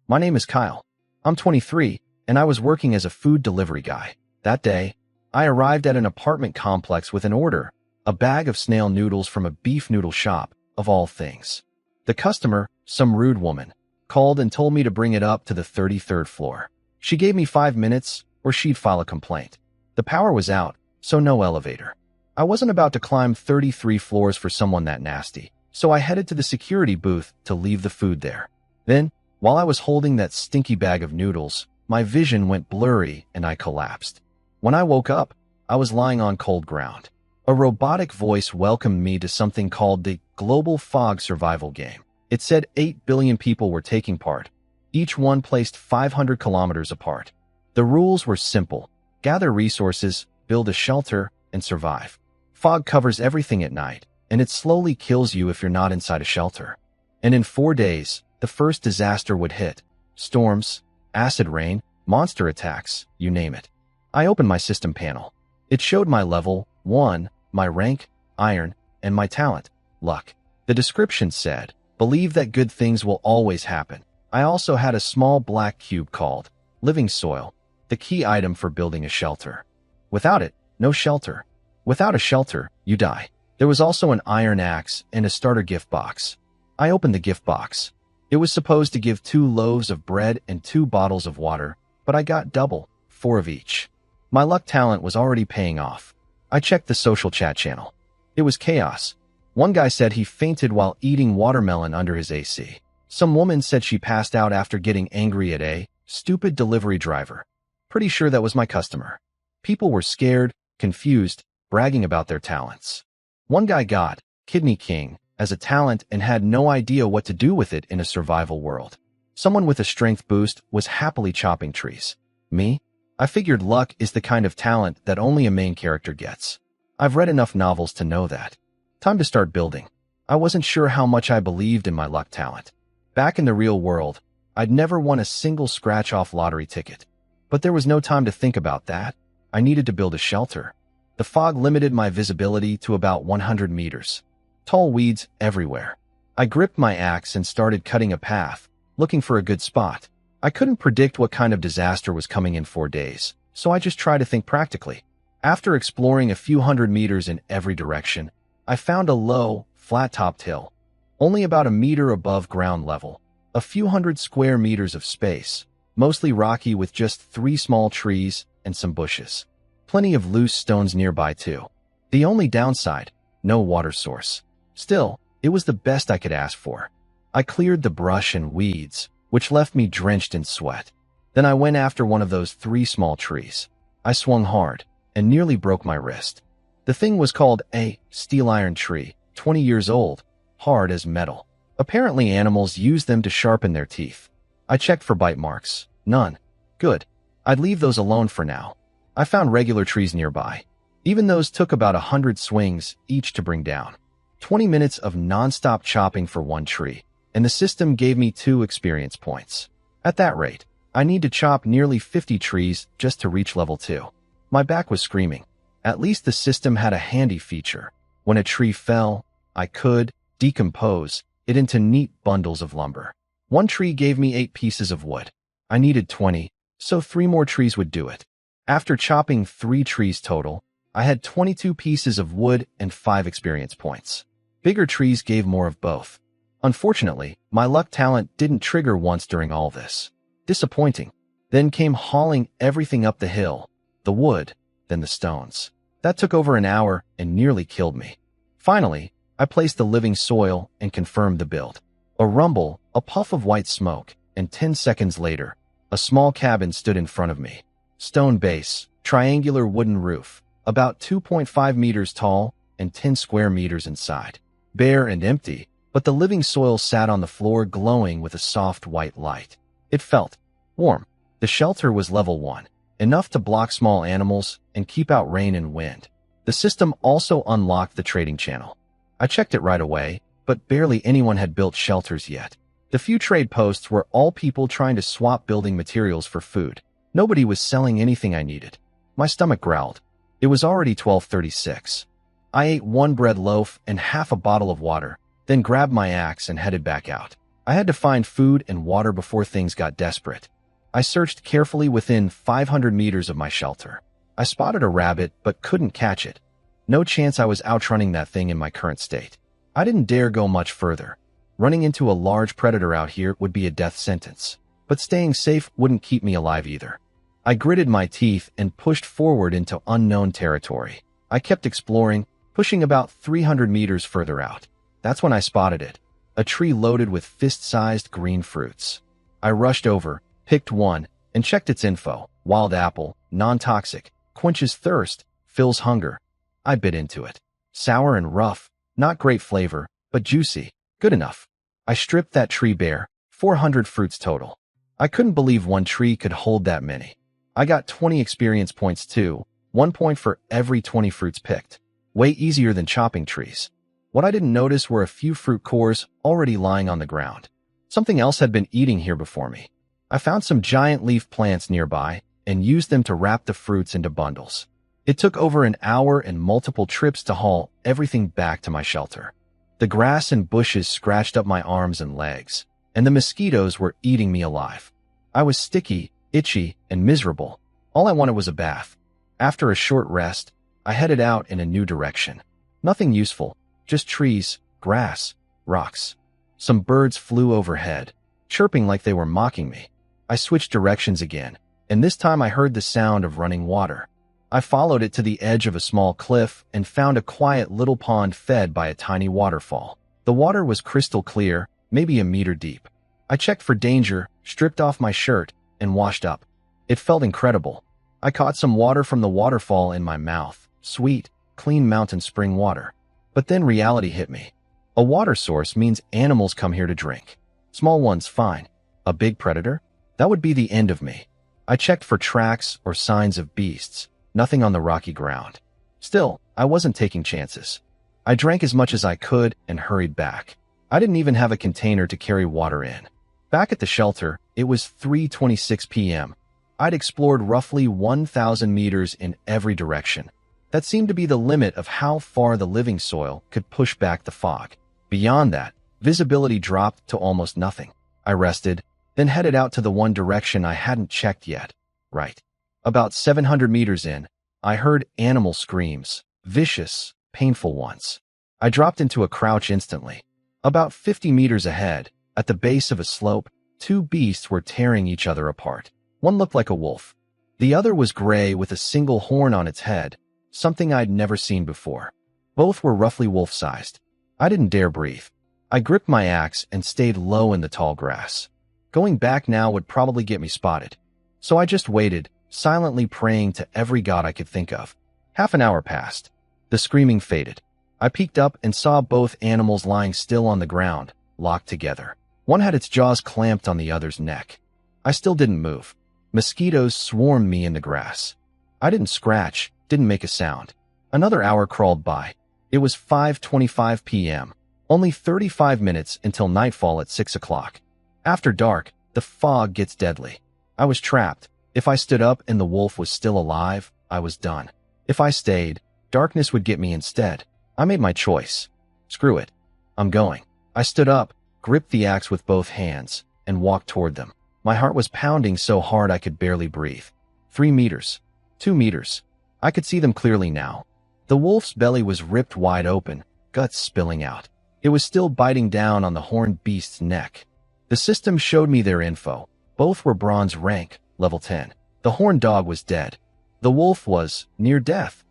My name is Kyle. I'm 23, and I was working as a food delivery guy. That day, I arrived at an apartment complex with an order, a bag of snail noodles from a beef noodle shop, of all things. The customer, some rude woman, called and told me to bring it up to the 33rd floor. She gave me 5 minutes, or she'd file a complaint. The power was out, so no elevator. I wasn't about to climb 33 floors for someone that nasty, so I headed to the security booth to leave the food there. Then, while I was holding that stinky bag of noodles, my vision went blurry and I collapsed. When I woke up, I was lying on cold ground. A robotic voice welcomed me to something called the Global Fog Survival Game. It said 8 billion people were taking part, each one placed 500 kilometers apart. The rules were simple: gather resources, build a shelter, and survive. Fog covers everything at night, and it slowly kills you if you're not inside a shelter. And in 4 days, the first disaster would hit. Storms, acid rain, monster attacks, you name it. I opened my system panel. It showed my level 1, my rank, iron, and my talent, luck. The description said, believe that good things will always happen. I also had a small black cube called living soil, the key item for building a shelter. Without it, no shelter. Without a shelter, you die. There was also an iron axe and a starter gift box. I opened the gift box. It was supposed to give 2 loaves of bread and 2 bottles of water, but I got double, 4 of each. My luck talent was already paying off. I checked the social chat channel. It was chaos. One guy said he fainted while eating watermelon under his AC. Some woman said she passed out after getting angry at a stupid delivery driver. Pretty sure that was my customer. People were scared, confused, bragging about their talents. One guy got Kidney King as a talent and had no idea what to do with it in a survival world. Someone with a strength boost was happily chopping trees. Me? I figured luck is the kind of talent that only a main character gets. I've read enough novels to know that. Time to start building. I wasn't sure how much I believed in my luck talent. Back in the real world, I'd never won a single scratch-off lottery ticket. But there was no time to think about that. I needed to build a shelter. The fog limited my visibility to about 100 meters. Tall weeds everywhere. I gripped my axe and started cutting a path, looking for a good spot. I couldn't predict what kind of disaster was coming in 4 days, so I just tried to think practically. After exploring a few hundred meters in every direction, I found a low, flat-topped hill, only about a meter above ground level, a few hundred square meters of space, mostly rocky with just 3 small trees and some bushes. Plenty of loose stones nearby too. The only downside, no water source. Still, it was the best I could ask for. I cleared the brush and weeds, which left me drenched in sweat. Then I went after one of those 3 small trees. I swung hard and nearly broke my wrist. The thing was called a steel iron tree, 20 years old, hard as metal. Apparently animals use them to sharpen their teeth. I checked for bite marks. None. Good. I'd leave those alone for now. I found regular trees nearby. Even those took about 100 swings each to bring down. 20 minutes of non-stop chopping for 1 tree, and the system gave me 2 experience points. At that rate, I need to chop nearly 50 trees just to reach level 2. My back was screaming. At least the system had a handy feature. When a tree fell, I could decompose it into neat bundles of lumber. 1 tree gave me 8 pieces of wood. I needed 20, so 3 more trees would do it. After chopping 3 trees total, I had 22 pieces of wood and 5 experience points. Bigger trees gave more of both. Unfortunately, my luck talent didn't trigger once during all this. Disappointing. Then came hauling everything up the hill. The wood, then the stones. That took over an hour and nearly killed me. Finally, I placed the living soil and confirmed the build. A rumble, a puff of white smoke, and 10 seconds later, a small cabin stood in front of me. Stone base, triangular wooden roof, about 2.5 meters tall and 10 square meters inside. Bare and empty, but the living soil sat on the floor glowing with a soft white light. It felt warm. The shelter was level 1, enough to block small animals and keep out rain and wind. The system also unlocked the trading channel. I checked it right away, but barely anyone had built shelters yet. The few trade posts were all people trying to swap building materials for food. Nobody was selling anything I needed. My stomach growled. It was already 12:36. I ate 1 bread loaf and half a bottle of water, then grabbed my axe and headed back out. I had to find food and water before things got desperate. I searched carefully within 500 meters of my shelter. I spotted a rabbit but couldn't catch it. No chance I was outrunning that thing in my current state. I didn't dare go much further. Running into a large predator out here would be a death sentence. But staying safe wouldn't keep me alive either. I gritted my teeth and pushed forward into unknown territory. I kept exploring, pushing about 300 meters further out. That's when I spotted it. A tree loaded with fist-sized green fruits. I rushed over, picked one, and checked its info. Wild apple, non-toxic, quenches thirst, fills hunger. I bit into it. Sour and rough, not great flavor, but juicy. Good enough. I stripped that tree bare, 400 fruits total. I couldn't believe one tree could hold that many. I got 20 experience points too, 1 point for every 20 fruits picked. Way easier than chopping trees. What I didn't notice were a few fruit cores already lying on the ground. Something else had been eating here before me. I found some giant leaf plants nearby and used them to wrap the fruits into bundles. It took over an hour and multiple trips to haul everything back to my shelter. The grass and bushes scratched up my arms and legs, and the mosquitoes were eating me alive. I was sticky, itchy, and miserable. All I wanted was a bath. After a short rest, I headed out in a new direction. Nothing useful, just trees, grass, rocks. Some birds flew overhead, chirping like they were mocking me. I switched directions again, and this time I heard the sound of running water. I followed it to the edge of a small cliff and found a quiet little pond fed by a tiny waterfall. The water was crystal clear, maybe a meter deep. I checked for danger, stripped off my shirt, and washed up. It felt incredible. I caught some water from the waterfall in my mouth, sweet, clean mountain spring water. But then reality hit me. A water source means animals come here to drink. Small ones, fine. A big predator? That would be the end of me. I checked for tracks or signs of beasts. Nothing on the rocky ground. Still, I wasn't taking chances. I drank as much as I could and hurried back. I didn't even have a container to carry water in. Back at the shelter, it was 3:26 p.m. I'd explored roughly 1,000 meters in every direction. That seemed to be the limit of how far the living soil could push back the fog. Beyond that, visibility dropped to almost nothing. I rested, then headed out to the one direction I hadn't checked yet. Right. About 700 meters in, I heard animal screams, vicious, painful ones. I dropped into a crouch instantly. About 50 meters ahead, at the base of a slope, two beasts were tearing each other apart. One looked like a wolf. The other was gray with a single horn on its head, something I'd never seen before. Both were roughly wolf-sized. I didn't dare breathe. I gripped my axe and stayed low in the tall grass. Going back now would probably get me spotted. So I just waited, silently praying to every god I could think of. Half an hour passed. The screaming faded. I peeked up and saw both animals lying still on the ground, locked together. One had its jaws clamped on the other's neck. I still didn't move. Mosquitoes swarmed me in the grass. I didn't scratch, didn't make a sound. Another hour crawled by. It was 5:25 p.m. Only 35 minutes until nightfall at 6 o'clock. After dark, the fog gets deadly. I was trapped. If I stood up and the wolf was still alive, I was done. If I stayed, darkness would get me instead. I made my choice. Screw it. I'm going. I stood up, gripped the axe with both hands, and walked toward them. My heart was pounding so hard I could barely breathe. 3 meters. 2 meters. I could see them clearly now. The wolf's belly was ripped wide open, guts spilling out. It was still biting down on the horned beast's neck. The system showed me their info. Both were bronze rank, level 10. The horned dog was dead. The wolf was near death,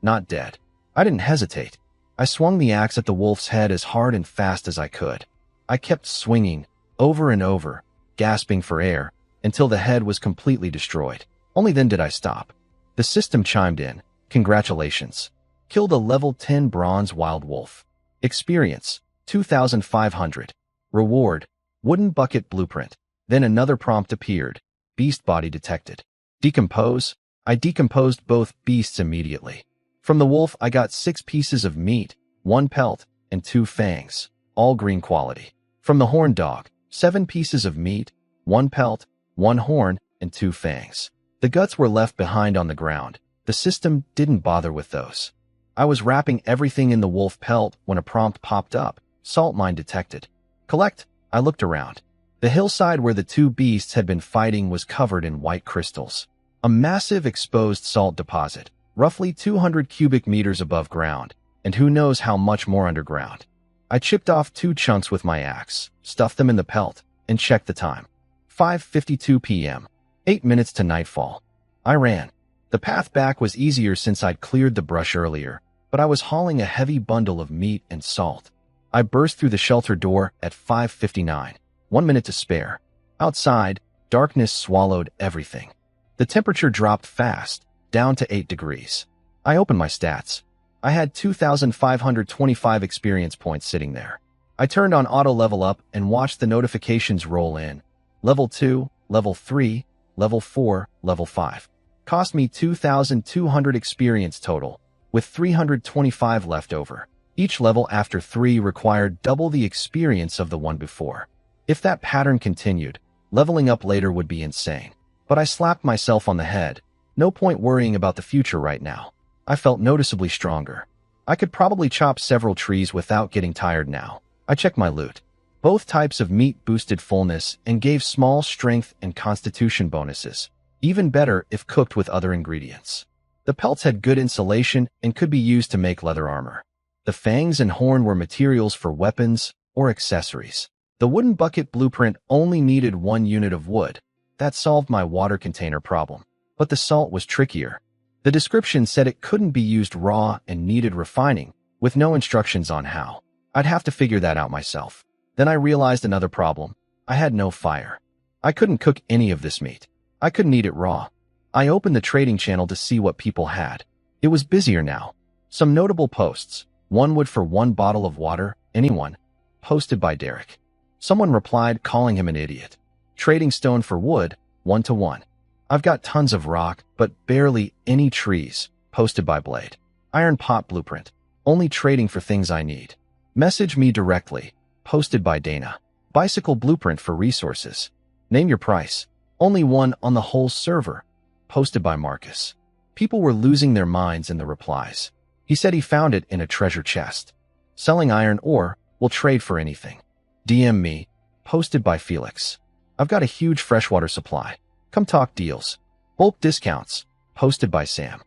not dead. I didn't hesitate. I swung the axe at the wolf's head as hard and fast as I could. I kept swinging, over and over, gasping for air, until the head was completely destroyed. Only then did I stop. The system chimed in. Congratulations. Killed a level 10 bronze wild wolf. Experience, 2,500. Reward, wooden bucket blueprint. Then another prompt appeared. Beast body detected. Decompose. I decomposed both beasts immediately. From the wolf, I got 6 pieces of meat, 1 pelt, and 2 fangs, all green quality. From the horned dog, 7 pieces of meat, 1 pelt, 1 horn, and 2 fangs. The guts were left behind on the ground. The system didn't bother with those. I was wrapping everything in the wolf pelt when a prompt popped up. Salt mine detected. Collect I looked around. The hillside where the two beasts had been fighting was covered in white crystals. A massive exposed salt deposit, roughly 200 cubic meters above ground, and who knows how much more underground. I chipped off 2 chunks with my axe, stuffed them in the pelt, and checked the time. 5:52 p.m. 8 minutes to nightfall. I ran. The path back was easier since I'd cleared the brush earlier, but I was hauling a heavy bundle of meat and salt. I burst through the shelter door at 5:59. 1 minute to spare. Outside, darkness swallowed everything. The temperature dropped fast, down to 8 degrees. I opened my stats. I had 2,525 experience points sitting there. I turned on auto level up and watched the notifications roll in. Level 2, Level 3, Level 4, Level 5. Cost me 2,200 experience total, with 325 left over. Each level after 3 required double the experience of the one before. If that pattern continued, leveling up later would be insane. But I slapped myself on the head. No point worrying about the future right now. I felt noticeably stronger. I could probably chop several trees without getting tired now. I checked my loot. Both types of meat boosted fullness and gave small strength and constitution bonuses. Even better if cooked with other ingredients. The pelts had good insulation and could be used to make leather armor. The fangs and horn were materials for weapons or accessories. The wooden bucket blueprint only needed 1 unit of wood. That solved my water container problem. But the salt was trickier. The description said it couldn't be used raw and needed refining, with no instructions on how. I'd have to figure that out myself. Then I realized another problem. I had no fire. I couldn't cook any of this meat. I couldn't eat it raw. I opened the trading channel to see what people had. It was busier now. Some notable posts. 1 wood for 1 bottle of water, anyone. Posted by Derek. Someone replied calling him an idiot. Trading stone for wood, 1 to 1. I've got tons of rock, but barely any trees. Posted by Blade. Iron pot blueprint. Only trading for things I need. Message me directly. Posted by Dana. Bicycle blueprint for resources. Name your price. Only 1 on the whole server. Posted by Marcus. People were losing their minds in the replies. He said he found it in a treasure chest. Selling iron ore, will trade for anything. DM me. Posted by Felix. I've got a huge freshwater supply. Come talk deals. Bulk discounts. Posted by Sam.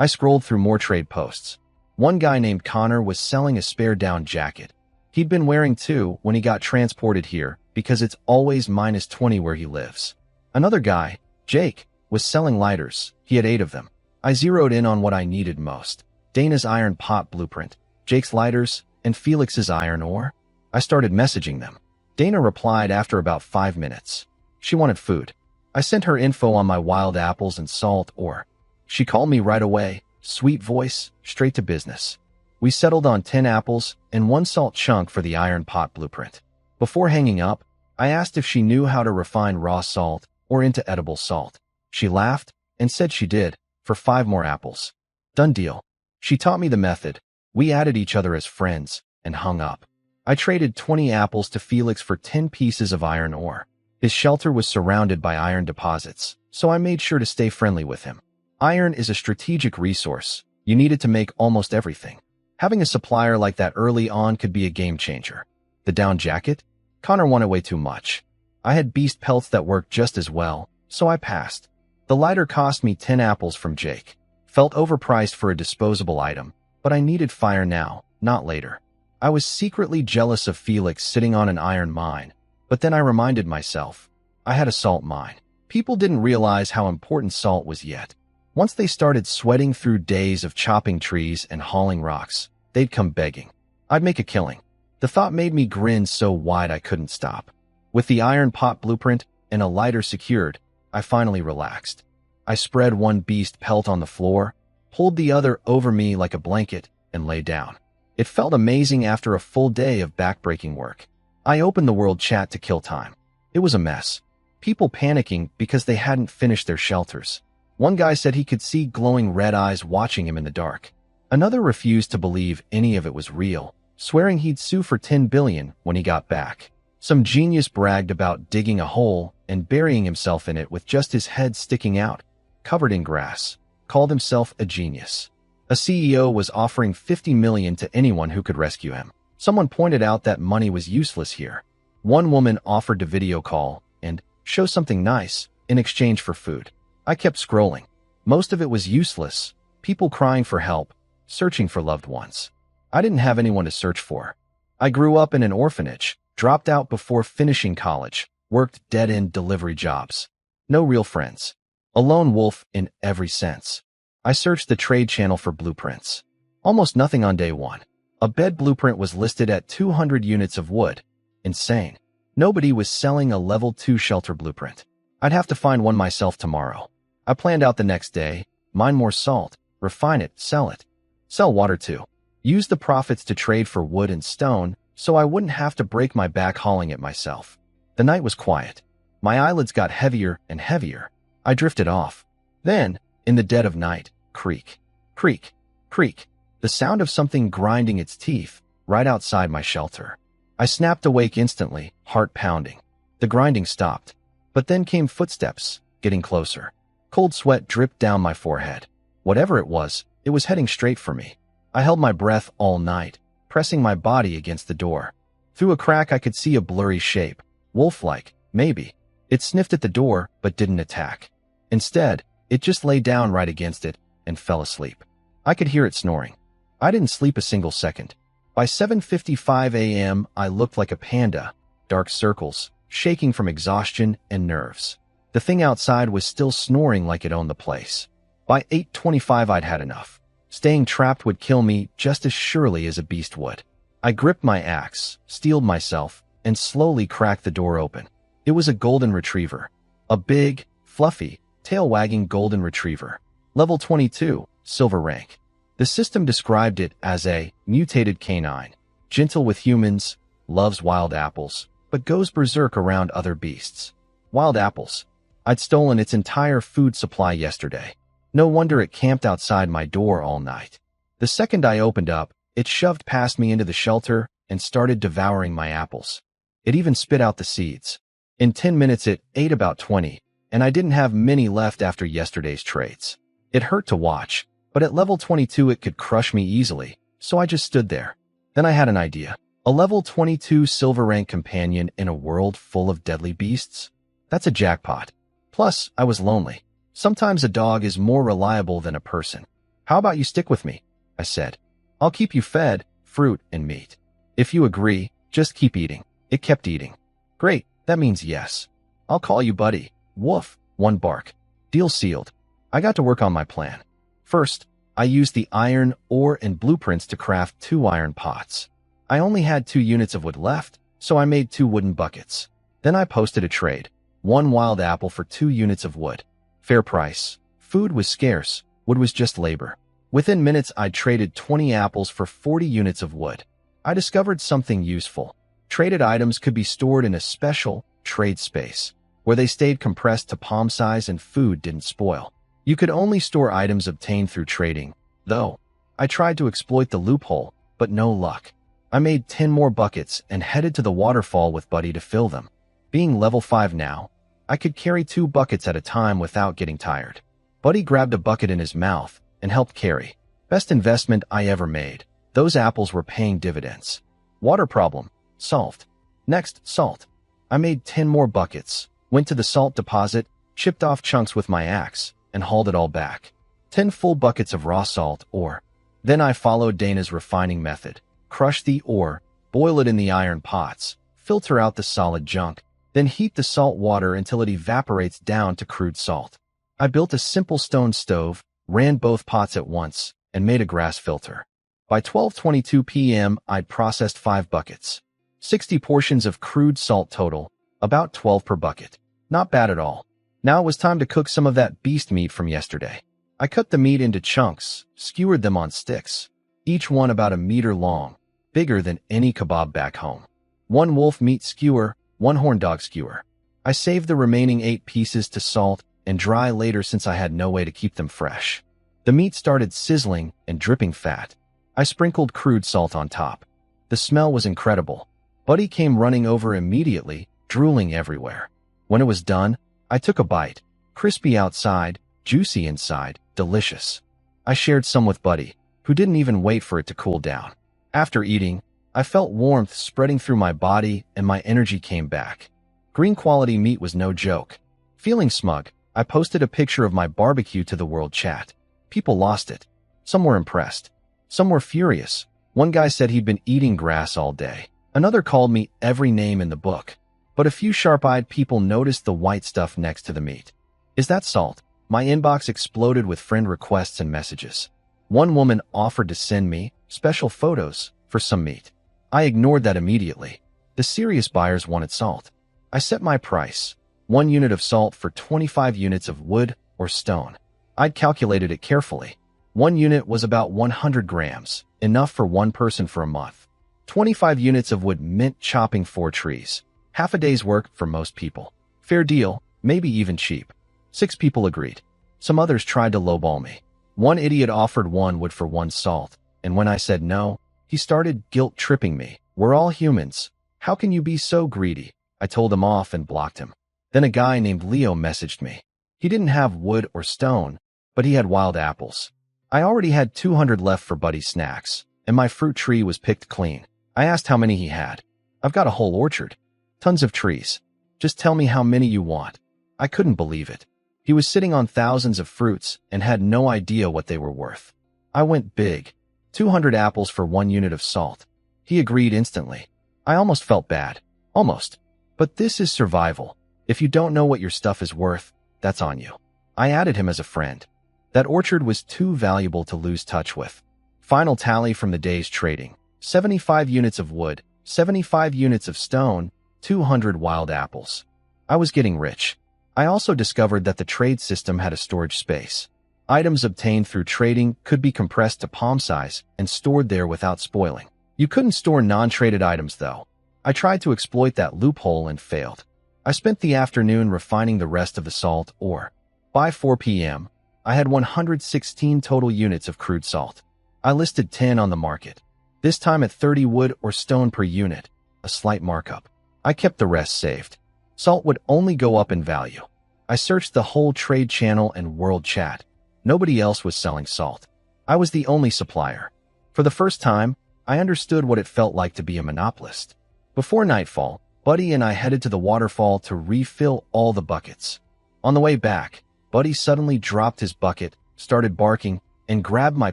I scrolled through more trade posts. One guy named Connor was selling a spare down jacket. He'd been wearing 2 when he got transported here because it's always -20 where he lives. Another guy, Jake, was selling lighters. He had 8 of them. I zeroed in on what I needed most. Dana's iron pot blueprint, Jake's lighters, and Felix's iron ore. I started messaging them. Dana replied after about 5 minutes. She wanted food. I sent her info on my wild apples and salt ore. She called me right away, sweet voice, straight to business. We settled on 10 apples and 1 salt chunk for the iron pot blueprint. Before hanging up, I asked if she knew how to refine raw salt or into edible salt. She laughed and said she did, for 5 more apples. Done deal. She taught me the method. We added each other as friends and hung up. I traded 20 apples to Felix for 10 pieces of iron ore. His shelter was surrounded by iron deposits, so I made sure to stay friendly with him. Iron is a strategic resource. You need it to make almost everything. Having a supplier like that early on could be a game changer. The down jacket? Connor wanted way too much. I had beast pelts that worked just as well, so I passed. The lighter cost me 10 apples from Jake. Felt overpriced for a disposable item, but I needed fire now, not later. I was secretly jealous of Felix sitting on an iron mine, but then I reminded myself, I had a salt mine. People didn't realize how important salt was yet. Once they started sweating through days of chopping trees and hauling rocks, they'd come begging. I'd make a killing. The thought made me grin so wide I couldn't stop. With the iron pot blueprint and a lighter secured, I finally relaxed. I spread 1 beast pelt on the floor, pulled the other over me like a blanket, and lay down. It felt amazing after a full day of backbreaking work. I opened the world chat to kill time. It was a mess. People panicking because they hadn't finished their shelters. One guy said he could see glowing red eyes watching him in the dark. Another refused to believe any of it was real, swearing he'd sue for 10 billion when he got back. Some genius bragged about digging a hole and burying himself in it with just his head sticking out, covered in grass, called himself a genius. A CEO was offering 50 million to anyone who could rescue him. Someone pointed out that money was useless here. One woman offered to video call and show something nice in exchange for food. I kept scrolling. Most of it was useless. People crying for help, searching for loved ones. I didn't have anyone to search for. I grew up in an orphanage, dropped out before finishing college, worked dead-end delivery jobs. No real friends. A lone wolf in every sense. I searched the trade channel for blueprints. Almost nothing on day one. A bed blueprint was listed at 200 units of wood. Insane. Nobody was selling a level 2 shelter blueprint. I'd have to find one myself tomorrow. I planned out the next day, mine more salt, refine it, sell it. Sell water too. Use the profits to trade for wood and stone so I wouldn't have to break my back hauling it myself. The night was quiet. My eyelids got heavier and heavier. I drifted off. Then, in the dead of night, creak, creak, creak. The sound of something grinding its teeth right outside my shelter. I snapped awake instantly, heart pounding. The grinding stopped. But then came footsteps, getting closer. Cold sweat dripped down my forehead. Whatever it was heading straight for me. I held my breath all night, pressing my body against the door. Through a crack I could see a blurry shape. Wolf-like, maybe. It sniffed at the door, but didn't attack. Instead, it just lay down right against it and fell asleep. I could hear it snoring. I didn't sleep a single second. By 7:55 a.m., I looked like a panda, dark circles, shaking from exhaustion and nerves. The thing outside was still snoring like it owned the place. By 8:25, I'd had enough. Staying trapped would kill me just as surely as a beast would. I gripped my axe, steeled myself, and slowly cracked the door open. It was a golden retriever. A big, fluffy, tail-wagging golden retriever. Level 22, silver rank. The system described it as a mutated canine, gentle with humans, loves wild apples, but goes berserk around other beasts. Wild apples. I'd stolen its entire food supply yesterday. No wonder it camped outside my door all night. The second I opened up, it shoved past me into the shelter and started devouring my apples. It even spit out the seeds. In 10 minutes it ate about 20, and I didn't have many left after yesterday's trades. It hurt to watch, but at level 22 it could crush me easily, so I just stood there. Then I had an idea. A level 22 silver rank companion in a world full of deadly beasts? That's a jackpot. Plus, I was lonely. Sometimes a dog is more reliable than a person. How about you stick with me? I said. I'll keep you fed, fruit and meat. If you agree, just keep eating. It kept eating. Great, that means yes. I'll call you buddy. Woof, one bark. Deal sealed. I got to work on my plan. First, I used the iron, ore, and blueprints to craft 2 iron pots. I only had 2 units of wood left, so I made 2 wooden buckets. Then I posted a trade. 1 wild apple for 2 units of wood. Fair price. Food was scarce. Wood was just labor. Within minutes, I'd traded 20 apples for 40 units of wood. I discovered something useful. Traded items could be stored in a special trade space, where they stayed compressed to palm size and food didn't spoil. You could only store items obtained through trading, though. I tried to exploit the loophole, but no luck. I made 10 more buckets and headed to the waterfall with Buddy to fill them. Being level 5 now, I could carry 2 buckets at a time without getting tired. Buddy grabbed a bucket in his mouth and helped carry. Best investment I ever made. Those apples were paying dividends. Water problem solved. Next, salt. I made 10 more buckets, went to the salt deposit, chipped off chunks with my axe, and hauled it all back. 10 full buckets of raw salt ore. Then I followed Dana's refining method. Crush the ore, boil it in the iron pots, filter out the solid junk, then heat the salt water until it evaporates down to crude salt. I built a simple stone stove, ran both pots at once, and made a grass filter. By 12:22 p.m., I'd processed 5 buckets. 60 portions of crude salt total, about 12 per bucket. Not bad at all. Now it was time to cook some of that beast meat from yesterday. I cut the meat into chunks, skewered them on sticks, each one about a meter long, bigger than any kebab back home. 1 wolf meat skewer, 1 horn dog skewer. I saved the remaining 8 pieces to salt and dry later since I had no way to keep them fresh. The meat started sizzling and dripping fat. I sprinkled crude salt on top. The smell was incredible. Buddy came running over immediately, drooling everywhere. When it was done, I took a bite. Crispy outside, juicy inside, delicious. I shared some with Buddy, who didn't even wait for it to cool down. After eating, I felt warmth spreading through my body and my energy came back. Green quality meat was no joke. Feeling smug, I posted a picture of my barbecue to the world chat. People lost it. Some were impressed. Some were furious. One guy said he'd been eating grass all day. Another called me every name in the book. But a few sharp-eyed people noticed the white stuff next to the meat. Is that salt? My inbox exploded with friend requests and messages. One woman offered to send me special photos for some meat. I ignored that immediately. The serious buyers wanted salt. I set my price, 1 unit of salt for 25 units of wood or stone. I'd calculated it carefully. 1 unit was about 100 grams, enough for one person for a month. 25 units of wood meant chopping 4 trees. Half a day's work for most people. Fair deal, maybe even cheap. 6 people agreed. Some others tried to lowball me. One idiot offered 1 wood for 1 salt, and when I said no, he started guilt-tripping me. We're all humans. How can you be so greedy? I told him off and blocked him. Then a guy named Leo messaged me. He didn't have wood or stone, but he had wild apples. I already had 200 left for Buddy's snacks, and my fruit tree was picked clean. I asked how many he had. I've got a whole orchard. Tons of trees. Just tell me how many you want. I couldn't believe it. He was sitting on thousands of fruits and had no idea what they were worth. I went big. 200 apples for 1 unit of salt. He agreed instantly. I almost felt bad. Almost. But this is survival. If you don't know what your stuff is worth, that's on you. I added him as a friend. That orchard was too valuable to lose touch with. Final tally from the day's trading. 75 units of wood, 75 units of stone, 200 wild apples. I was getting rich. I also discovered that the trade system had a storage space. Items obtained through trading could be compressed to palm size and stored there without spoiling. You couldn't store non-traded items, though. I tried to exploit that loophole and failed. I spent the afternoon refining the rest of the salt ore. By 4 p.m., I had 116 total units of crude salt. I listed 10 on the market, this time at 30 wood or stone per unit, a slight markup. I kept the rest saved. Salt would only go up in value. I searched the whole trade channel and world chat. Nobody else was selling salt. I was the only supplier. For the first time, I understood what it felt like to be a monopolist. Before nightfall, Buddy and I headed to the waterfall to refill all the buckets. On the way back, Buddy suddenly dropped his bucket, started barking, and grabbed my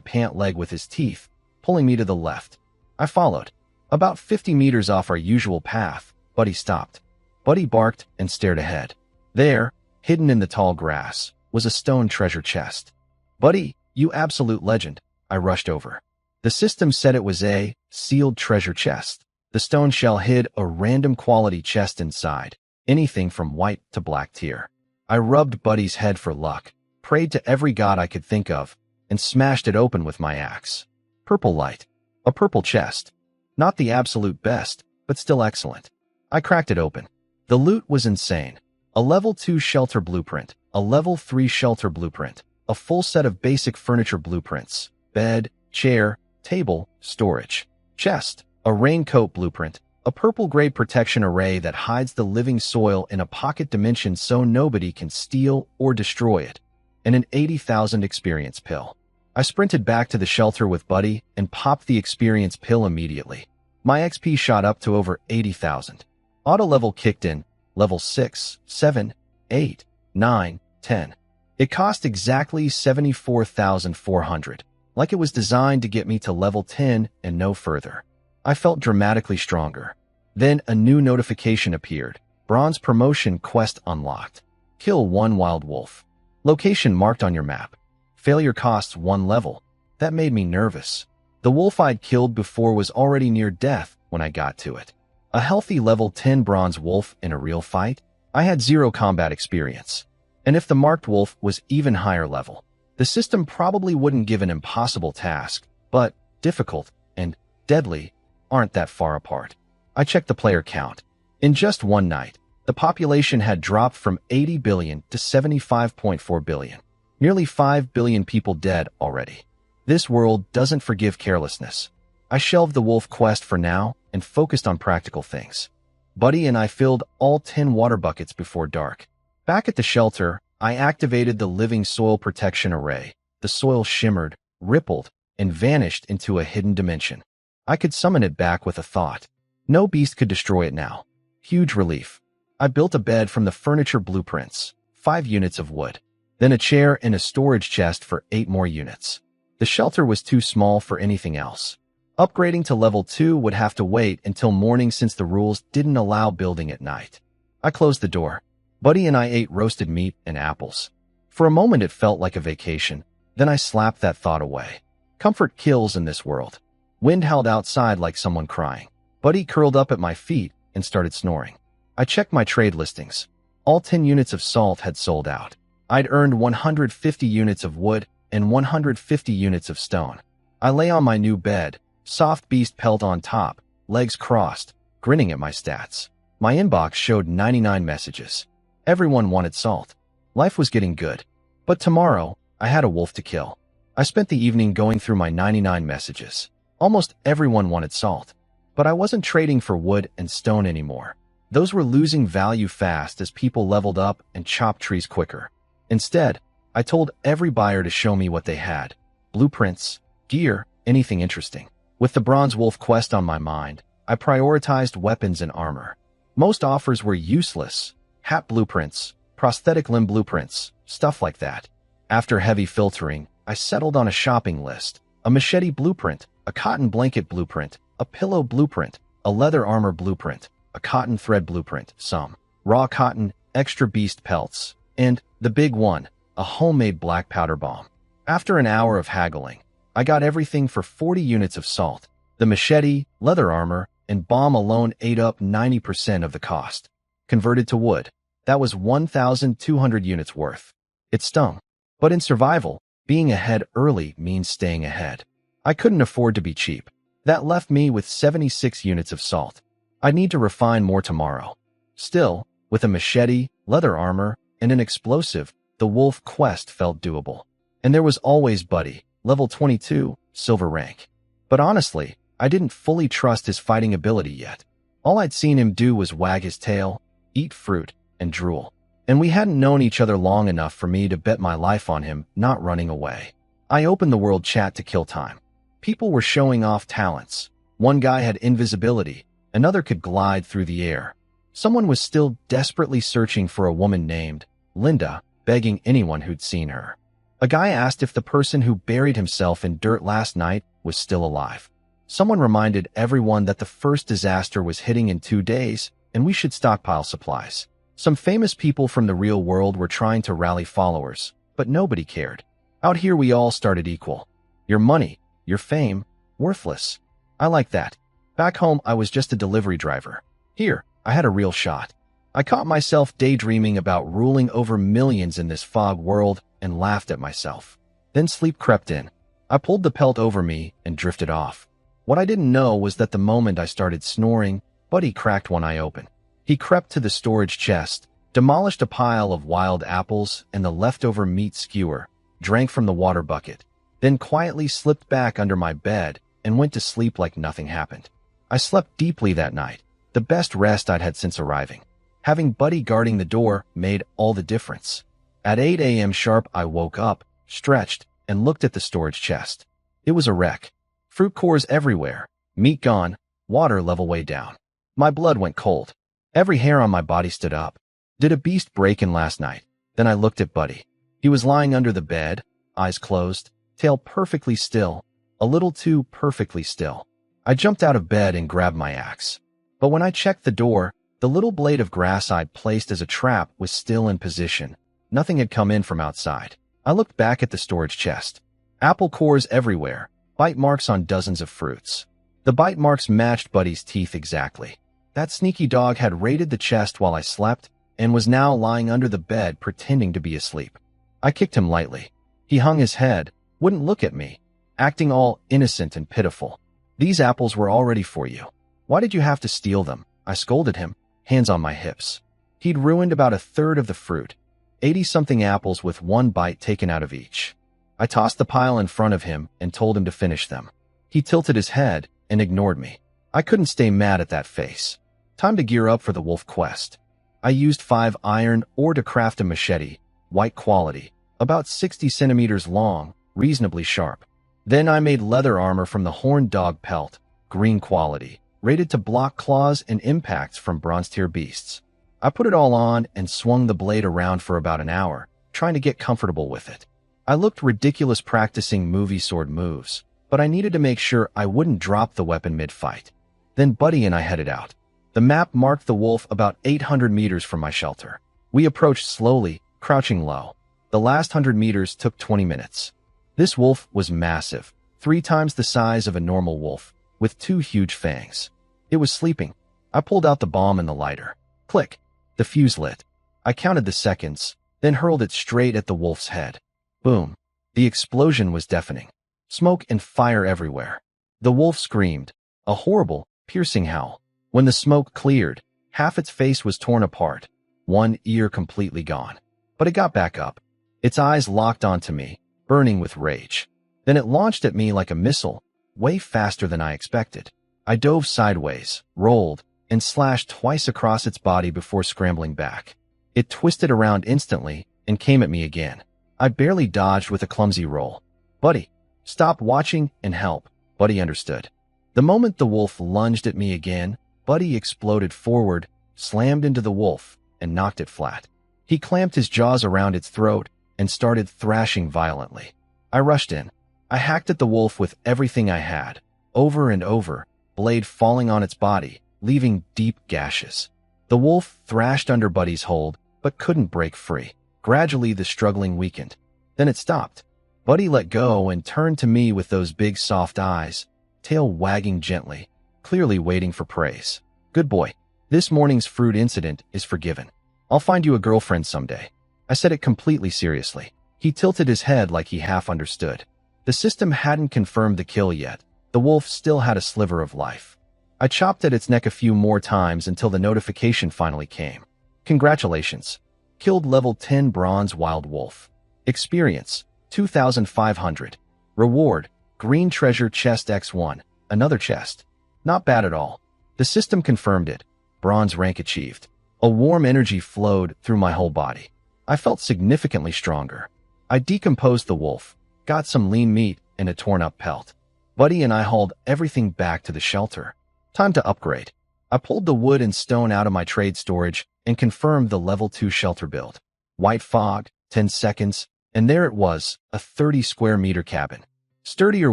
pant leg with his teeth, pulling me to the left. I followed. About 50 meters off our usual path, Buddy stopped. Buddy barked and stared ahead. There, hidden in the tall grass, was a stone treasure chest. Buddy, you absolute legend, I rushed over. The system said it was a sealed treasure chest. The stone shell hid a random quality chest inside, anything from white to black tier. I rubbed Buddy's head for luck, prayed to every god I could think of, and smashed it open with my axe. Purple light. A purple chest. Not the absolute best, but still excellent. I cracked it open. The loot was insane. A level 2 shelter blueprint, a level 3 shelter blueprint, a full set of basic furniture blueprints, bed, chair, table, storage, chest, a raincoat blueprint, a purple-gray protection array that hides the living soil in a pocket dimension so nobody can steal or destroy it, and an 80,000 experience pill. I sprinted back to the shelter with Buddy and popped the experience pill immediately. My XP shot up to over 80,000. Auto level kicked in, level 6, 7, 8, 9, 10. It cost exactly 74,400, like it was designed to get me to level 10 and no further. I felt dramatically stronger. Then a new notification appeared. Bronze promotion quest unlocked. Kill 1 wild wolf. Location marked on your map. Failure costs 1 level. That made me nervous. The wolf I'd killed before was already near death when I got to it. A healthy level 10 bronze wolf in a real fight? I had 0 combat experience. And if the marked wolf was even higher level, the system probably wouldn't give an impossible task, but difficult and deadly aren't that far apart. I checked the player count. In just one night, the population had dropped from 80 billion to 75.4 billion. Nearly 5 billion people dead already. This world doesn't forgive carelessness. I shelved the wolf quest for now and focused on practical things. Buddy and I filled all 10 water buckets before dark. Back at the shelter, I activated the living soil protection array. The soil shimmered, rippled, and vanished into a hidden dimension. I could summon it back with a thought. No beast could destroy it now. Huge relief. I built a bed from the furniture blueprints, 5 units of wood, then a chair and a storage chest for 8 more units. The shelter was too small for anything else. Upgrading to level 2 would have to wait until morning since the rules didn't allow building at night. I closed the door. Buddy and I ate roasted meat and apples. For a moment it felt like a vacation, then I slapped that thought away. Comfort kills in this world. Wind howled outside like someone crying. Buddy curled up at my feet and started snoring. I checked my trade listings. All 10 units of salt had sold out. I'd earned 150 units of wood and 150 units of stone. I lay on my new bed, soft beast pelt on top, legs crossed, grinning at my stats. My inbox showed 99 messages. Everyone wanted salt. Life was getting good. But tomorrow, I had a wolf to kill. I spent the evening going through my 99 messages. Almost everyone wanted salt. But I wasn't trading for wood and stone anymore. Those were losing value fast as people leveled up and chopped trees quicker. Instead, I told every buyer to show me what they had. Blueprints, gear, anything interesting. With the Bronze Wolf quest on my mind, I prioritized weapons and armor. Most offers were useless. Hat blueprints, prosthetic limb blueprints, stuff like that. After heavy filtering, I settled on a shopping list. A machete blueprint, a cotton blanket blueprint, a pillow blueprint, a leather armor blueprint, a cotton thread blueprint, some raw cotton, extra beast pelts, and, the big one, a homemade black powder bomb. After an hour of haggling, I got everything for 40 units of salt. The machete, leather armor, and bomb alone ate up 90% of the cost. Converted to wood, that was 1,200 units worth. It stung. But in survival, being ahead early means staying ahead. I couldn't afford to be cheap. That left me with 76 units of salt. I'd need to refine more tomorrow. Still, with a machete, leather armor, and an explosive, the wolf quest felt doable. And there was always Buddy, level 22, silver rank. But honestly, I didn't fully trust his fighting ability yet. All I'd seen him do was wag his tail, eat fruit, and drool. And we hadn't known each other long enough for me to bet my life on him not running away. I opened the world chat to kill time. People were showing off talents. One guy had invisibility, another could glide through the air. Someone was still desperately searching for a woman named Linda, begging anyone who'd seen her. A guy asked if the person who buried himself in dirt last night was still alive. Someone reminded everyone that the first disaster was hitting in 2 days, and we should stockpile supplies. Some famous people from the real world were trying to rally followers, but nobody cared. Out here we all started equal. Your money, your fame, worthless. I like that. Back home I was just a delivery driver. Here, I had a real shot. I caught myself daydreaming about ruling over millions in this fog world and laughed at myself. Then sleep crept in. I pulled the pelt over me and drifted off. What I didn't know was that the moment I started snoring, Buddy cracked one eye open. He crept to the storage chest, demolished a pile of wild apples and the leftover meat skewer, drank from the water bucket, then quietly slipped back under my bed and went to sleep like nothing happened. I slept deeply that night, the best rest I'd had since arriving. Having Buddy guarding the door made all the difference. At 8 a.m. sharp, I woke up, stretched, and looked at the storage chest. It was a wreck. Fruit cores everywhere, meat gone, water level way down. My blood went cold. Every hair on my body stood up. Did a beast break in last night? Then I looked at Buddy. He was lying under the bed, eyes closed, tail perfectly still, a little too perfectly still. I jumped out of bed and grabbed my axe. But when I checked the door, the little blade of grass I'd placed as a trap was still in position. Nothing had come in from outside. I looked back at the storage chest. Apple cores everywhere, bite marks on dozens of fruits. The bite marks matched Buddy's teeth exactly. That sneaky dog had raided the chest while I slept and was now lying under the bed pretending to be asleep. I kicked him lightly. He hung his head, wouldn't look at me, acting all innocent and pitiful. These apples were all ready for you. Why did you have to steal them? I scolded him, hands on my hips. He'd ruined about a third of the fruit, 80-something apples with one bite taken out of each. I tossed the pile in front of him and told him to finish them. He tilted his head and ignored me. I couldn't stay mad at that face. Time to gear up for the wolf quest. I used 5 iron ore to craft a machete, white quality, about 60 centimeters long, reasonably sharp. Then I made leather armor from the horned dog pelt, green quality, rated to block claws and impacts from bronze-tier beasts. I put it all on and swung the blade around for about an hour, trying to get comfortable with it. I looked ridiculous practicing movie sword moves, but I needed to make sure I wouldn't drop the weapon mid-fight. Then Buddy and I headed out. The map marked the wolf about 800 meters from my shelter. We approached slowly, crouching low. The last 100 meters took 20 minutes. This wolf was massive, 3 times the size of a normal wolf, with 2 huge fangs. It was sleeping. I pulled out the bomb and the lighter. Click. The fuse lit. I counted the seconds, then hurled it straight at the wolf's head. Boom. The explosion was deafening. Smoke and fire everywhere. The wolf screamed, a horrible, piercing howl. When the smoke cleared, half its face was torn apart, one ear completely gone. But it got back up. Its eyes locked onto me, burning with rage. Then it launched at me like a missile, way faster than I expected. I dove sideways, rolled, and slashed twice across its body before scrambling back. It twisted around instantly and came at me again. I barely dodged with a clumsy roll. Buddy, stop watching and help. Buddy understood. The moment the wolf lunged at me again, Buddy exploded forward, slammed into the wolf, and knocked it flat. He clamped his jaws around its throat and started thrashing violently. I rushed in. I hacked at the wolf with everything I had, over and over, blade falling on its body, leaving deep gashes. The wolf thrashed under Buddy's hold, but couldn't break free. Gradually, the struggling weakened. Then it stopped. Buddy let go and turned to me with those big soft eyes, tail wagging gently, clearly waiting for praise. Good boy. This morning's fruit incident is forgiven. I'll find you a girlfriend someday. I said it completely seriously. He tilted his head like he half understood. The system hadn't confirmed the kill yet. The wolf still had a sliver of life. I chopped at its neck a few more times until the notification finally came. Congratulations. Killed level 10 bronze wild wolf. Experience, 2,500. Reward, green treasure chest X1, another chest. Not bad at all. The system confirmed it. Bronze rank achieved. A warm energy flowed through my whole body. I felt significantly stronger. I decomposed the wolf, got some lean meat and a torn-up pelt. Buddy and I hauled everything back to the shelter. Time to upgrade. I pulled the wood and stone out of my trade storage and confirmed the level 2 shelter build. White fog, 10 seconds, and there it was, a 30 square meter cabin. Sturdier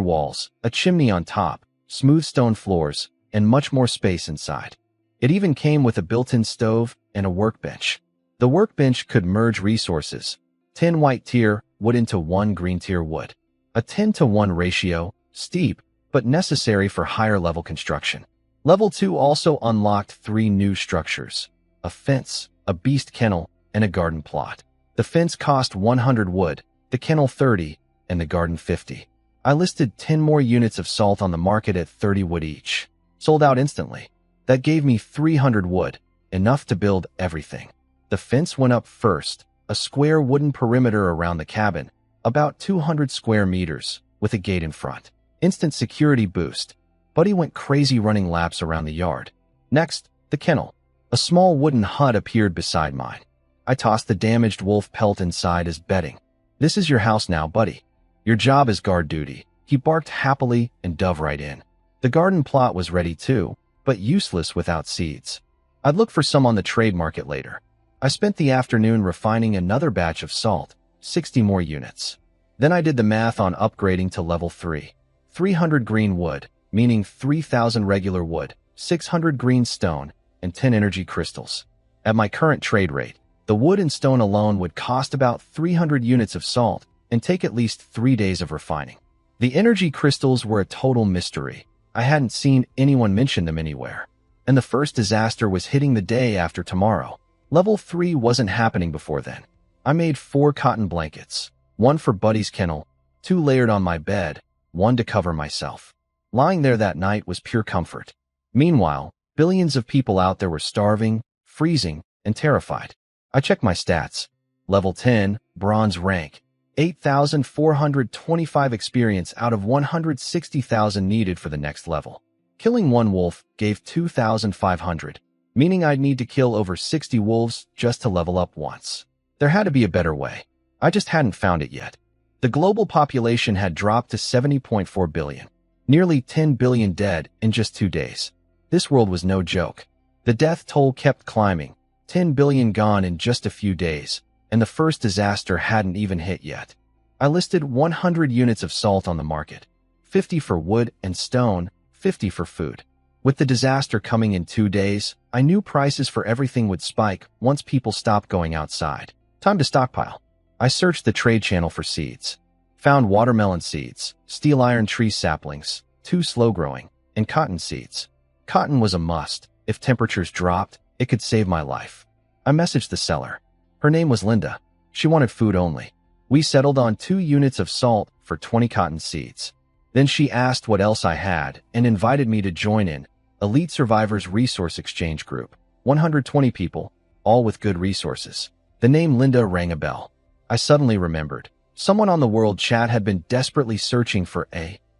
walls, a chimney on top, smooth stone floors, and much more space inside. It even came with a built-in stove and a workbench. The workbench could merge resources, 10 white tier wood into 1 green tier wood. A 10-to-1 ratio, steep, but necessary for higher level construction. Level 2 also unlocked 3 new structures: a fence, a beast kennel, and a garden plot. The fence cost 100 wood, the kennel 30, and the garden 50. I listed 10 more units of salt on the market at 30 wood each. Sold out instantly. That gave me 300 wood, enough to build everything. The fence went up first, a square wooden perimeter around the cabin, about 200 square meters, with a gate in front. Instant security boost. Buddy went crazy running laps around the yard. Next, the kennel. A small wooden hut appeared beside mine. I tossed the damaged wolf pelt inside as bedding. This is your house now, Buddy. Your job is guard duty. He barked happily and dove right in. The garden plot was ready too, but useless without seeds. I'd look for some on the trade market later. I spent the afternoon refining another batch of salt, 60 more units. Then I did the math on upgrading to level 3. 300 green wood, meaning 3,000 regular wood, 600 green stone, and 10 energy crystals. At my current trade rate, the wood and stone alone would cost about 300 units of salt and take at least 3 days of refining. The energy crystals were a total mystery. I hadn't seen anyone mention them anywhere. And the first disaster was hitting the day after tomorrow. Level 3 wasn't happening before then. I made 4 cotton blankets, 1 for Buddy's kennel, 2 layered on my bed, 1 to cover myself. Lying there that night was pure comfort. Meanwhile, billions of people out there were starving, freezing, and terrified. I checked my stats. Level 10, bronze rank, 8,425 experience out of 160,000 needed for the next level. Killing 1 wolf gave 2,500, meaning I'd need to kill over 60 wolves just to level up once. There had to be a better way. I just hadn't found it yet. The global population had dropped to 70.4 billion. Nearly 10 billion dead in just 2 days. This world was no joke. The death toll kept climbing, 10 billion gone in just a few days, and the first disaster hadn't even hit yet. I listed 100 units of salt on the market, 50 for wood and stone, 50 for food. With the disaster coming in 2 days, I knew prices for everything would spike once people stopped going outside. Time to stockpile. I searched the trade channel for seeds. Found watermelon seeds, steel iron tree saplings, 2 slow-growing, and cotton seeds. Cotton was a must. If temperatures dropped, it could save my life. I messaged the seller. Her name was Linda. She wanted food only. We settled on 2 units of salt for 20 cotton seeds. Then she asked what else I had and invited me to join in Elite Survivors Resource Exchange Group. 120 people, all with good resources. The name Linda rang a bell. I suddenly remembered. Someone on the world chat had been desperately searching for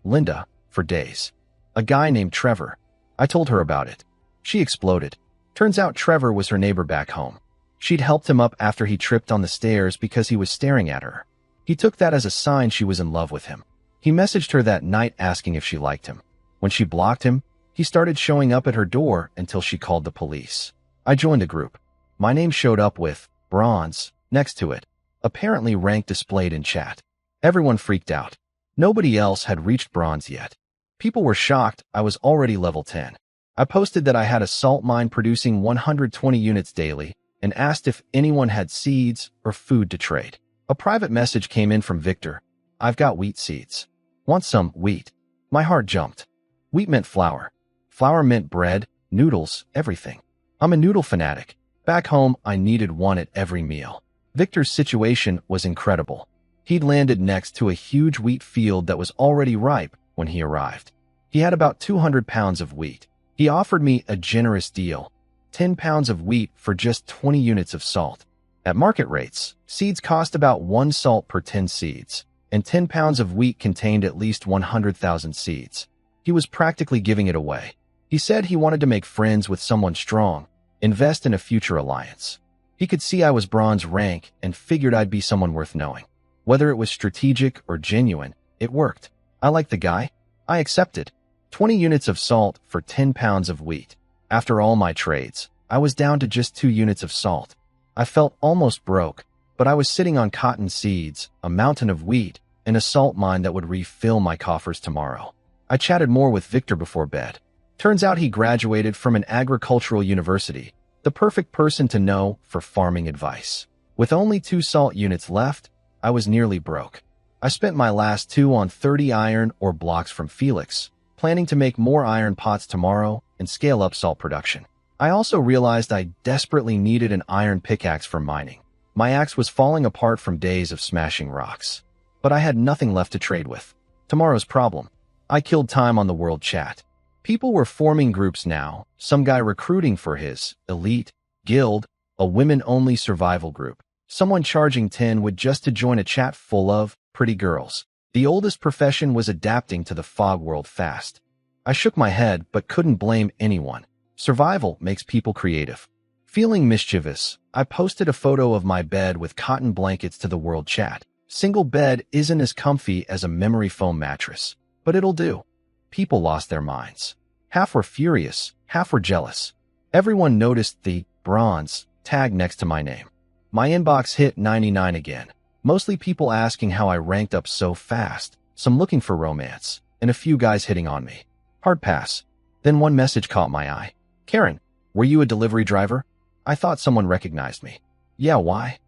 Linda for days. A guy named Trevor. I told her about it. She exploded. Turns out Trevor was her neighbor back home. She'd helped him up after he tripped on the stairs because he was staring at her. He took that as a sign she was in love with him. He messaged her that night asking if she liked him. When she blocked him, he started showing up at her door until she called the police. I joined the group. My name showed up with bronze next to it, apparently rank displayed in chat. Everyone freaked out. Nobody else had reached bronze yet. People were shocked I was already level 10. I posted that I had a salt mine producing 120 units daily and asked if anyone had seeds or food to trade. A private message came in from Victor. I've got wheat seeds. Want some wheat? My heart jumped. Wheat meant flour. Flour meant bread, noodles, everything. I'm a noodle fanatic. Back home, I needed one at every meal. Victor's situation was incredible. He'd landed next to a huge wheat field that was already ripe when he arrived. He had about 200 pounds of wheat. He offered me a generous deal, 10 pounds of wheat for just 20 units of salt. At market rates, seeds cost about 1 salt per 10 seeds, and 10 pounds of wheat contained at least 100,000 seeds. He was practically giving it away. He said he wanted to make friends with someone strong, invest in a future alliance. He could see I was bronze rank and figured I'd be someone worth knowing. Whether it was strategic or genuine, it worked. I liked the guy. I accepted. 20 units of salt for 10 pounds of wheat. After all my trades, I was down to just 2 units of salt. I felt almost broke, but I was sitting on cotton seeds, a mountain of wheat, and a salt mine that would refill my coffers tomorrow. I chatted more with Victor before bed. Turns out he graduated from an agricultural university, the perfect person to know for farming advice. With only 2 salt units left, I was nearly broke. I spent my last 2 on 30 iron ore blocks from Felix, planning to make more iron pots tomorrow and scale up salt production. I also realized I desperately needed an iron pickaxe for mining. My axe was falling apart from days of smashing rocks. But I had nothing left to trade with. Tomorrow's problem. I killed time on the world chat. People were forming groups now, some guy recruiting for his elite guild, a women-only survival group. Someone charging 10 would just to join a chat full of pretty girls. The oldest profession was adapting to the fog world fast. I shook my head but couldn't blame anyone. Survival makes people creative. Feeling mischievous, I posted a photo of my bed with cotton blankets to the world chat. Single bed isn't as comfy as a memory foam mattress, but it'll do. People lost their minds. Half were furious, half were jealous. Everyone noticed the bronze tag next to my name. My inbox hit 99 again. Mostly people asking how I ranked up so fast, some looking for romance, and a few guys hitting on me. Hard pass. Then one message caught my eye. Karen, were you a delivery driver? I thought someone recognized me. Yeah, why?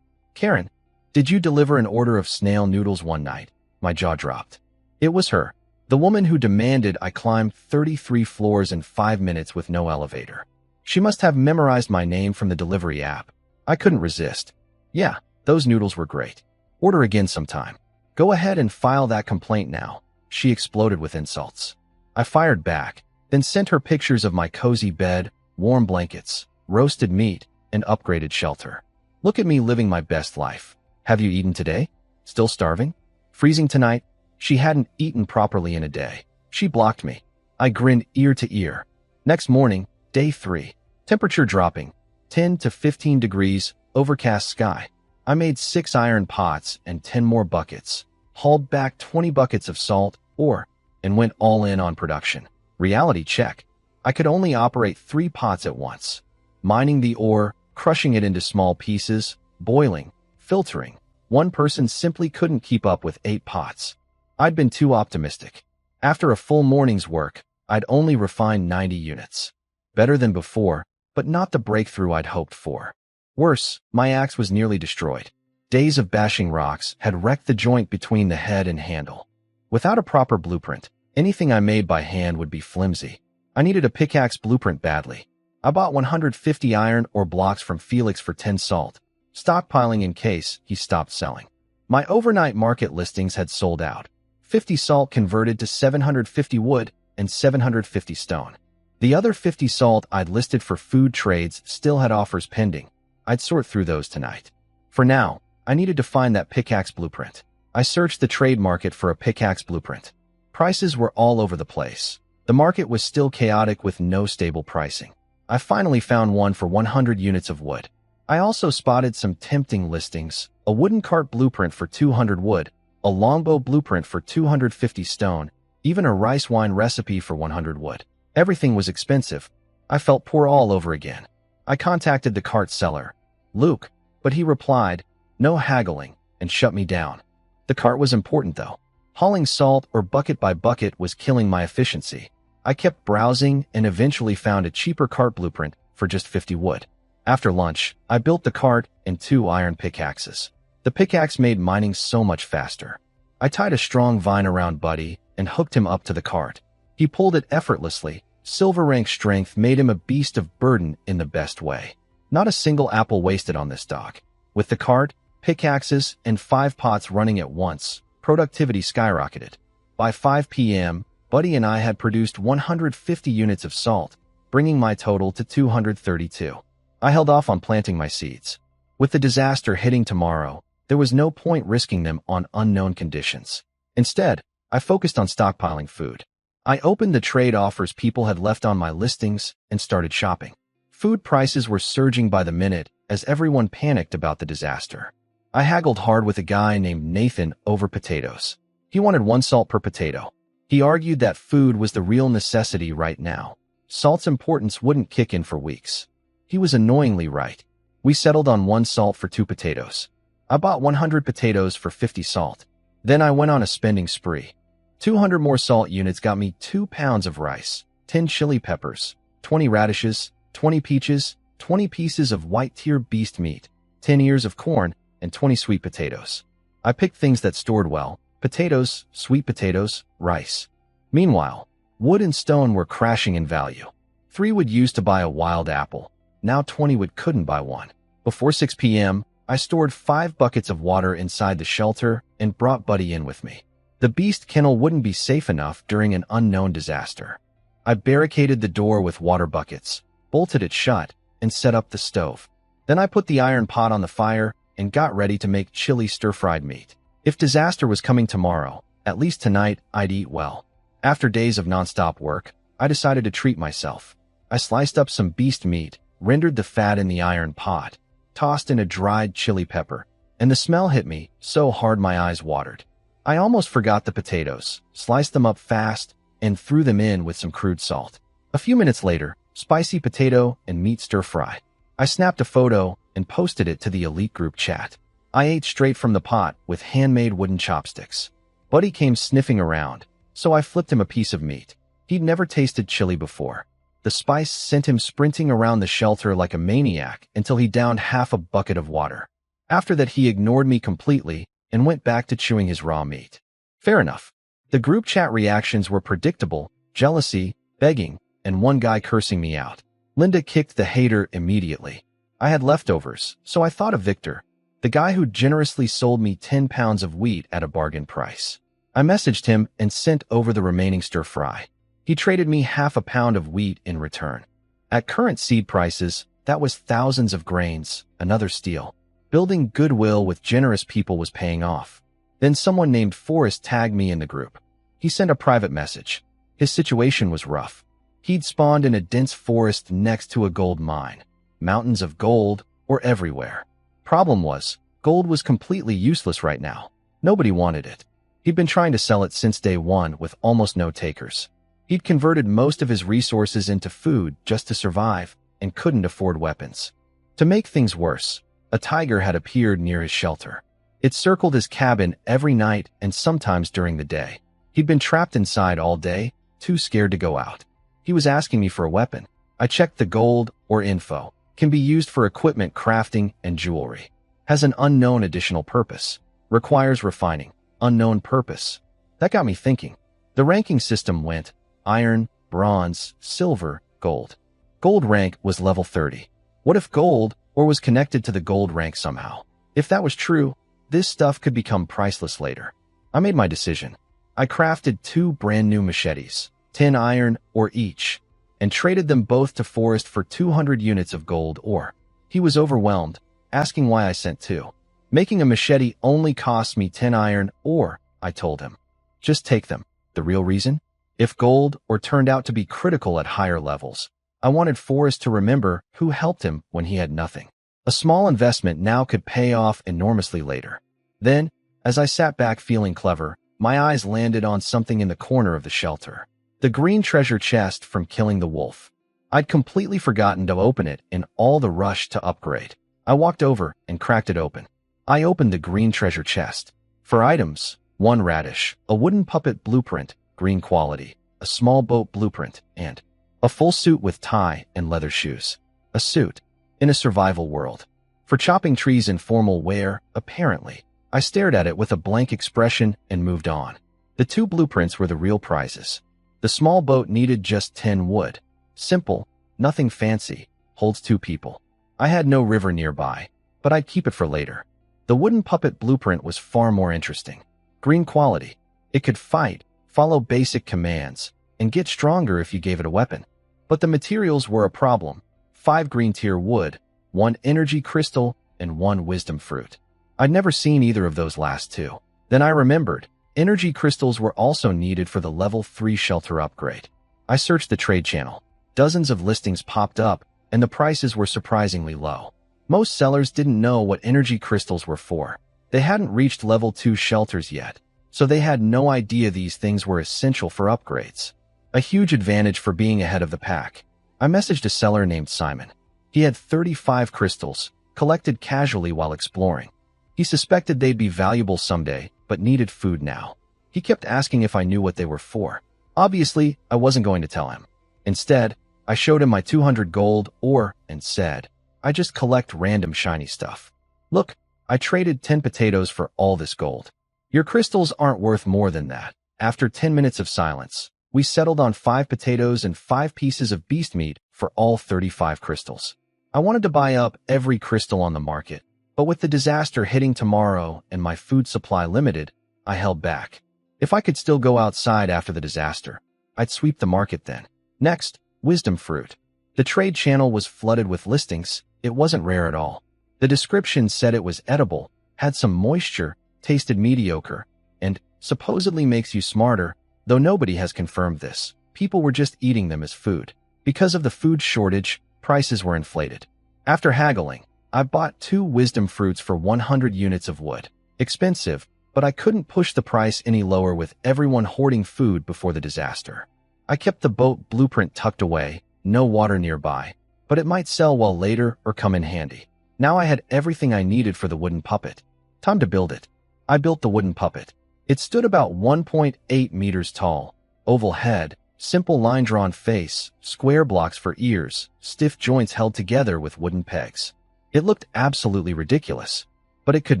Karen, did you deliver an order of snail noodles one night? My jaw dropped. It was her. The woman who demanded I climb 33 floors in 5 minutes with no elevator. She must have memorized my name from the delivery app. I couldn't resist. Yeah, those noodles were great. Order again sometime. Go ahead and file that complaint now. She exploded with insults. I fired back, then sent her pictures of my cozy bed, warm blankets, roasted meat, and upgraded shelter. Look at me living my best life. Have you eaten today? Still starving? Freezing tonight? She hadn't eaten properly in a day. She blocked me. I grinned ear to ear. Next morning, day 3. Temperature dropping. 10 to 15 degrees, overcast sky. I made 6 iron pots and 10 more buckets. Hauled back 20 buckets of salt, or and went all in on production. Reality check. I could only operate 3 pots at once. Mining the ore, crushing it into small pieces, boiling, filtering. One person simply couldn't keep up with 8 pots. I'd been too optimistic. After a full morning's work, I'd only refined 90 units. Better than before, but not the breakthrough I'd hoped for. Worse, my axe was nearly destroyed. Days of bashing rocks had wrecked the joint between the head and handle. Without a proper blueprint, anything I made by hand would be flimsy. I needed a pickaxe blueprint badly. I bought 150 iron ore blocks from Felix for 10 salt, stockpiling in case he stopped selling. My overnight market listings had sold out. 50 salt converted to 750 wood and 750 stone. The other 50 salt I'd listed for food trades still had offers pending. I'd sort through those tonight. For now, I needed to find that pickaxe blueprint. I searched the trade market for a pickaxe blueprint. Prices were all over the place. The market was still chaotic with no stable pricing. I finally found one for 100 units of wood. I also spotted some tempting listings: a wooden cart blueprint for 200 wood, a longbow blueprint for 250 stone, even a rice wine recipe for 100 wood. Everything was expensive. I felt poor all over again. I contacted the cart seller, Luke, but he replied, "No haggling," and shut me down. The cart was important though. Hauling salt or bucket by bucket was killing my efficiency. I kept browsing and eventually found a cheaper cart blueprint for just 50 wood. After lunch, I built the cart and 2 iron pickaxes. The pickaxe made mining so much faster. I tied a strong vine around Buddy and hooked him up to the cart. He pulled it effortlessly. Silver rank strength made him a beast of burden in the best way. Not a single apple wasted on this dog. With the cart, pickaxes, and 5 pots running at once, productivity skyrocketed. By 5 p.m., Buddy and I had produced 150 units of salt, bringing my total to 232. I held off on planting my seeds. With the disaster hitting tomorrow, there was no point risking them on unknown conditions. Instead, I focused on stockpiling food. I opened the trade offers people had left on my listings and started shopping. Food prices were surging by the minute as everyone panicked about the disaster. I haggled hard with a guy named Nathan over potatoes. He wanted 1 salt per potato. He argued that food was the real necessity right now. Salt's importance wouldn't kick in for weeks. He was annoyingly right. We settled on 1 salt for 2 potatoes. I bought 100 potatoes for 50 salt. Then I went on a spending spree. 200 more salt units got me 2 pounds of rice, 10 chili peppers, 20 radishes, 20 peaches, 20 pieces of white-tier beast meat, 10 ears of corn, and 20 sweet potatoes. I picked things that stored well: potatoes, sweet potatoes, rice. Meanwhile, wood and stone were crashing in value. 3 would used to buy a wild apple. Now 20 wood couldn't buy one. Before 6 p.m., I stored 5 buckets of water inside the shelter and brought Buddy in with me. The beast kennel wouldn't be safe enough during an unknown disaster. I barricaded the door with water buckets, bolted it shut, and set up the stove. Then I put the iron pot on the fire and got ready to make chili stir-fried meat. If disaster was coming tomorrow, at least tonight I'd eat well. After days of nonstop work, I decided to treat myself. I sliced up some beast meat, rendered the fat in the iron pot, tossed in a dried chili pepper, and the smell hit me so hard my eyes watered. I almost forgot the potatoes, sliced them up fast, and threw them in with some crude salt. A few minutes later, spicy potato and meat stir-fry. I snapped a photo and posted it to the elite group chat. I ate straight from the pot with handmade wooden chopsticks. Buddy came sniffing around, so I flipped him a piece of meat. He'd never tasted chili before. The spice sent him sprinting around the shelter like a maniac until he downed half a bucket of water. After that, he ignored me completely and went back to chewing his raw meat. Fair enough. The group chat reactions were predictable: jealousy, begging, and one guy cursing me out. Linda kicked the hater immediately. I had leftovers, so I thought of Victor, the guy who generously sold me 10 pounds of wheat at a bargain price. I messaged him and sent over the remaining stir-fry. He traded me half a pound of wheat in return. At current seed prices, that was thousands of grains, another steal. Building goodwill with generous people was paying off. Then someone named Forrest tagged me in the group. He sent a private message. His situation was rough. He'd spawned in a dense forest next to a gold mine. Mountains of gold were everywhere. Problem was, gold was completely useless right now. Nobody wanted it. He'd been trying to sell it since day one with almost no takers. He'd converted most of his resources into food just to survive and couldn't afford weapons. To make things worse, a tiger had appeared near his shelter. It circled his cabin every night and sometimes during the day. He'd been trapped inside all day, too scared to go out. He was asking me for a weapon. I checked the gold or info. Can be used for equipment crafting and jewelry. Has an unknown additional purpose. Requires refining. Unknown purpose. That got me thinking. The ranking system went iron, bronze, silver, gold. Gold rank was level 30. What if gold or was connected to the gold rank somehow? If that was true, this stuff could become priceless later. I made my decision. I crafted 2 brand new machetes, 10 iron ore each, and traded them both to Forrest for 200 units of gold ore. He was overwhelmed, asking why I sent 2. Making a machete only costs me 10 iron ore, I told him. Just take them. The real reason? If gold ore turned out to be critical at higher levels, I wanted Forrest to remember who helped him when he had nothing. A small investment now could pay off enormously later. Then, as I sat back feeling clever, my eyes landed on something in the corner of the shelter. The green treasure chest from killing the wolf. I'd completely forgotten to open it in all the rush to upgrade. I walked over and cracked it open. I opened the green treasure chest. For items, 1 radish, a wooden puppet blueprint, green quality, a small boat blueprint, and a full suit with tie and leather shoes. A suit. In a survival world. For chopping trees in formal wear, apparently. I stared at it with a blank expression and moved on. The 2 blueprints were the real prizes. The small boat needed just 10 wood. Simple, nothing fancy, holds 2 people. I had no river nearby, but I'd keep it for later. The wooden puppet blueprint was far more interesting. Green quality. It could fight, follow basic commands, and get stronger if you gave it a weapon. But the materials were a problem. 5 green tier wood, 1 energy crystal, and 1 wisdom fruit. I'd never seen either of those last 2. Then I remembered, energy crystals were also needed for the level 3 shelter upgrade. I searched the trade channel. Dozens of listings popped up, and the prices were surprisingly low. Most sellers didn't know what energy crystals were for. They hadn't reached level 2 shelters yet, so they had no idea these things were essential for upgrades. A huge advantage for being ahead of the pack. I messaged a seller named Simon. He had 35 crystals, collected casually while exploring. He suspected they'd be valuable someday, but needed food now. He kept asking if I knew what they were for. Obviously, I wasn't going to tell him. Instead, I showed him my 200 gold ore and said, I just collect random shiny stuff. Look, I traded 10 potatoes for all this gold. Your crystals aren't worth more than that. After 10 minutes of silence, we settled on 5 potatoes and 5 pieces of beast meat for all 35 crystals. I wanted to buy up every crystal on the market, but with the disaster hitting tomorrow and my food supply limited, I held back. If I could still go outside after the disaster, I'd sweep the market then. Next, wisdom fruit. The trade channel was flooded with listings. It wasn't rare at all. The description said it was edible, had some moisture, tasted mediocre, and supposedly makes you smarter, though nobody has confirmed this. People were just eating them as food. Because of the food shortage, prices were inflated. After haggling, I bought 2 wisdom fruits for 100 units of wood. Expensive, but I couldn't push the price any lower with everyone hoarding food before the disaster. I kept the boat blueprint tucked away, no water nearby, but it might sell well later or come in handy. Now I had everything I needed for the wooden puppet. Time to build it. I built the wooden puppet. It stood about 1.8 meters tall, oval head, simple line-drawn face, square blocks for ears, stiff joints held together with wooden pegs. It looked absolutely ridiculous, but it could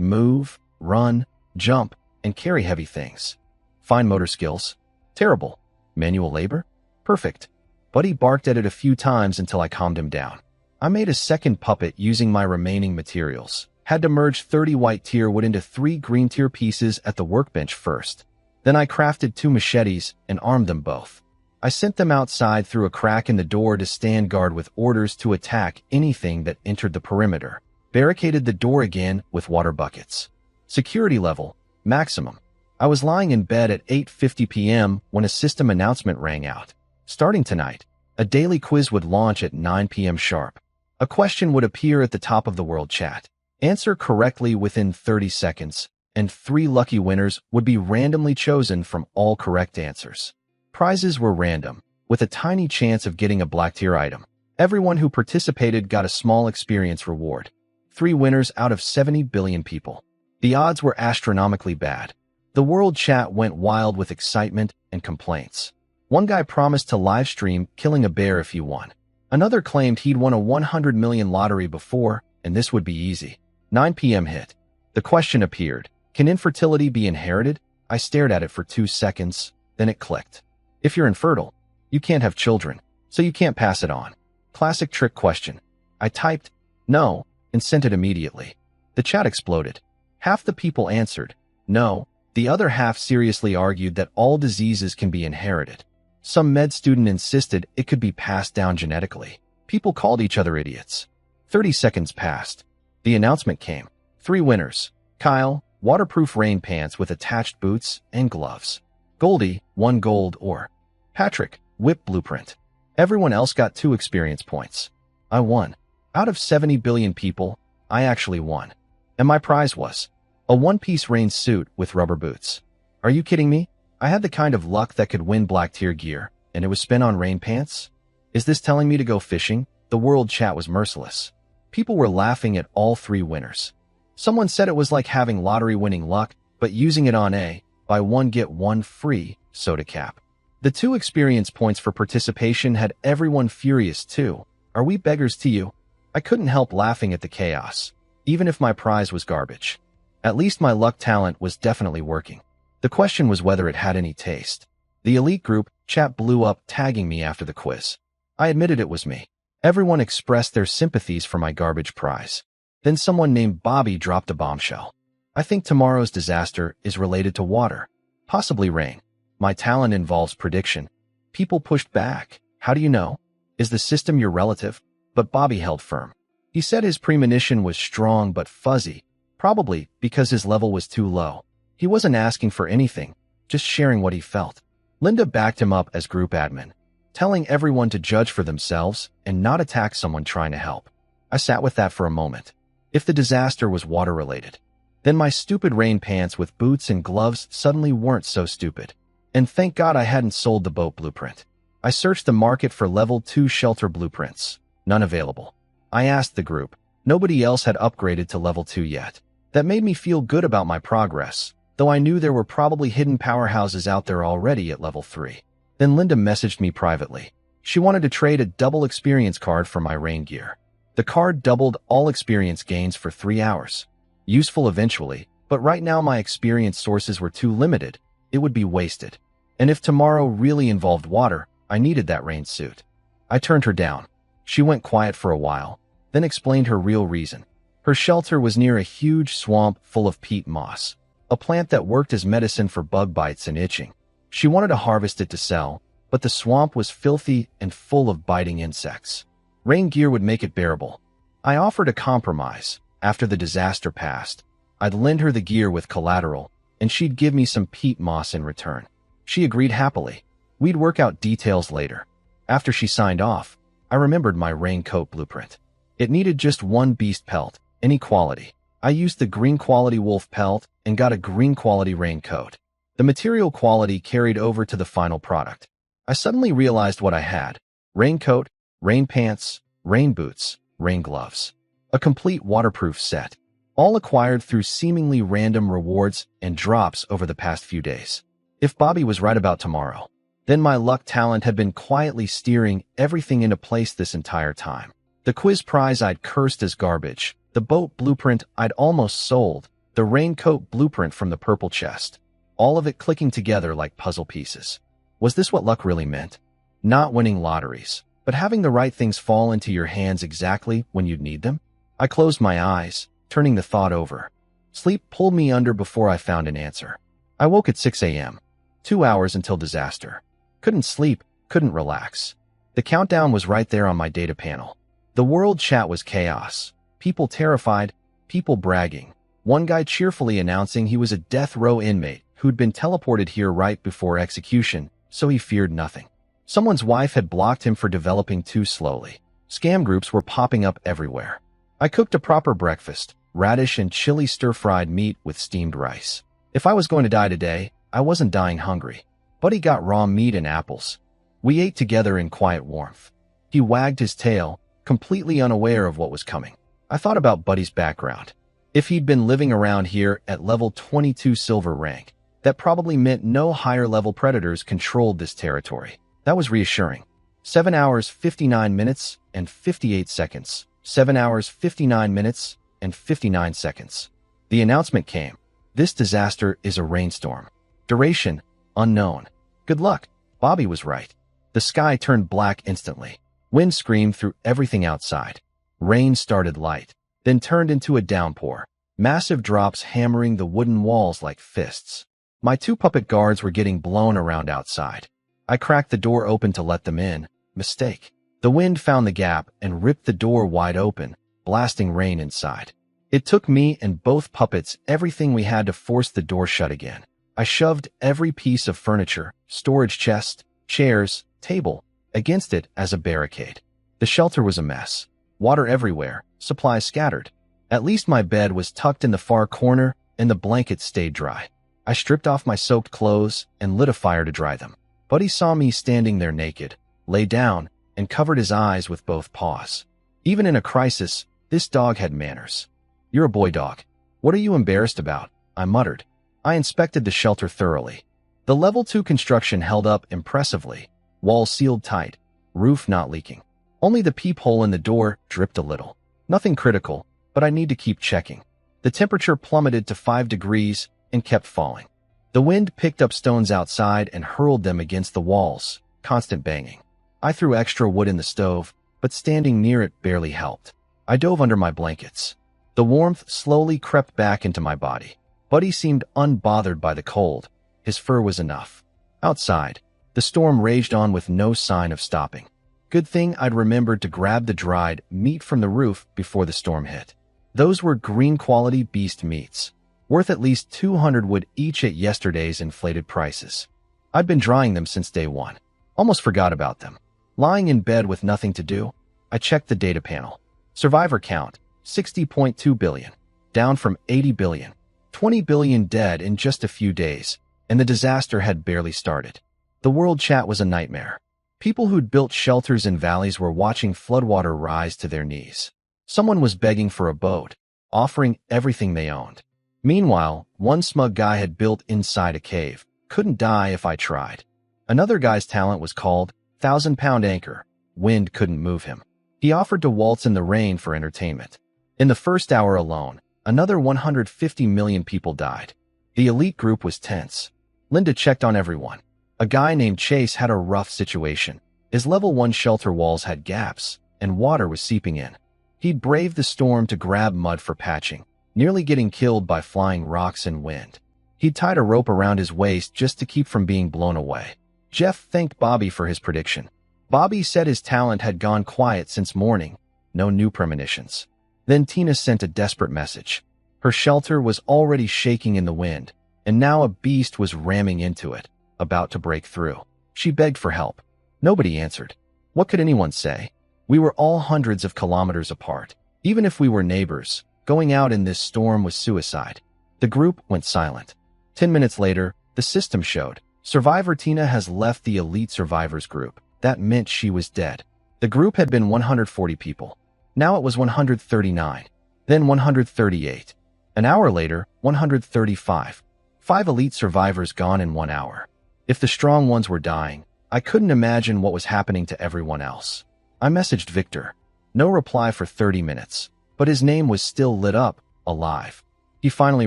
move, run, jump, and carry heavy things. Fine motor skills? Terrible. Manual labor? Perfect. Buddy barked at it a few times until I calmed him down. I made a second puppet using my remaining materials. Had to merge 30 white tier wood into 3 green tier pieces at the workbench first. Then I crafted 2 machetes and armed them both. I sent them outside through a crack in the door to stand guard with orders to attack anything that entered the perimeter. Barricaded the door again with water buckets. Security level, maximum. I was lying in bed at 8:50 p.m. when a system announcement rang out. Starting tonight, a daily quiz would launch at 9 p.m. sharp. A question would appear at the top of the world chat. Answer correctly within 30 seconds, and 3 lucky winners would be randomly chosen from all correct answers. Prizes were random, with a tiny chance of getting a black tier item. Everyone who participated got a small experience reward. 3 winners out of 70 billion people. The odds were astronomically bad. The world chat went wild with excitement and complaints. One guy promised to livestream killing a bear if he won. Another claimed he'd won a 100 million lottery before, and this would be easy. 9 p.m. hit. The question appeared. Can infertility be inherited? I stared at it for 2 seconds, then it clicked. If you're infertile, you can't have children, so you can't pass it on. Classic trick question. I typed, no, and sent it immediately. The chat exploded. Half the people answered, no. The other half seriously argued that all diseases can be inherited. Some med student insisted it could be passed down genetically. People called each other idiots. 30 seconds passed. The announcement came. 3 winners. Kyle, waterproof rain pants with attached boots and gloves. Goldie, 1 gold ore. Patrick, whip blueprint. Everyone else got 2 experience points. I won. Out of 70 billion people, I actually won. And my prize was a one-piece rain suit with rubber boots. Are you kidding me? I had the kind of luck that could win black tier gear, and it was spent on rain pants? Is this telling me to go fishing? The world chat was merciless. People were laughing at all 3 winners. Someone said it was like having lottery-winning luck, but using it on a buy one get one free soda cap. The 2 experience points for participation had everyone furious too. Are we beggars to you? I couldn't help laughing at the chaos, even if my prize was garbage. At least my luck talent was definitely working. The question was whether it had any taste. The elite group chat blew up, tagging me after the quiz. I admitted it was me. Everyone expressed their sympathies for my garbage prize. Then someone named Bobby dropped a bombshell. I think tomorrow's disaster is related to water, possibly rain. My talent involves prediction. People pushed back. How do you know? Is the system your relative? But Bobby held firm. He said his premonition was strong but fuzzy, probably because his level was too low. He wasn't asking for anything, just sharing what he felt. Linda backed him up as group admin, telling everyone to judge for themselves and not attack someone trying to help. I sat with that for a moment. If the disaster was water-related, then my stupid rain pants with boots and gloves suddenly weren't so stupid. And thank God I hadn't sold the boat blueprint. I searched the market for level 2 shelter blueprints. None available. I asked the group. Nobody else had upgraded to level 2 yet. That made me feel good about my progress, though I knew there were probably hidden powerhouses out there already at level 3. Then Linda messaged me privately. She wanted to trade a double experience card for my rain gear. The card doubled all experience gains for 3 hours. Useful eventually, but right now my experience sources were too limited. It would be wasted. And if tomorrow really involved water, I needed that rain suit. I turned her down. She went quiet for a while, then explained her real reason. Her shelter was near a huge swamp full of peat moss, a plant that worked as medicine for bug bites and itching. She wanted to harvest it to sell, but the swamp was filthy and full of biting insects. Rain gear would make it bearable. I offered a compromise. After the disaster passed, I'd lend her the gear with collateral, and she'd give me some peat moss in return. She agreed happily. We'd work out details later. After she signed off, I remembered my raincoat blueprint. It needed just 1 beast pelt, any quality. I used the green quality wolf pelt and got a green quality raincoat. The material quality carried over to the final product. I suddenly realized what I had. Raincoat, rain pants, rain boots, rain gloves. A complete waterproof set. All acquired through seemingly random rewards and drops over the past few days. If Bobby was right about tomorrow, then my luck talent had been quietly steering everything into place this entire time. The quiz prize I'd cursed as garbage, the boat blueprint I'd almost sold, the raincoat blueprint from the purple chest. All of it clicking together like puzzle pieces. Was this what luck really meant? Not winning lotteries, but having the right things fall into your hands exactly when you'd need them? I closed my eyes, turning the thought over. Sleep pulled me under before I found an answer. I woke at 6 a.m. 2 hours until disaster. Couldn't sleep, couldn't relax. The countdown was right there on my data panel. The world chat was chaos. People terrified, people bragging. One guy cheerfully announcing he was a death row inmate who'd been teleported here right before execution, so he feared nothing. Someone's wife had blocked him for developing too slowly. Scam groups were popping up everywhere. I cooked a proper breakfast, radish and chili stir-fried meat with steamed rice. If I was going to die today, I wasn't dying hungry. Buddy got raw meat and apples. We ate together in quiet warmth. He wagged his tail, completely unaware of what was coming. I thought about Buddy's background. If he'd been living around here at level 22 silver rank, that probably meant no higher-level predators controlled this territory. That was reassuring. 7 hours, 59 minutes, and 58 seconds. 7 hours, 59 minutes, and 59 seconds. The announcement came. This disaster is a rainstorm. Duration, unknown. Good luck. Bobby was right. The sky turned black instantly. Wind screamed through everything outside. Rain started light, then turned into a downpour. Massive drops hammering the wooden walls like fists. My 2 puppet guards were getting blown around outside. I cracked the door open to let them in. Mistake. The wind found the gap and ripped the door wide open, blasting rain inside. It took me and both puppets everything we had to force the door shut again. I shoved every piece of furniture, storage chest, chairs, table, against it as a barricade. The shelter was a mess. Water everywhere, supplies scattered. At least my bed was tucked in the far corner and the blankets stayed dry. I stripped off my soaked clothes and lit a fire to dry them. Buddy saw me standing there naked, lay down, and covered his eyes with both paws. Even in a crisis, this dog had manners. You're a boy dog. What are you embarrassed about? I muttered. I inspected the shelter thoroughly. The level 2 construction held up impressively. Walls sealed tight, roof not leaking. Only the peephole in the door dripped a little. Nothing critical, but I need to keep checking. The temperature plummeted to 5 degrees and kept falling. The wind picked up stones outside and hurled them against the walls, constant banging. I threw extra wood in the stove, but standing near it barely helped. I dove under my blankets. The warmth slowly crept back into my body. Buddy seemed unbothered by the cold. His fur was enough. Outside, the storm raged on with no sign of stopping. Good thing I'd remembered to grab the dried meat from the roof before the storm hit. Those were green-quality beast meats, worth at least 200 wood each at yesterday's inflated prices. I'd been drying them since day one. Almost forgot about them. Lying in bed with nothing to do, I checked the data panel. Survivor count, 60.2 billion, down from 80 billion. 20 billion dead in just a few days, and the disaster had barely started. The world chat was a nightmare. People who'd built shelters in valleys were watching floodwater rise to their knees. Someone was begging for a boat, offering everything they owned. Meanwhile, one smug guy had built inside a cave. Couldn't die if I tried. Another guy's talent was called 1,000-pound anchor. Wind couldn't move him. He offered to waltz in the rain for entertainment. In the first hour alone, another 150 million people died. The elite group was tense. Linda checked on everyone. A guy named Chase had a rough situation. His level 1 shelter walls had gaps, and water was seeping in. He'd braved the storm to grab mud for patching, nearly getting killed by flying rocks and wind. He'd tied a rope around his waist just to keep from being blown away. Jeff thanked Bobby for his prediction. Bobby said his talent had gone quiet since morning. No new premonitions. Then Tina sent a desperate message. Her shelter was already shaking in the wind, and now a beast was ramming into it, about to break through. She begged for help. Nobody answered. What could anyone say? We were all hundreds of kilometers apart. Even if we were neighbors, going out in this storm was suicide. The group went silent. 10 minutes later, the system showed. Survivor Tina has left the elite survivors group. That meant she was dead. The group had been 140 people. Now it was 139. Then 138. An hour later, 135. 5 elite survivors gone in 1 hour. If the strong ones were dying, I couldn't imagine what was happening to everyone else. I messaged Victor. No reply for 30 minutes, but his name was still lit up, alive. He finally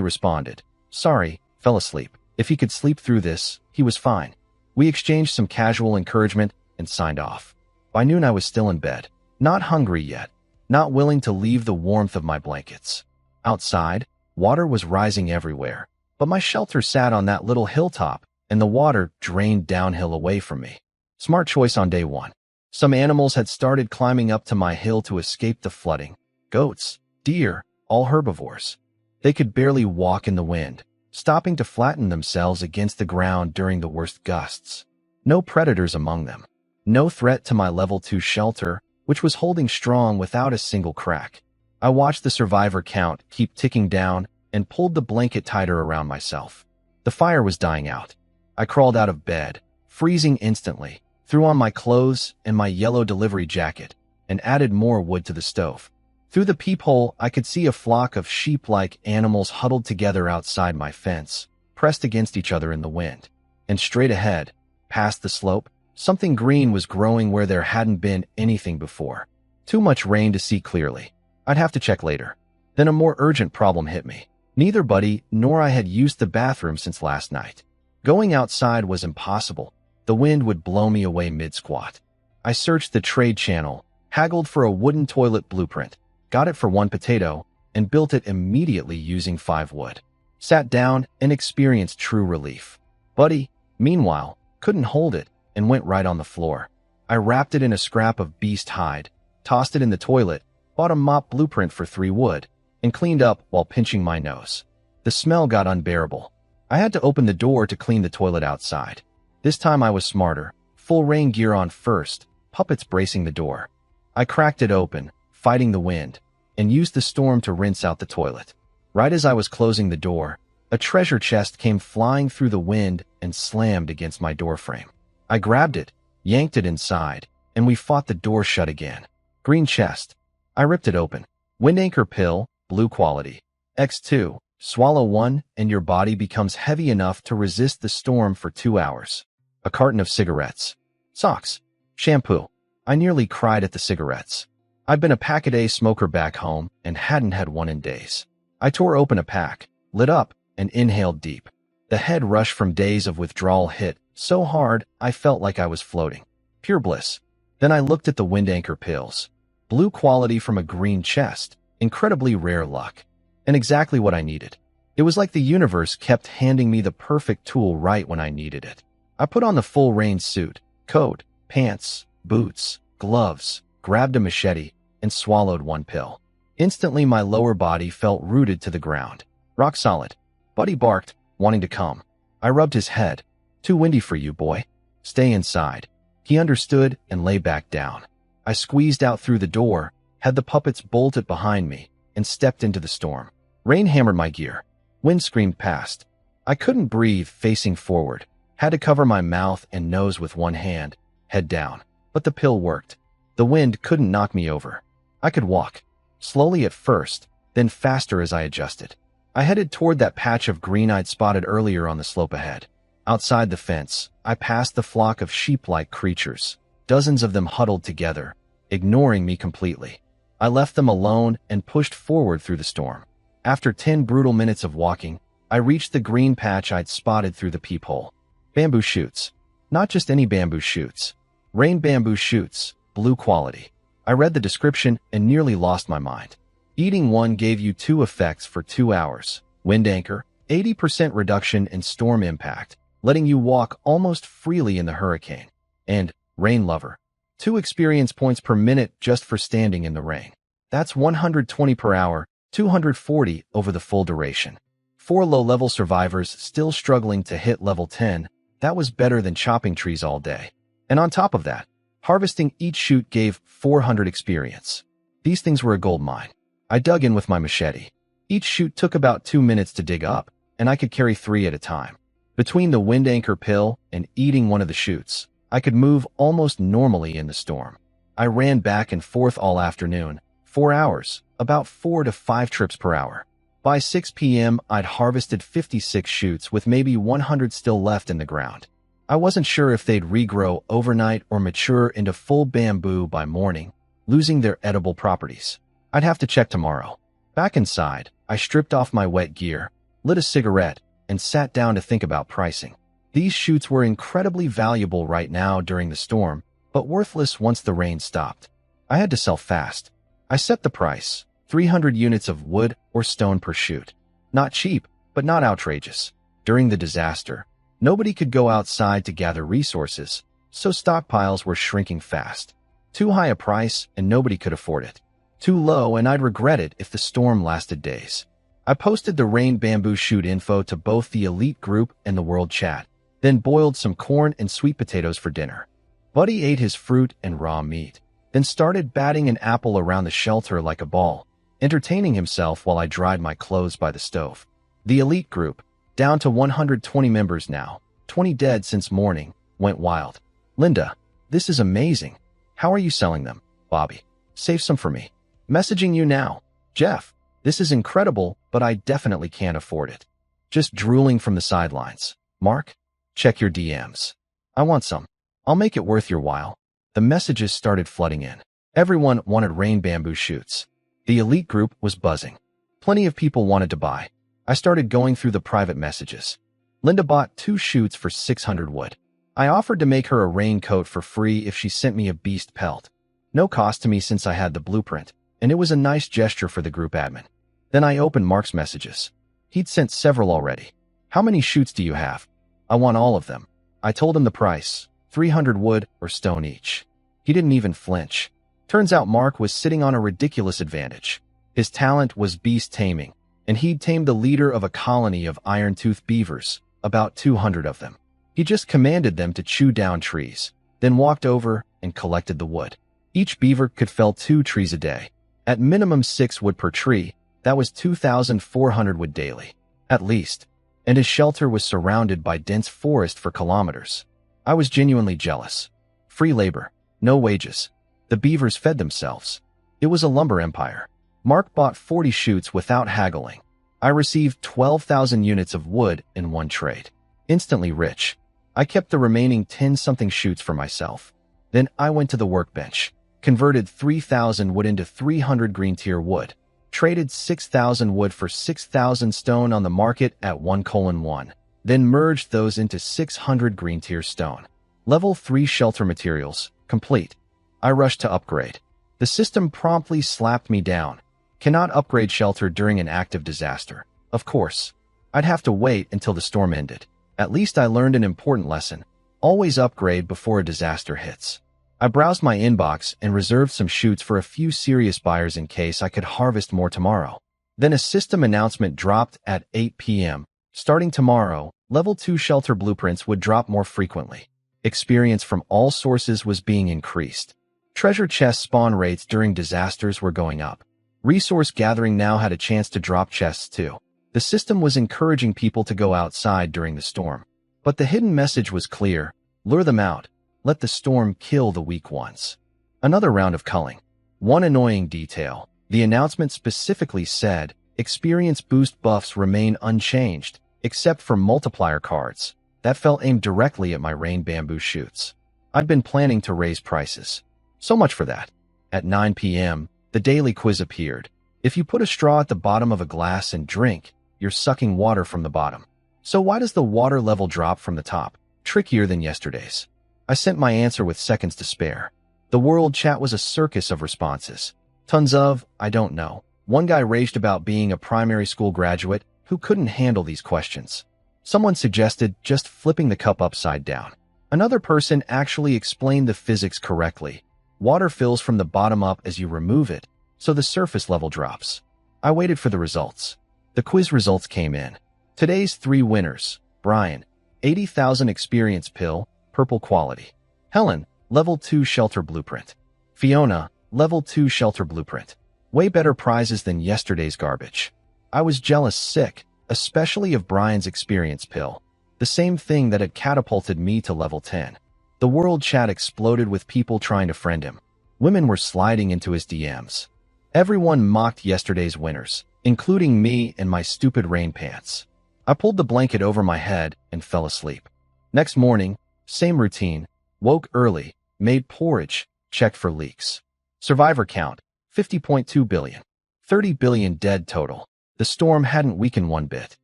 responded. Sorry, fell asleep. If he could sleep through this, he was fine. We exchanged some casual encouragement and signed off. By noon I was still in bed, not hungry yet, not willing to leave the warmth of my blankets. Outside, water was rising everywhere, but my shelter sat on that little hilltop, and the water drained downhill away from me. Smart choice on day one. Some animals had started climbing up to my hill to escape the flooding. Goats, deer, all herbivores. They could barely walk in the wind, stopping to flatten themselves against the ground during the worst gusts. No predators among them. No threat to my level 2 shelter, which was holding strong without a single crack. I watched the survivor count keep ticking down and pulled the blanket tighter around myself. The fire was dying out. I crawled out of bed, freezing instantly, threw on my clothes and my yellow delivery jacket, and added more wood to the stove. Through the peephole, I could see a flock of sheep-like animals huddled together outside my fence, pressed against each other in the wind. And straight ahead, past the slope, something green was growing where there hadn't been anything before. Too much rain to see clearly. I'd have to check later. Then a more urgent problem hit me. Neither Buddy nor I had used the bathroom since last night. Going outside was impossible. The wind would blow me away mid-squat. I searched the trade channel, haggled for a wooden toilet blueprint, got it for 1 potato, and built it immediately using 5 wood. Sat down and experienced true relief. Buddy, meanwhile, couldn't hold it and went right on the floor. I wrapped it in a scrap of beast hide, tossed it in the toilet, bought a mop blueprint for 3 wood, and cleaned up while pinching my nose. The smell got unbearable. I had to open the door to clean the toilet outside. This time I was smarter, full rain gear on first, puppets bracing the door. I cracked it open, fighting the wind, and used the storm to rinse out the toilet. Right as I was closing the door, a treasure chest came flying through the wind and slammed against my doorframe. I grabbed it, yanked it inside, and we fought the door shut again. Green chest. I ripped it open. Wind anchor pill, blue quality. X2. Swallow 1 and your body becomes heavy enough to resist the storm for 2 hours. A carton of cigarettes. Socks. Shampoo. I nearly cried at the cigarettes. I'd been a pack-a-day smoker back home and hadn't had one in days. I tore open a pack, lit up, and inhaled deep. The head rush from days of withdrawal hit so hard I felt like I was floating. Pure bliss. Then I looked at the wind anchor pills. Blue quality from a green chest. Incredibly rare luck. And exactly what I needed. It was like the universe kept handing me the perfect tool right when I needed it. I put on the full rain suit, coat, pants, boots, gloves, grabbed a machete, and swallowed 1 pill. Instantly my lower body felt rooted to the ground. Rock solid. Buddy barked, wanting to come. I rubbed his head. Too windy for you, boy. Stay inside. He understood and lay back down. I squeezed out through the door, had the puppets bolted behind me, and stepped into the storm. Rain hammered my gear. Wind screamed past. I couldn't breathe facing forward. Had to cover my mouth and nose with one hand, head down. But the pill worked. The wind couldn't knock me over. I could walk. Slowly at first, then faster as I adjusted. I headed toward that patch of green I'd spotted earlier on the slope ahead. Outside the fence, I passed the flock of sheep-like creatures, dozens of them huddled together, ignoring me completely. I left them alone and pushed forward through the storm. After 10 brutal minutes of walking, I reached the green patch I'd spotted through the peephole. Bamboo shoots. Not just any bamboo shoots. Rain bamboo shoots, blue quality. I read the description and nearly lost my mind. Eating one gave you 2 effects for 2 hours. Wind anchor, 80% reduction in storm impact, letting you walk almost freely in the hurricane. And rain lover, 2 experience points per minute just for standing in the rain. That's 120 per hour, 240 over the full duration. 4 low-level survivors still struggling to hit level 10. That was better than chopping trees all day. And on top of that, harvesting each shoot gave 400 experience. These things were a gold mine. I dug in with my machete. Each shoot took about 2 minutes to dig up, and I could carry 3 at a time. Between the wind anchor pill and eating one of the shoots, I could move almost normally in the storm. I ran back and forth all afternoon, 4 hours, about 4 to 5 trips per hour. By 6 p.m., I'd harvested 56 shoots with maybe 100 still left in the ground. I wasn't sure if they'd regrow overnight or mature into full bamboo by morning, losing their edible properties. I'd have to check tomorrow. Back inside, I stripped off my wet gear, lit a cigarette, and sat down to think about pricing. These shoots were incredibly valuable right now during the storm, but worthless once the rain stopped. I had to sell fast. I set the price, 300 units of wood or stone per shoot. Not cheap, but not outrageous. During the disaster, nobody could go outside to gather resources, so stockpiles were shrinking fast. Too high a price and nobody could afford it. Too low and I'd regret it if the storm lasted days. I posted the rain bamboo shoot info to both the elite group and the world chat, then boiled some corn and sweet potatoes for dinner. Buddy ate his fruit and raw meat, then started batting an apple around the shelter like a ball, entertaining himself while I dried my clothes by the stove. The elite group, down to 120 members now, 20 dead since morning, went wild. Linda, this is amazing. How are you selling them? Bobby, save some for me. Messaging you now. Jeff, this is incredible, but I definitely can't afford it. Just drooling from the sidelines. Mark, check your DMs. I want some. I'll make it worth your while. The messages started flooding in. Everyone wanted rain bamboo shoots. The elite group was buzzing. Plenty of people wanted to buy. I started going through the private messages. Linda bought 2 shoots for 600 wood. I offered to make her a raincoat for free if she sent me a beast pelt. No cost to me since I had the blueprint, and it was a nice gesture for the group admin. Then I opened Mark's messages. He'd sent several already. How many shoots do you have? I want all of them. I told him the price, 300 wood or stone each. He didn't even flinch. Turns out Mark was sitting on a ridiculous advantage. His talent was beast taming, and he'd tamed the leader of a colony of iron-toothed beavers, about 200 of them. He just commanded them to chew down trees, then walked over and collected the wood. Each beaver could fell 2 trees a day. At minimum 6 wood per tree, that was 2,400 wood daily, at least. And his shelter was surrounded by dense forest for kilometers. I was genuinely jealous. Free labor, no wages. The beavers fed themselves. It was a lumber empire. Mark bought 40 shoots without haggling. I received 12,000 units of wood in one trade. Instantly rich. I kept the remaining 10-something shoots for myself. Then I went to the workbench, converted 3,000 wood into 300 green tier wood, traded 6,000 wood for 6,000 stone on the market at 1:1, then merged those into 600 green tier stone. Level 3 shelter materials, complete. I rushed to upgrade. The system promptly slapped me down. Cannot upgrade shelter during an active disaster. Of course. I'd have to wait until the storm ended. At least I learned an important lesson. Always upgrade before a disaster hits. I browsed my inbox and reserved some shoots for a few serious buyers in case I could harvest more tomorrow. Then a system announcement dropped at 8 p.m. Starting tomorrow, level 2 shelter blueprints would drop more frequently. Experience from all sources was being increased. Treasure chest spawn rates during disasters were going up. Resource gathering now had a chance to drop chests too. The system was encouraging people to go outside during the storm. But the hidden message was clear. Lure them out. Let the storm kill the weak ones. Another round of culling. One annoying detail. The announcement specifically said, experience boost buffs remain unchanged, except for multiplier cards. That fell aimed directly at my rain bamboo shoots. I'd been planning to raise prices. So much for that. At 9 p.m., the daily quiz appeared. If you put a straw at the bottom of a glass and drink, you're sucking water from the bottom. So why does the water level drop from the top? Trickier than yesterday's. I sent my answer with seconds to spare. The world chat was a circus of responses. Tons of, I don't know. One guy raged about being a primary school graduate who couldn't handle these questions. Someone suggested just flipping the cup upside down. Another person actually explained the physics correctly. Water fills from the bottom up as you remove it, so the surface level drops. I waited for the results. The quiz results came in. Today's 3 winners. Brian, 80,000 experience pill, purple quality. Helen, level 2 shelter blueprint. Fiona, level 2 shelter blueprint. Way better prizes than yesterday's garbage. I was jealous sick, especially of Brian's experience pill. The same thing that had catapulted me to level 10. The world chat exploded with people trying to friend him. Women were sliding into his DMs. Everyone mocked yesterday's winners, including me and my stupid rain pants. I pulled the blanket over my head and fell asleep. Next morning, same routine. Woke early, made porridge, checked for leaks. Survivor count, 50.2 billion. 30 billion dead total. The storm hadn't weakened one bit.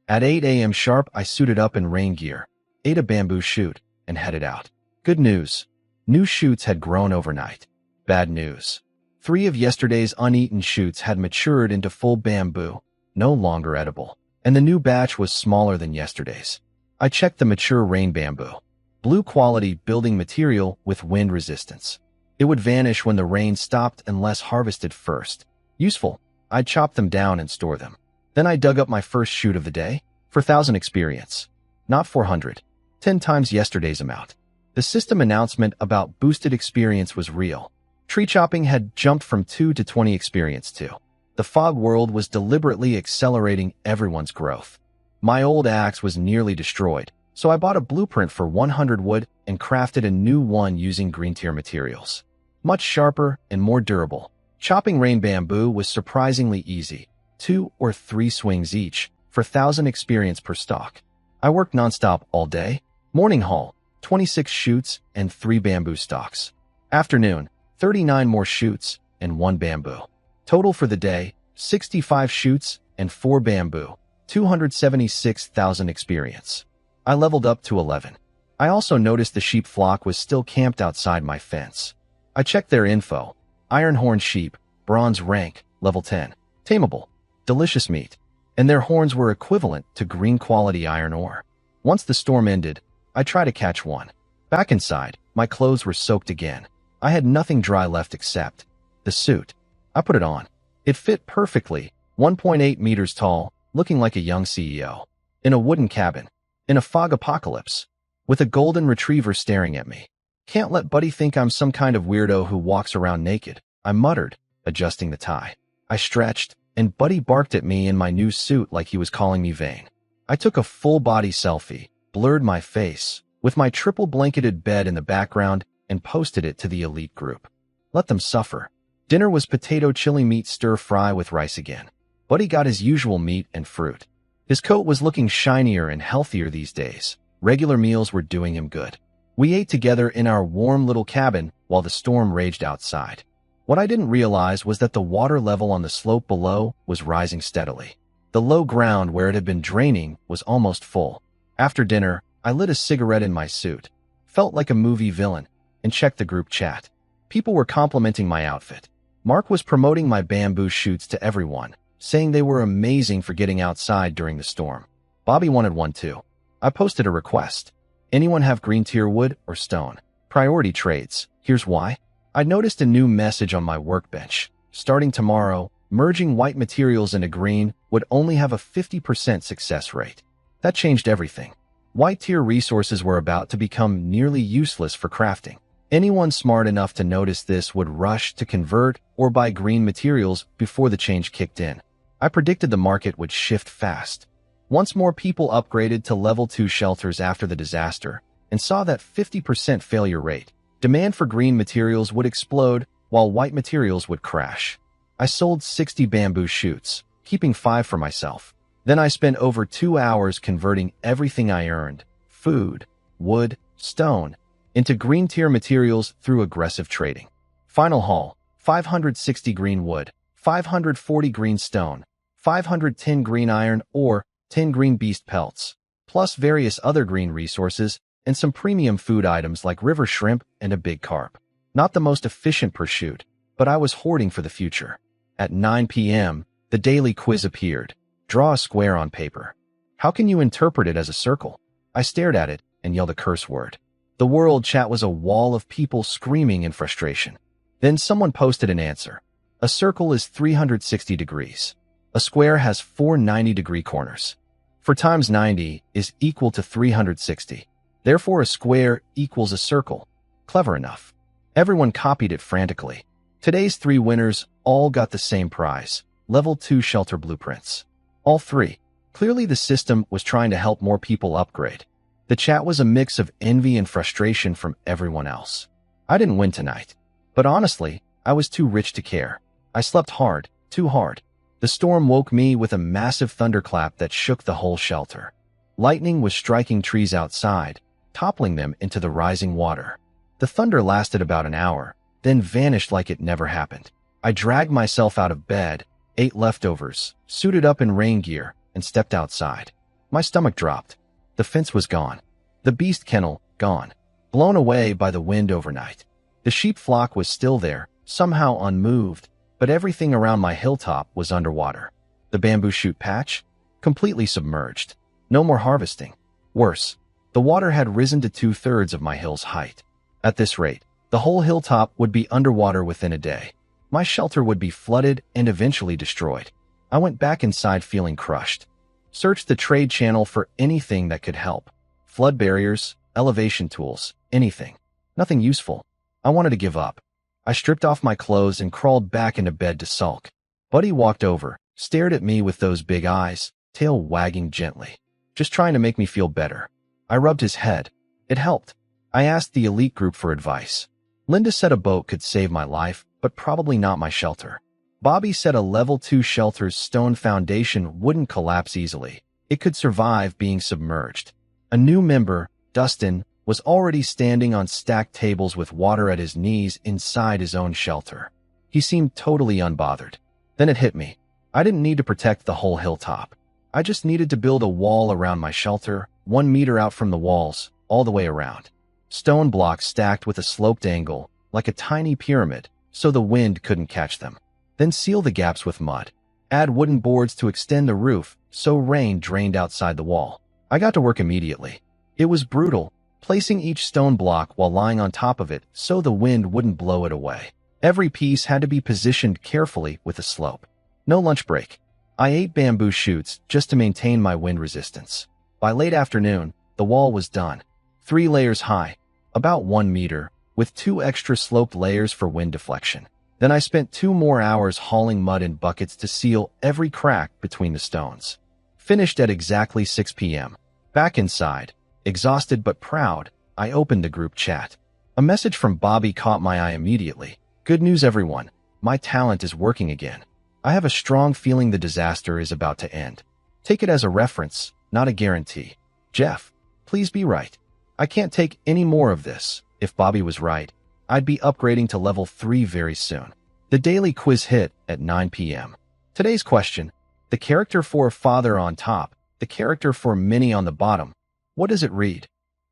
At 8 a.m. sharp, I suited up in rain gear, ate a bamboo shoot, and headed out. Good news. New shoots had grown overnight. Bad news. 3 of yesterday's uneaten shoots had matured into full bamboo, no longer edible, and the new batch was smaller than yesterday's. I checked the mature rain bamboo. Blue quality building material with wind resistance. It would vanish when the rain stopped unless harvested first. Useful. I'd chop them down and store them. Then I dug up my first shoot of the day, for 1,000 experience. Not 400. 10 times yesterday's amount. The system announcement about boosted experience was real. Tree chopping had jumped from 2 to 20 experience too. The fog world was deliberately accelerating everyone's growth. My old axe was nearly destroyed, so I bought a blueprint for 100 wood and crafted a new one using green tier materials. Much sharper and more durable. Chopping rain bamboo was surprisingly easy, 2 or 3 swings each, for 1,000 experience per stalk. I worked nonstop all day. Morning haul, 26 shoots and 3 bamboo stalks. Afternoon, 39 more shoots and 1 bamboo. Total for the day, 65 shoots and 4 bamboo, 276,000 experience. I leveled up to 11. I also noticed the sheep flock was still camped outside my fence. I checked their info. Iron horn sheep, bronze rank, level 10. Tameable. Delicious meat. And their horns were equivalent to green quality iron ore. Once the storm ended, I tried to catch one. Back inside, my clothes were soaked again. I had nothing dry left except the suit. I put it on. It fit perfectly, 1.8 meters tall, looking like a young CEO. In a wooden cabin. In a fog apocalypse. With a golden retriever staring at me. Can't let Buddy think I'm some kind of weirdo who walks around naked, I muttered, adjusting the tie. I stretched, and Buddy barked at me in my new suit like he was calling me vain. I took a full-body selfie, blurred my face, with my triple-blanketed bed in the background, and posted it to the elite group. Let them suffer. Dinner was potato chili meat stir-fry with rice again. Buddy got his usual meat and fruit. His coat was looking shinier and healthier these days. Regular meals were doing him good. We ate together in our warm little cabin while the storm raged outside. What I didn't realize was that the water level on the slope below was rising steadily. The low ground where it had been draining was almost full. After dinner, I lit a cigarette in my suit, felt like a movie villain, and checked the group chat. People were complimenting my outfit. Mark was promoting my bamboo shoots to everyone, saying they were amazing for getting outside during the storm. Bobby wanted one too. I posted a request. Anyone have green tier wood or stone? Priority trades. Here's why. I noticed a new message on my workbench. Starting tomorrow, merging white materials into green would only have a 50% success rate. That changed everything. White tier resources were about to become nearly useless for crafting. Anyone smart enough to notice this would rush to convert or buy green materials before the change kicked in. I predicted the market would shift fast. Once more people upgraded to level 2 shelters after the disaster and saw that 50% failure rate, demand for green materials would explode while white materials would crash. I sold 60 bamboo shoots, keeping 5 for myself. Then I spent over 2 hours converting everything I earned, food, wood, stone, into green tier materials through aggressive trading. Final haul, 560 green wood, 540 green stone, 510 green iron ore, 10 green beast pelts, plus various other green resources and some premium food items like river shrimp and a big carp. Not the most efficient per shoot, but I was hoarding for the future. At 9 p.m., the daily quiz appeared. Draw a square on paper. How can you interpret it as a circle? I stared at it and yelled a curse word. The world chat was a wall of people screaming in frustration. Then someone posted an answer. A circle is 360 degrees. A square has 4 90-degree corners. 4 times 90 is equal to 360. Therefore, a square equals a circle. Clever enough. Everyone copied it frantically. Today's 3 winners all got the same prize, level 2 shelter blueprints. All 3. Clearly the system was trying to help more people upgrade. The chat was a mix of envy and frustration from everyone else. I didn't win tonight. But honestly, I was too rich to care. I slept hard, too hard. The storm woke me with a massive thunderclap that shook the whole shelter. Lightning was striking trees outside, toppling them into the rising water. The thunder lasted about an hour, then vanished like it never happened. I dragged myself out of bed, ate leftovers, suited up in rain gear, and stepped outside. My stomach dropped. The fence was gone. The beast kennel, gone. Blown away by the wind overnight. The sheep flock was still there, somehow unmoved, but everything around my hilltop was underwater. The bamboo shoot patch? Completely submerged. No more harvesting. Worse, the water had risen to 2/3 of my hill's height. At this rate, the whole hilltop would be underwater within a day. My shelter would be flooded and eventually destroyed. I went back inside feeling crushed. Searched the trade channel for anything that could help. Flood barriers, elevation tools, anything. Nothing useful. I wanted to give up. I stripped off my clothes and crawled back into bed to sulk. Buddy walked over, stared at me with those big eyes, tail wagging gently, just trying to make me feel better. I rubbed his head. It helped. I asked the elite group for advice. Linda said a boat could save my life, but probably not my shelter. Bobby said a level 2 shelter's stone foundation wouldn't collapse easily. It could survive being submerged. A new member, Dustin, was already standing on stacked tables with water at his knees inside his own shelter. He seemed totally unbothered. Then it hit me. I didn't need to protect the whole hilltop. I just needed to build a wall around my shelter, 1 meter out from the walls, all the way around. Stone blocks stacked with a sloped angle, like a tiny pyramid, so the wind couldn't catch them. Then seal the gaps with mud. Add wooden boards to extend the roof, so rain drained outside the wall. I got to work immediately. It was brutal, placing each stone block while lying on top of it so the wind wouldn't blow it away. Every piece had to be positioned carefully with a slope. No lunch break. I ate bamboo shoots just to maintain my wind resistance. By late afternoon, the wall was done. 3 layers high, about 1 meter, with 2 extra sloped layers for wind deflection. Then I spent 2 more hours hauling mud in buckets to seal every crack between the stones. Finished at exactly 6 p.m. Back inside, exhausted but proud, I opened the group chat. A message from Bobby caught my eye immediately. Good news, everyone. My talent is working again. I have a strong feeling the disaster is about to end. Take it as a reference, not a guarantee. Jeff, please be right. I can't take any more of this. If Bobby was right, I'd be upgrading to level 3 very soon. The daily quiz hit at 9 p.m. Today's question: the character for father on top, the character for Minnie on the bottom. What does it read?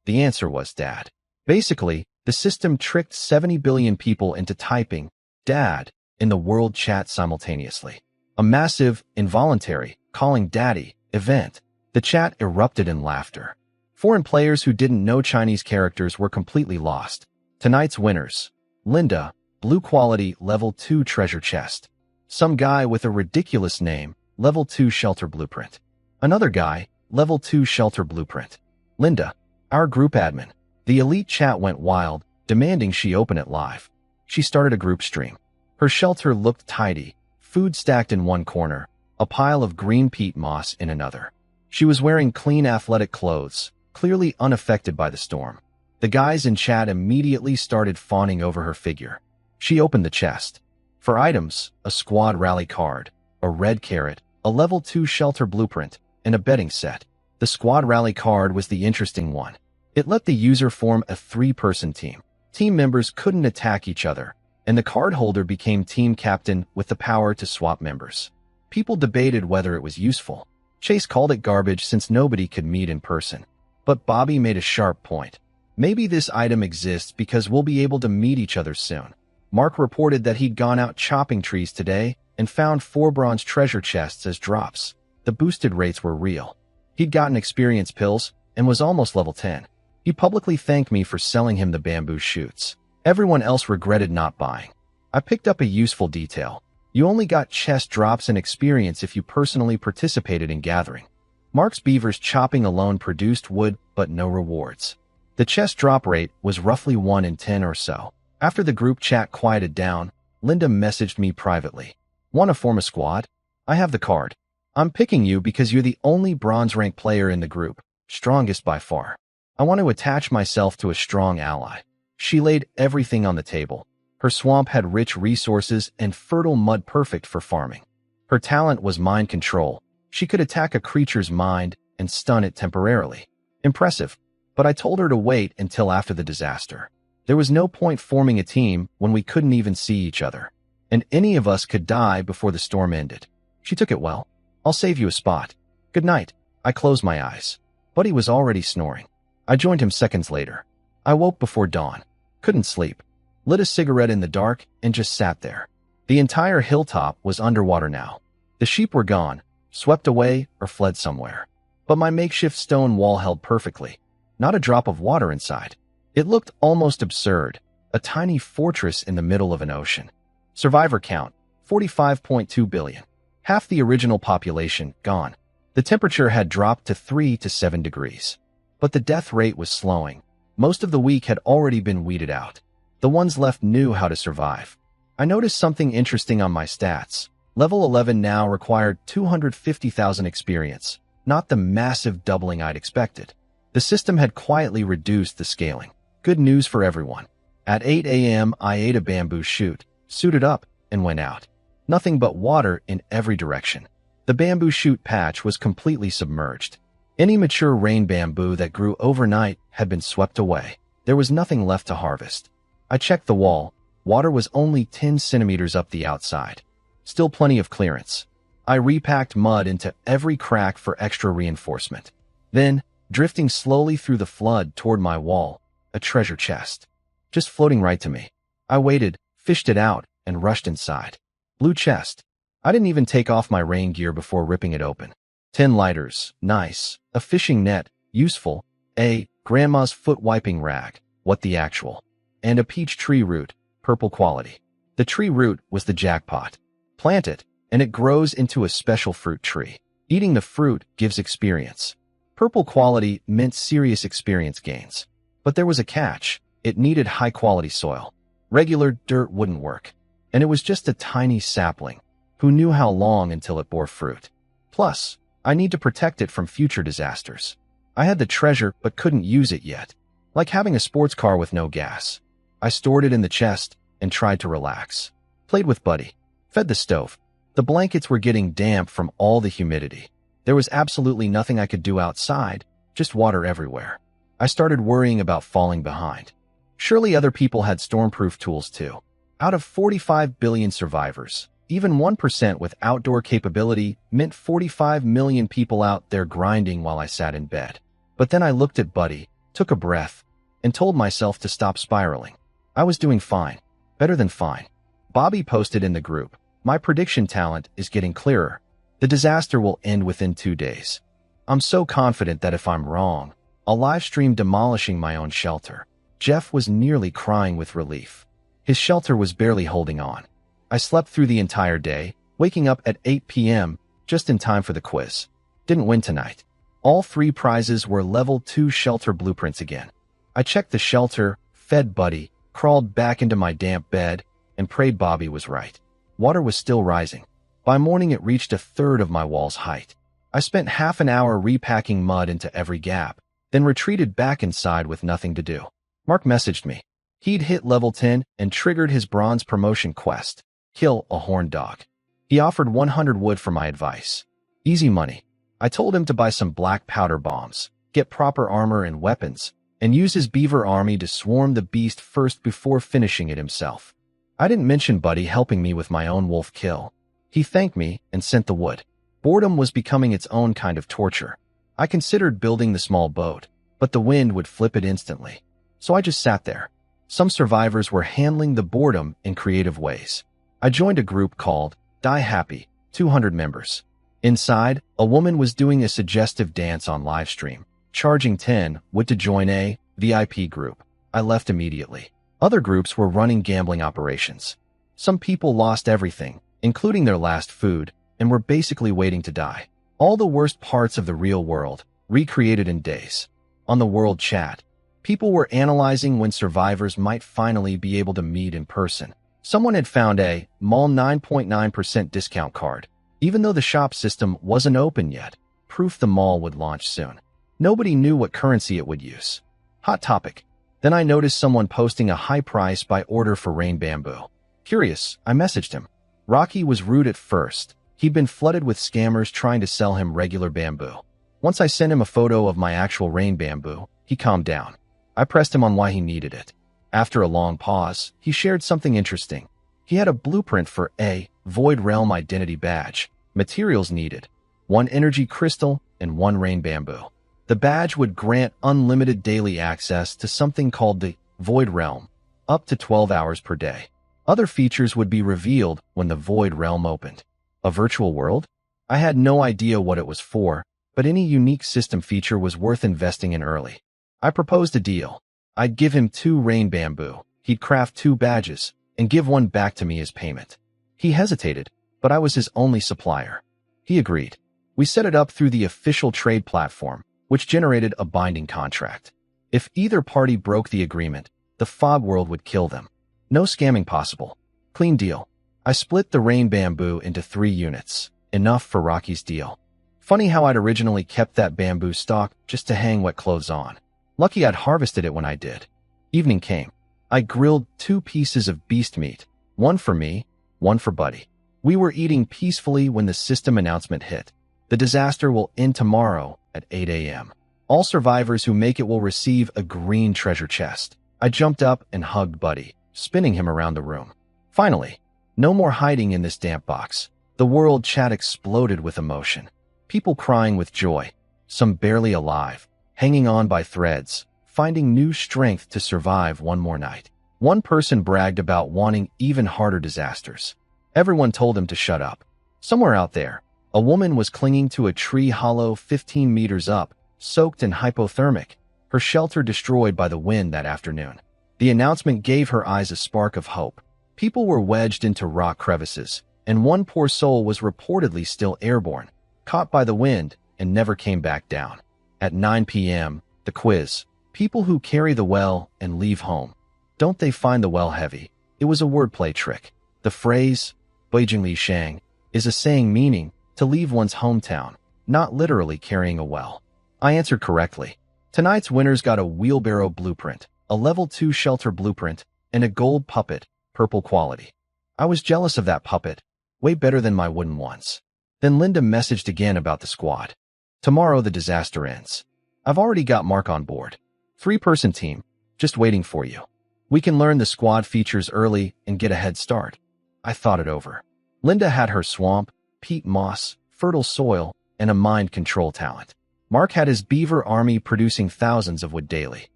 The answer was Dad. Basically, the system tricked 70 billion people into typing Dad in the world chat simultaneously. A massive, involuntary, calling Daddy event. The chat erupted in laughter. Foreign players who didn't know Chinese characters were completely lost. Tonight's winners: Linda, blue quality level 2 treasure chest. Some guy with a ridiculous name, level 2 shelter blueprint. Another guy, level 2 shelter blueprint. Linda, our group admin. The elite chat went wild, demanding she open it live. She started a group stream. Her shelter looked tidy, food stacked in one corner, a pile of green peat moss in another. She was wearing clean athletic clothes, clearly unaffected by the storm. The guys in chat immediately started fawning over her figure. She opened the chest. For items, a squad rally card, a red carrot, a level 2 shelter blueprint, and a bedding set. The squad rally card was the interesting one. It let the user form a 3-person team. Team members couldn't attack each other, and the card holder became team captain with the power to swap members. People debated whether it was useful. Chase called it garbage since nobody could meet in person. But Bobby made a sharp point. Maybe this item exists because we'll be able to meet each other soon. Mark reported that he'd gone out chopping trees today and found 4 bronze treasure chests as drops. The boosted rates were real. He'd gotten experience pills and was almost level 10. He publicly thanked me for selling him the bamboo shoots. Everyone else regretted not buying. I picked up a useful detail. You only got chest drops and experience if you personally participated in gathering. Mark's beavers chopping alone produced wood, but no rewards. The chest drop rate was roughly 1 in 10 or so. After the group chat quieted down, Linda messaged me privately. Want to form a squad? I have the card. I'm picking you because you're the only bronze rank player in the group, strongest by far. I want to attach myself to a strong ally. She laid everything on the table. Her swamp had rich resources and fertile mud perfect for farming. Her talent was mind control. She could attack a creature's mind and stun it temporarily. Impressive. But I told her to wait until after the disaster. There was no point forming a team when we couldn't even see each other. And any of us could die before the storm ended. She took it well. I'll save you a spot. Good night. I closed my eyes. Buddy was already snoring. I joined him seconds later. I woke before dawn. Couldn't sleep. Lit a cigarette in the dark and just sat there. The entire hilltop was underwater now. The sheep were gone, swept away, or fled somewhere. But my makeshift stone wall held perfectly. Not a drop of water inside. It looked almost absurd, a tiny fortress in the middle of an ocean. Survivor count, 45.2 billion. Half the original population gone. The temperature had dropped to 3 to 7 degrees. But the death rate was slowing. Most of the weak had already been weeded out. The ones left knew how to survive. I noticed something interesting on my stats. Level 11 now required 250,000 experience, not the massive doubling I'd expected. The system had quietly reduced the scaling. Good news for everyone. At 8 a.m., I ate a bamboo shoot, suited up, and went out. Nothing but water in every direction. The bamboo shoot patch was completely submerged. Any mature rain bamboo that grew overnight had been swept away. There was nothing left to harvest. I checked the wall. Water was only 10 centimeters up the outside. Still plenty of clearance. I repacked mud into every crack for extra reinforcement. Then, drifting slowly through the flood toward my wall, a treasure chest. Just floating right to me. I waited, fished it out, and rushed inside. Blue chest. I didn't even take off my rain gear before ripping it open. 10 lighters, nice. A fishing net, useful. A grandma's foot wiping rag, what the actual. And a peach tree root, purple quality. The tree root was the jackpot. Plant it, and it grows into a special fruit tree. Eating the fruit gives experience. Purple quality meant serious experience gains. But there was a catch. It needed high-quality soil. Regular dirt wouldn't work. And it was just a tiny sapling. Who knew how long until it bore fruit? Plus, I need to protect it from future disasters. I had the treasure but couldn't use it yet. Like having a sports car with no gas. I stored it in the chest and tried to relax. Played with Buddy. Fed the stove. The blankets were getting damp from all the humidity. There was absolutely nothing I could do outside, just water everywhere. I started worrying about falling behind. Surely other people had stormproof tools too. Out of 45 billion survivors, even 1% with outdoor capability meant 45 million people out there grinding while I sat in bed. But then I looked at Buddy, took a breath, and told myself to stop spiraling. I was doing fine. Better than fine. Bobby posted in the group, "My prediction talent is getting clearer. The disaster will end within 2 days." I'm so confident that if I'm wrong, I'll live stream demolishing my own shelter. Jeff was nearly crying with relief. His shelter was barely holding on. I slept through the entire day, waking up at 8 p.m., just in time for the quiz. Didn't win tonight. All 3 prizes were level 2 shelter blueprints again. I checked the shelter, fed Buddy, crawled back into my damp bed, and prayed Bobby was right. Water was still rising. By morning it reached a third of my wall's height. I spent half an hour repacking mud into every gap, then retreated back inside with nothing to do. Mark messaged me. He'd hit level 10 and triggered his bronze promotion quest. Kill a horned dog. He offered 100 wood for my advice. Easy money. I told him to buy some black powder bombs, get proper armor and weapons, and use his beaver army to swarm the beast first before finishing it himself. I didn't mention Buddy helping me with my own wolf kill. He thanked me and sent the wood. Boredom was becoming its own kind of torture. I considered building the small boat, but the wind would flip it instantly. So I just sat there. Some survivors were handling the boredom in creative ways. I joined a group called Die Happy, 200 members. Inside, a woman was doing a suggestive dance on livestream, charging 10 would to join a VIP group. I left immediately. Other groups were running gambling operations. Some people lost everything, including their last food, and were basically waiting to die. All the worst parts of the real world, recreated in days. On the world chat, people were analyzing when survivors might finally be able to meet in person. Someone had found a mall 9.9% discount card. Even though the shop system wasn't open yet, proof the mall would launch soon. Nobody knew what currency it would use. Hot topic. Then I noticed someone posting a high price by order for rain bamboo. Curious, I messaged him. Rocky was rude at first. He'd been flooded with scammers trying to sell him regular bamboo. Once I sent him a photo of my actual rain bamboo, he calmed down. I pressed him on why he needed it. After a long pause, he shared something interesting. He had a blueprint for a Void Realm Identity Badge. Materials needed: 1 energy crystal and 1 rain bamboo. The badge would grant unlimited daily access to something called the Void Realm, up to 12 hours per day. Other features would be revealed when the Void Realm opened. A virtual world? I had no idea what it was for, but any unique system feature was worth investing in early. I proposed a deal. I'd give him 2 rain bamboo, he'd craft 2 badges, and give 1 back to me as payment. He hesitated, but I was his only supplier. He agreed. We set it up through the official trade platform, which generated a binding contract. If either party broke the agreement, the fog world would kill them. No scamming possible. Clean deal. I split the rain bamboo into 3 units, enough for Rocky's deal. Funny how I'd originally kept that bamboo stalk just to hang wet clothes on. Lucky I'd harvested it when I did. Evening came. I grilled 2 pieces of beast meat, one for me, one for Buddy. We were eating peacefully when the system announcement hit. The disaster will end tomorrow at 8 a.m. All survivors who make it will receive a green treasure chest. I jumped up and hugged Buddy, spinning him around the room. Finally, no more hiding in this damp box. The world chat exploded with emotion. People crying with joy, some barely alive, hanging on by threads, finding new strength to survive one more night. One person bragged about wanting even harder disasters. Everyone told him to shut up. Somewhere out there, a woman was clinging to a tree hollow 15 meters up, soaked and hypothermic, her shelter destroyed by the wind that afternoon. The announcement gave her eyes a spark of hope. People were wedged into rock crevices, and one poor soul was reportedly still airborne, caught by the wind, and never came back down. At 9 p.m., the quiz. People who carry the well and leave home. Don't they find the well heavy? It was a wordplay trick. The phrase, Beijing Li Shang, is a saying meaning to leave one's hometown, not literally carrying a well. I answered correctly. Tonight's winners got a wheelbarrow blueprint, a level 2 shelter blueprint, and a gold puppet, purple quality. I was jealous of that puppet, way better than my wooden ones. Then Linda messaged again about the squad. Tomorrow the disaster ends. I've already got Mark on board. 3-person team, just waiting for you. We can learn the squad features early and get a head start. I thought it over. Linda had her swamp, peat moss, fertile soil, and a mind control talent. Mark had his beaver army producing thousands of wood daily.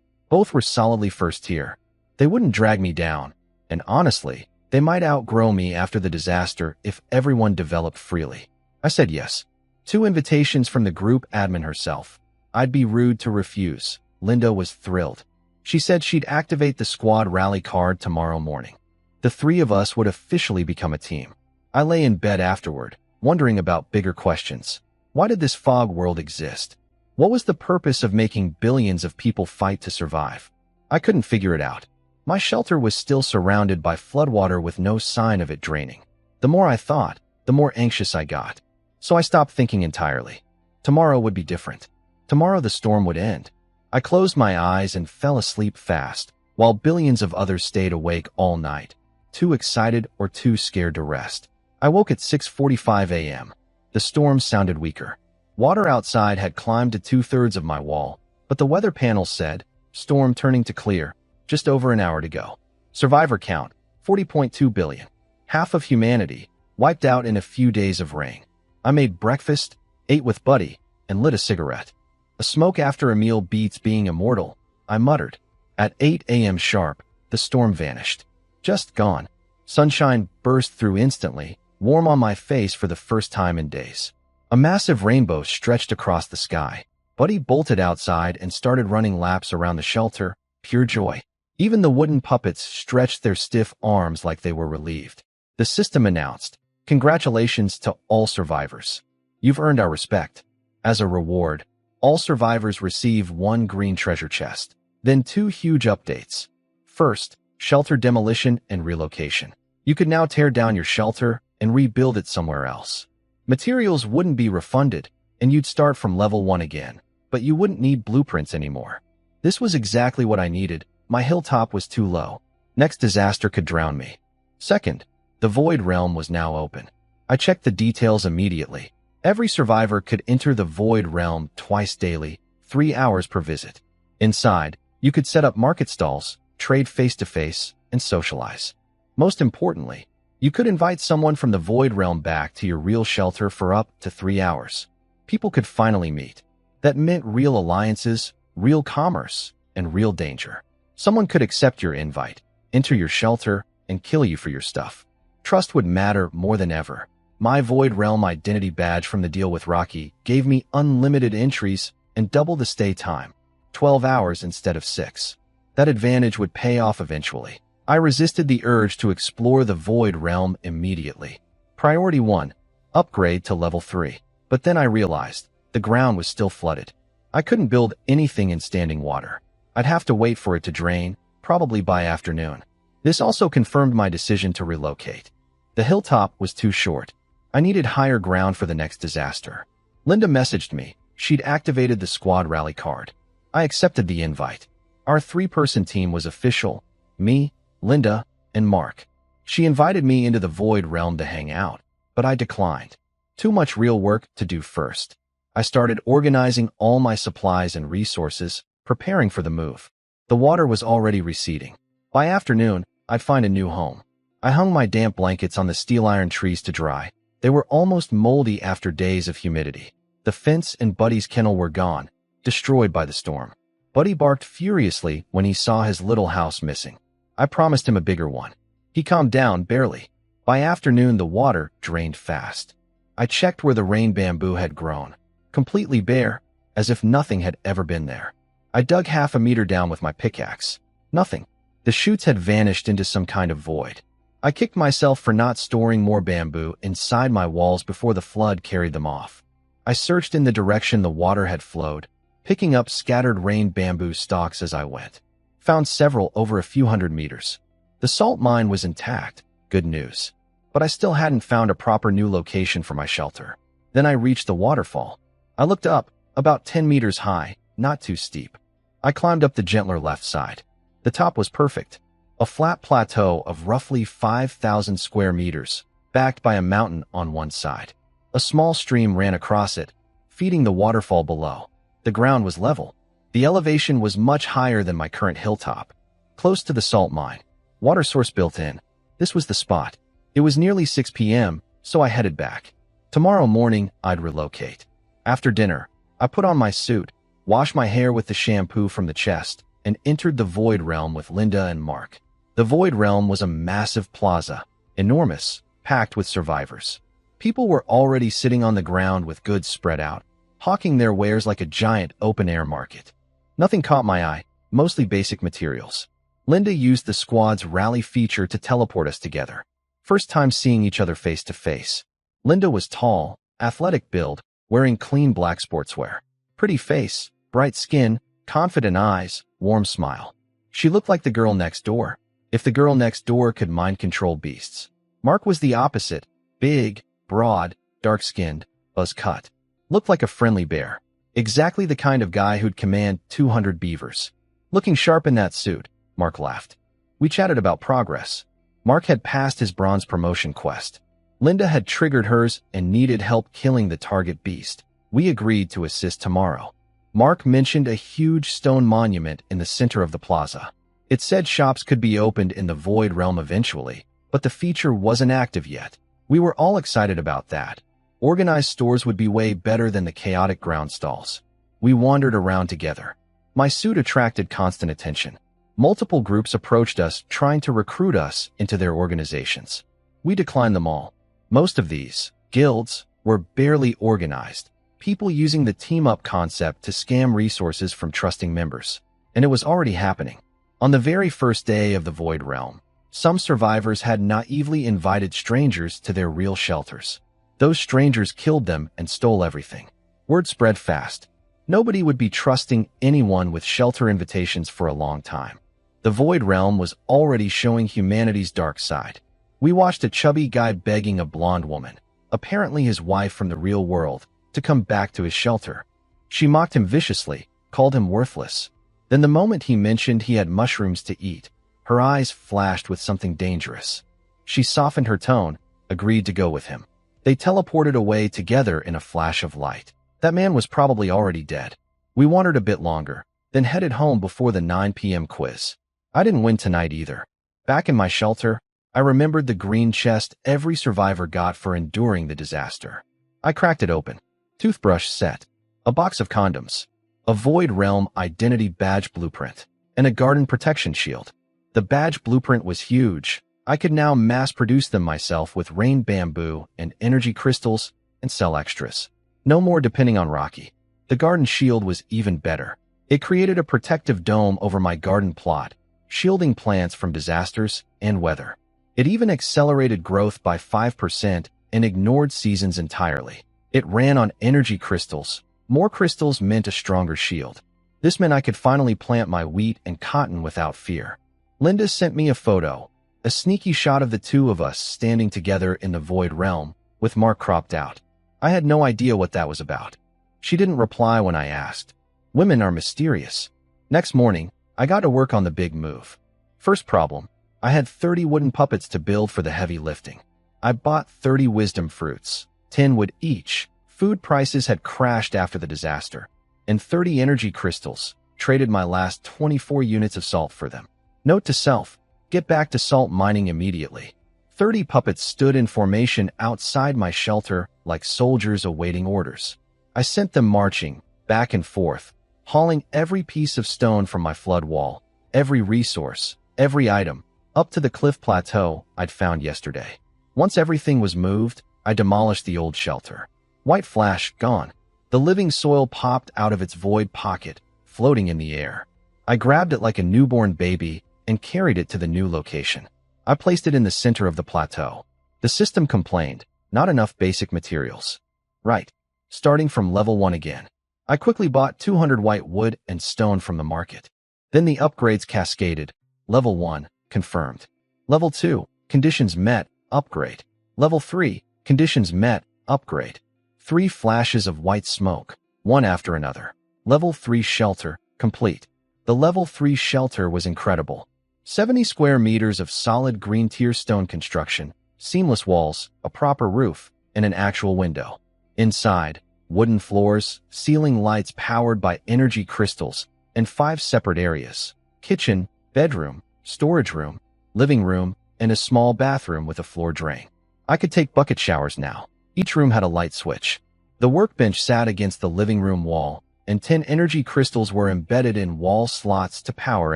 Both were solidly first tier. They wouldn't drag me down, and honestly, they might outgrow me after the disaster if everyone developed freely. I said yes. 2 invitations from the group admin herself. I'd be rude to refuse. Linda was thrilled. She said she'd activate the squad rally card tomorrow morning. The 3 of us would officially become a team. I lay in bed afterward, wondering about bigger questions. Why did this fog world exist? What was the purpose of making billions of people fight to survive? I couldn't figure it out. My shelter was still surrounded by floodwater with no sign of it draining. The more I thought, the more anxious I got. So I stopped thinking entirely. Tomorrow would be different. Tomorrow the storm would end. I closed my eyes and fell asleep fast, while billions of others stayed awake all night, too excited or too scared to rest. I woke at 6:45 a.m. The storm sounded weaker. Water outside had climbed to 2/3 of my wall, but the weather panel said, storm turning to clear, just over an hour to go. Survivor count, 40.2 billion. Half of humanity, wiped out in a few days of rain. I made breakfast, ate with Buddy, and lit a cigarette. A smoke after a meal beats being immortal, I muttered. At 8 a.m. sharp, the storm vanished. Just gone. Sunshine burst through instantly, warm on my face for the first time in days. A massive rainbow stretched across the sky. Buddy bolted outside and started running laps around the shelter, pure joy. Even the wooden puppets stretched their stiff arms like they were relieved. The system announced, "Congratulations to all survivors. You've earned our respect." As a reward, all survivors receive 1 green treasure chest. Then 2 huge updates. First, shelter demolition and relocation. You could now tear down your shelter and rebuild it somewhere else. Materials wouldn't be refunded, and you'd start from level 1 again, but you wouldn't need blueprints anymore. This was exactly what I needed. My hilltop was too low. Next disaster could drown me. Second, the Void Realm was now open. I checked the details immediately. Every survivor could enter the Void Realm twice daily, 3 hours per visit. Inside, you could set up market stalls, trade face-to-face, and socialize. Most importantly, you could invite someone from the Void Realm back to your real shelter for up to 3 hours. People could finally meet. That meant real alliances, real commerce, and real danger. Someone could accept your invite, enter your shelter, and kill you for your stuff. Trust would matter more than ever. My Void Realm identity badge from the deal with Rocky gave me unlimited entries and double the stay time, 12 hours instead of 6. That advantage would pay off eventually. I resisted the urge to explore the Void Realm immediately. Priority 1, upgrade to level 3. But then I realized the ground was still flooded. I couldn't build anything in standing water. I'd have to wait for it to drain, probably by afternoon. This also confirmed my decision to relocate. The hilltop was too short. I needed higher ground for the next disaster. Linda messaged me. She'd activated the squad rally card. I accepted the invite. Our three-person team was official: me, Linda, and Mark. She invited me into the Void Realm to hang out, but I declined. Too much real work to do first. I started organizing all my supplies and resources, preparing for the move. The water was already receding. By afternoon, I'd find a new home. I hung my damp blankets on the steel iron trees to dry. They were almost moldy after days of humidity. The fence in Buddy's kennel were gone, destroyed by the storm. Buddy barked furiously when he saw his little house missing. I promised him a bigger one. He calmed down barely. By afternoon, the water drained fast. I checked where the rain bamboo had grown, completely bare, as if nothing had ever been there. I dug half a meter down with my pickaxe. Nothing. The shoots had vanished into some kind of void. I kicked myself for not storing more bamboo inside my walls before the flood carried them off. I searched in the direction the water had flowed, picking up scattered rain bamboo stalks as I went. Found several over a few hundred meters. The salt mine was intact. Good news. But I still hadn't found a proper new location for my shelter. Then I reached the waterfall. I looked up, about 10 meters high, not too steep. I climbed up the gentler left side. The top was perfect. A flat plateau of roughly 5,000 square meters, backed by a mountain on one side. A small stream ran across it, feeding the waterfall below. The ground was level. The elevation was much higher than my current hilltop. Close to the salt mine. Water source built in. This was the spot. It was nearly 6 p.m., so I headed back. Tomorrow morning, I'd relocate. After dinner, I put on my suit, washed my hair with the shampoo from the chest, and entered the Void Realm with Linda and Mark. The Void Realm was a massive plaza, enormous, packed with survivors. People were already sitting on the ground with goods spread out, hawking their wares like a giant open-air market. Nothing caught my eye, mostly basic materials. Linda used the squad's rally feature to teleport us together. First time seeing each other face to face. Linda was tall, athletic build, wearing clean black sportswear. Pretty face, bright skin, confident eyes, warm smile. She looked like the girl next door. If the girl next door could mind control beasts. Mark was the opposite. Big, broad, dark-skinned, buzz-cut. Looked like a friendly bear. Exactly the kind of guy who'd command 200 beavers. Looking sharp in that suit, Mark laughed. We chatted about progress. Mark had passed his bronze promotion quest. Linda had triggered hers and needed help killing the target beast. We agreed to assist tomorrow. Mark mentioned a huge stone monument in the center of the plaza. It said shops could be opened in the Void Realm eventually, but the feature wasn't active yet. We were all excited about that. Organized stores would be way better than the chaotic ground stalls. We wandered around together. My suit attracted constant attention. Multiple groups approached us, trying to recruit us into their organizations. We declined them all. Most of these guilds were barely organized, people using the team-up concept to scam resources from trusting members. And it was already happening. On the very first day of the Void Realm, some survivors had naively invited strangers to their real shelters. Those strangers killed them and stole everything. Word spread fast. Nobody would be trusting anyone with shelter invitations for a long time. The Void Realm was already showing humanity's dark side. We watched a chubby guy begging a blonde woman, apparently his wife from the real world, to come back to his shelter. She mocked him viciously, called him worthless. Then the moment he mentioned he had mushrooms to eat, her eyes flashed with something dangerous. She softened her tone, agreed to go with him. They teleported away together in a flash of light. That man was probably already dead. We wandered a bit longer, then headed home before the 9 p.m. quiz. I didn't win tonight either. Back in my shelter, I remembered the green chest every survivor got for enduring the disaster. I cracked it open. Toothbrush set. A box of condoms. A Void Realm identity badge blueprint. And a garden protection shield. The badge blueprint was huge. I could now mass-produce them myself with rain bamboo and energy crystals and sell extras. No more depending on Rocky. The garden shield was even better. It created a protective dome over my garden plot, shielding plants from disasters and weather. It even accelerated growth by 5% and ignored seasons entirely. It ran on energy crystals. More crystals meant a stronger shield. This meant I could finally plant my wheat and cotton without fear. Linda sent me a photo. A sneaky shot of the two of us standing together in the void realm, with Mark cropped out. I had no idea what that was about. She didn't reply when I asked. Women are mysterious. Next morning, I got to work on the big move. First problem, I had 30 wooden puppets to build for the heavy lifting. I bought 30 wisdom fruits, 10 wood each. Food prices had crashed after the disaster. And 30 energy crystals, traded my last 24 units of salt for them. Note to self, get back to salt mining immediately. 30 puppets stood in formation outside my shelter like soldiers awaiting orders. I sent them marching, back and forth, hauling every piece of stone from my flood wall, every resource, every item, up to the cliff plateau I'd found yesterday. Once everything was moved, I demolished the old shelter. White flash gone. The living soil popped out of its void pocket, floating in the air. I grabbed it like a newborn baby and carried it to the new location. I placed it in the center of the plateau. The system complained, not enough basic materials. Right. Starting from level 1 again. I quickly bought 200 white wood and stone from the market. Then the upgrades cascaded. Level 1, confirmed. Level 2, conditions met, upgrade. Level 3, conditions met, upgrade. 3 flashes of white smoke, one after another. Level 3 shelter, complete. The level 3 shelter was incredible. 70 square meters of solid green tier stone construction, seamless walls, a proper roof, and an actual window. Inside, wooden floors, ceiling lights powered by energy crystals, and 5 separate areas: kitchen, bedroom, storage room, living room, and a small bathroom with a floor drain. I could take bucket showers now. Each room had a light switch. The workbench sat against the living room wall, and 10 energy crystals were embedded in wall slots to power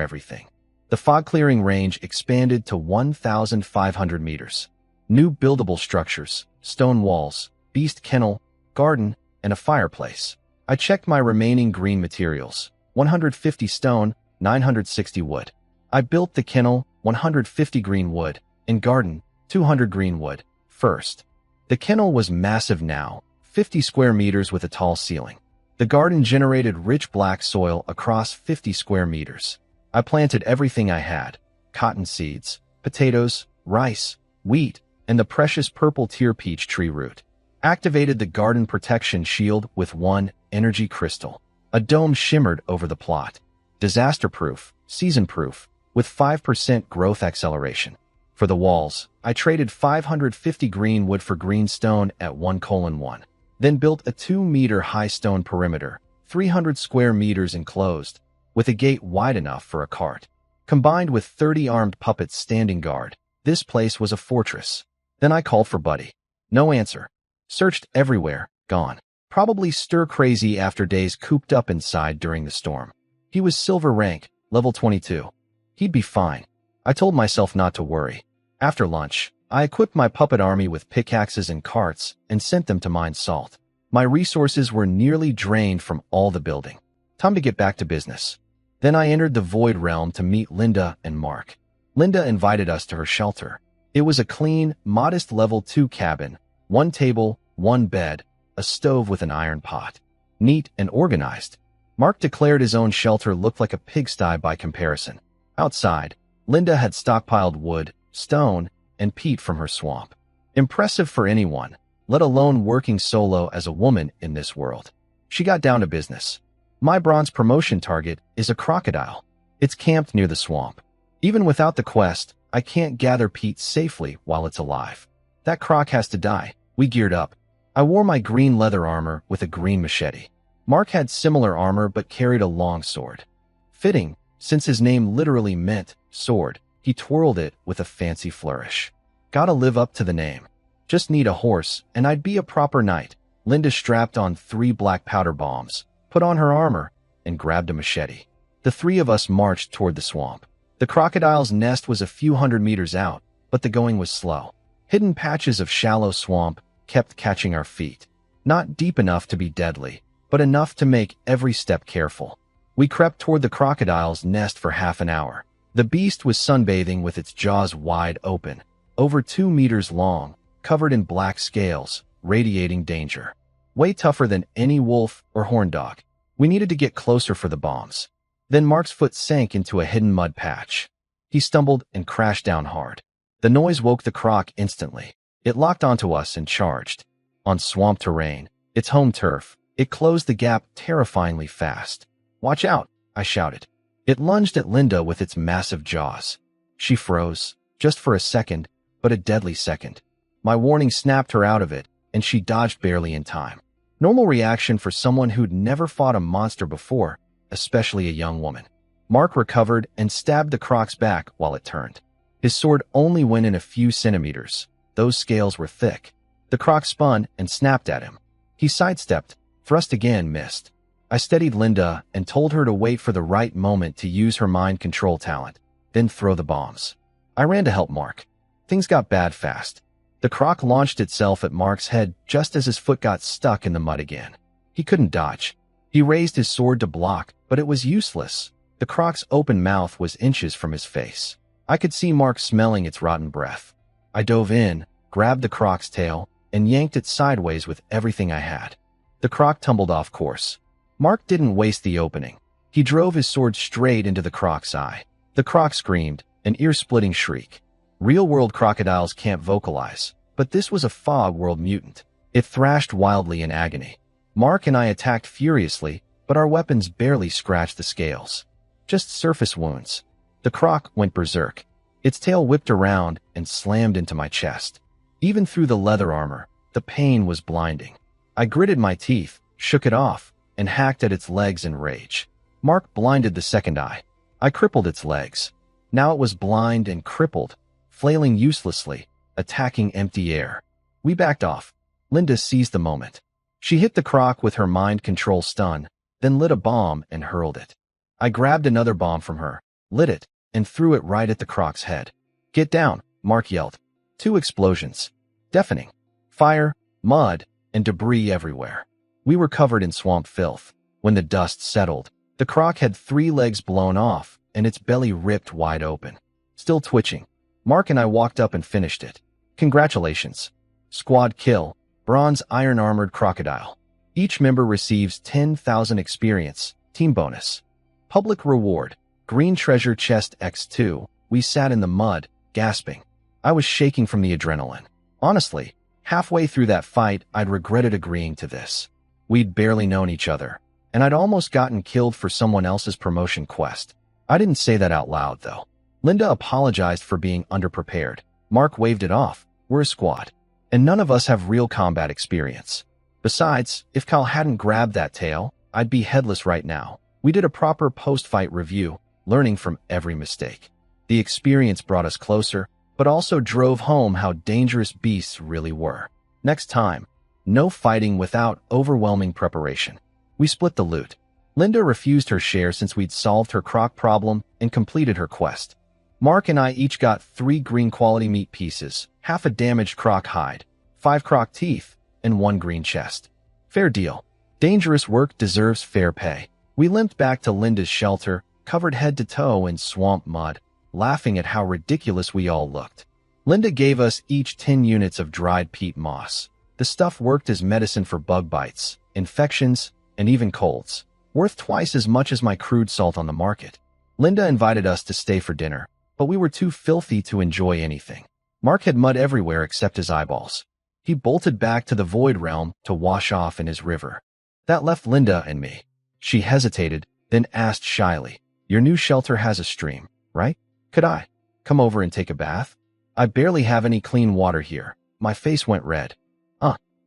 everything. The fog clearing range expanded to 1,500 meters. New buildable structures, stone walls, beast kennel, garden, and a fireplace. I checked my remaining green materials: 150 stone, 960 wood. I built the kennel, 150 green wood, and garden, 200 green wood, first. The kennel was massive now, 50 square meters with a tall ceiling. The garden generated rich black soil across 50 square meters. I planted everything I had: cotton seeds, potatoes, rice, wheat, and the precious purple tear peach tree root. Activated the garden protection shield with 1 energy crystal. A dome shimmered over the plot. Disaster-proof, season-proof, with 5% growth acceleration. For the walls, I traded 550 green wood for green stone at 1:1. Then built a 2-meter-high stone perimeter, 300 square meters enclosed, with a gate wide enough for a cart. Combined with 30 armed puppets standing guard, this place was a fortress. Then I called for Buddy. No answer. Searched everywhere, gone. Probably stir-crazy after days cooped up inside during the storm. He was silver rank, level 22. He'd be fine. I told myself not to worry. After lunch, I equipped my puppet army with pickaxes and carts and sent them to mine salt. My resources were nearly drained from all the building. Time to get back to business. Then I entered the Void Realm to meet Linda and Mark. Linda invited us to her shelter. It was a clean, modest level 2 cabin, 1 table, 1 bed, a stove with an iron pot. Neat and organized. Mark declared his own shelter looked like a pigsty by comparison. Outside, Linda had stockpiled wood, stone, and peat from her swamp. Impressive for anyone, let alone working solo as a woman in this world. She got down to business. My bronze promotion target is a crocodile. It's camped near the swamp. Even without the quest, I can't gather peat safely while it's alive. That croc has to die. We geared up. I wore my green leather armor with a green machete. Mark had similar armor but carried a long sword. Fitting, since his name literally meant sword, he twirled it with a fancy flourish. Gotta live up to the name. Just need a horse, and I'd be a proper knight. Linda strapped on 3 black powder bombs, put on her armor, and grabbed a machete. The 3 of us marched toward the swamp. The crocodile's nest was a few hundred meters out, but the going was slow. Hidden patches of shallow swamp kept catching our feet. Not deep enough to be deadly, but enough to make every step careful. We crept toward the crocodile's nest for half an hour. The beast was sunbathing with its jaws wide open, over 2 meters long, covered in black scales, radiating danger. Way tougher than any wolf or horn dog. We needed to get closer for the bombs. Then Mark's foot sank into a hidden mud patch. He stumbled and crashed down hard. The noise woke the croc instantly. It locked onto us and charged. On swamp terrain, its home turf, it closed the gap terrifyingly fast. "Watch out," I shouted. It lunged at Linda with its massive jaws. She froze, just for a second, but a deadly second. My warning snapped her out of it, and she dodged barely in time. Normal reaction for someone who'd never fought a monster before, especially a young woman. Mark recovered and stabbed the croc's back while it turned. His sword only went in a few centimeters. Those scales were thick. The croc spun and snapped at him. He sidestepped, thrust again, missed. I steadied Linda and told her to wait for the right moment to use her mind control talent, then throw the bombs. I ran to help Mark. Things got bad fast. The croc launched itself at Mark's head just as his foot got stuck in the mud again. He couldn't dodge. He raised his sword to block, but it was useless. The croc's open mouth was inches from his face. I could see Mark smelling its rotten breath. I dove in, grabbed the croc's tail, and yanked it sideways with everything I had. The croc tumbled off course. Mark didn't waste the opening. He drove his sword straight into the croc's eye. The croc screamed, an ear-splitting shriek. Real-world crocodiles can't vocalize, but this was a fog-world mutant. It thrashed wildly in agony. Mark and I attacked furiously, but our weapons barely scratched the scales. Just surface wounds. The croc went berserk. Its tail whipped around and slammed into my chest. Even through the leather armor, the pain was blinding. I gritted my teeth, shook it off, and hacked at its legs in rage. Mark blinded the second eye. I crippled its legs. Now it was blind and crippled, flailing uselessly, attacking empty air. We backed off. Linda seized the moment. She hit the croc with her mind control stun, then lit a bomb and hurled it. I grabbed another bomb from her, lit it, and threw it right at the croc's head. "Get down," Mark yelled. 2 explosions. Deafening. Fire, mud, and debris everywhere. We were covered in swamp filth. When the dust settled, the croc had 3 legs blown off, and its belly ripped wide open. Still twitching. Mark and I walked up and finished it. "Congratulations. Squad kill, bronze iron-armored crocodile. Each member receives 10,000 experience, team bonus. Public reward, green treasure chest X2. We sat in the mud, gasping. I was shaking from the adrenaline. Honestly, halfway through that fight, I'd regretted agreeing to this. We'd barely known each other, and I'd almost gotten killed for someone else's promotion quest. I didn't say that out loud, though. Linda apologized for being underprepared. Mark waved it off. We're a squad, and none of us have real combat experience. Besides, if Kyle hadn't grabbed that tail, I'd be headless right now. We did a proper post-fight review, learning from every mistake. The experience brought us closer, but also drove home how dangerous beasts really were. Next time, no fighting without overwhelming preparation. We split the loot. Linda refused her share since we'd solved her croc problem and completed her quest. Mark and I each got 3 green quality meat pieces, half a damaged croc hide, 5 croc teeth, and 1 green chest. Fair deal. Dangerous work deserves fair pay. We limped back to Linda's shelter, covered head to toe in swamp mud, laughing at how ridiculous we all looked. Linda gave us each 10 units of dried peat moss. The stuff worked as medicine for bug bites, infections, and even colds, worth twice as much as my crude salt on the market. Linda invited us to stay for dinner, but we were too filthy to enjoy anything. Mark had mud everywhere except his eyeballs. He bolted back to the Void Realm to wash off in his river. That left Linda and me. She hesitated, then asked shyly, "Your new shelter has a stream, right? Could I come over and take a bath? I barely have any clean water here." My face went red.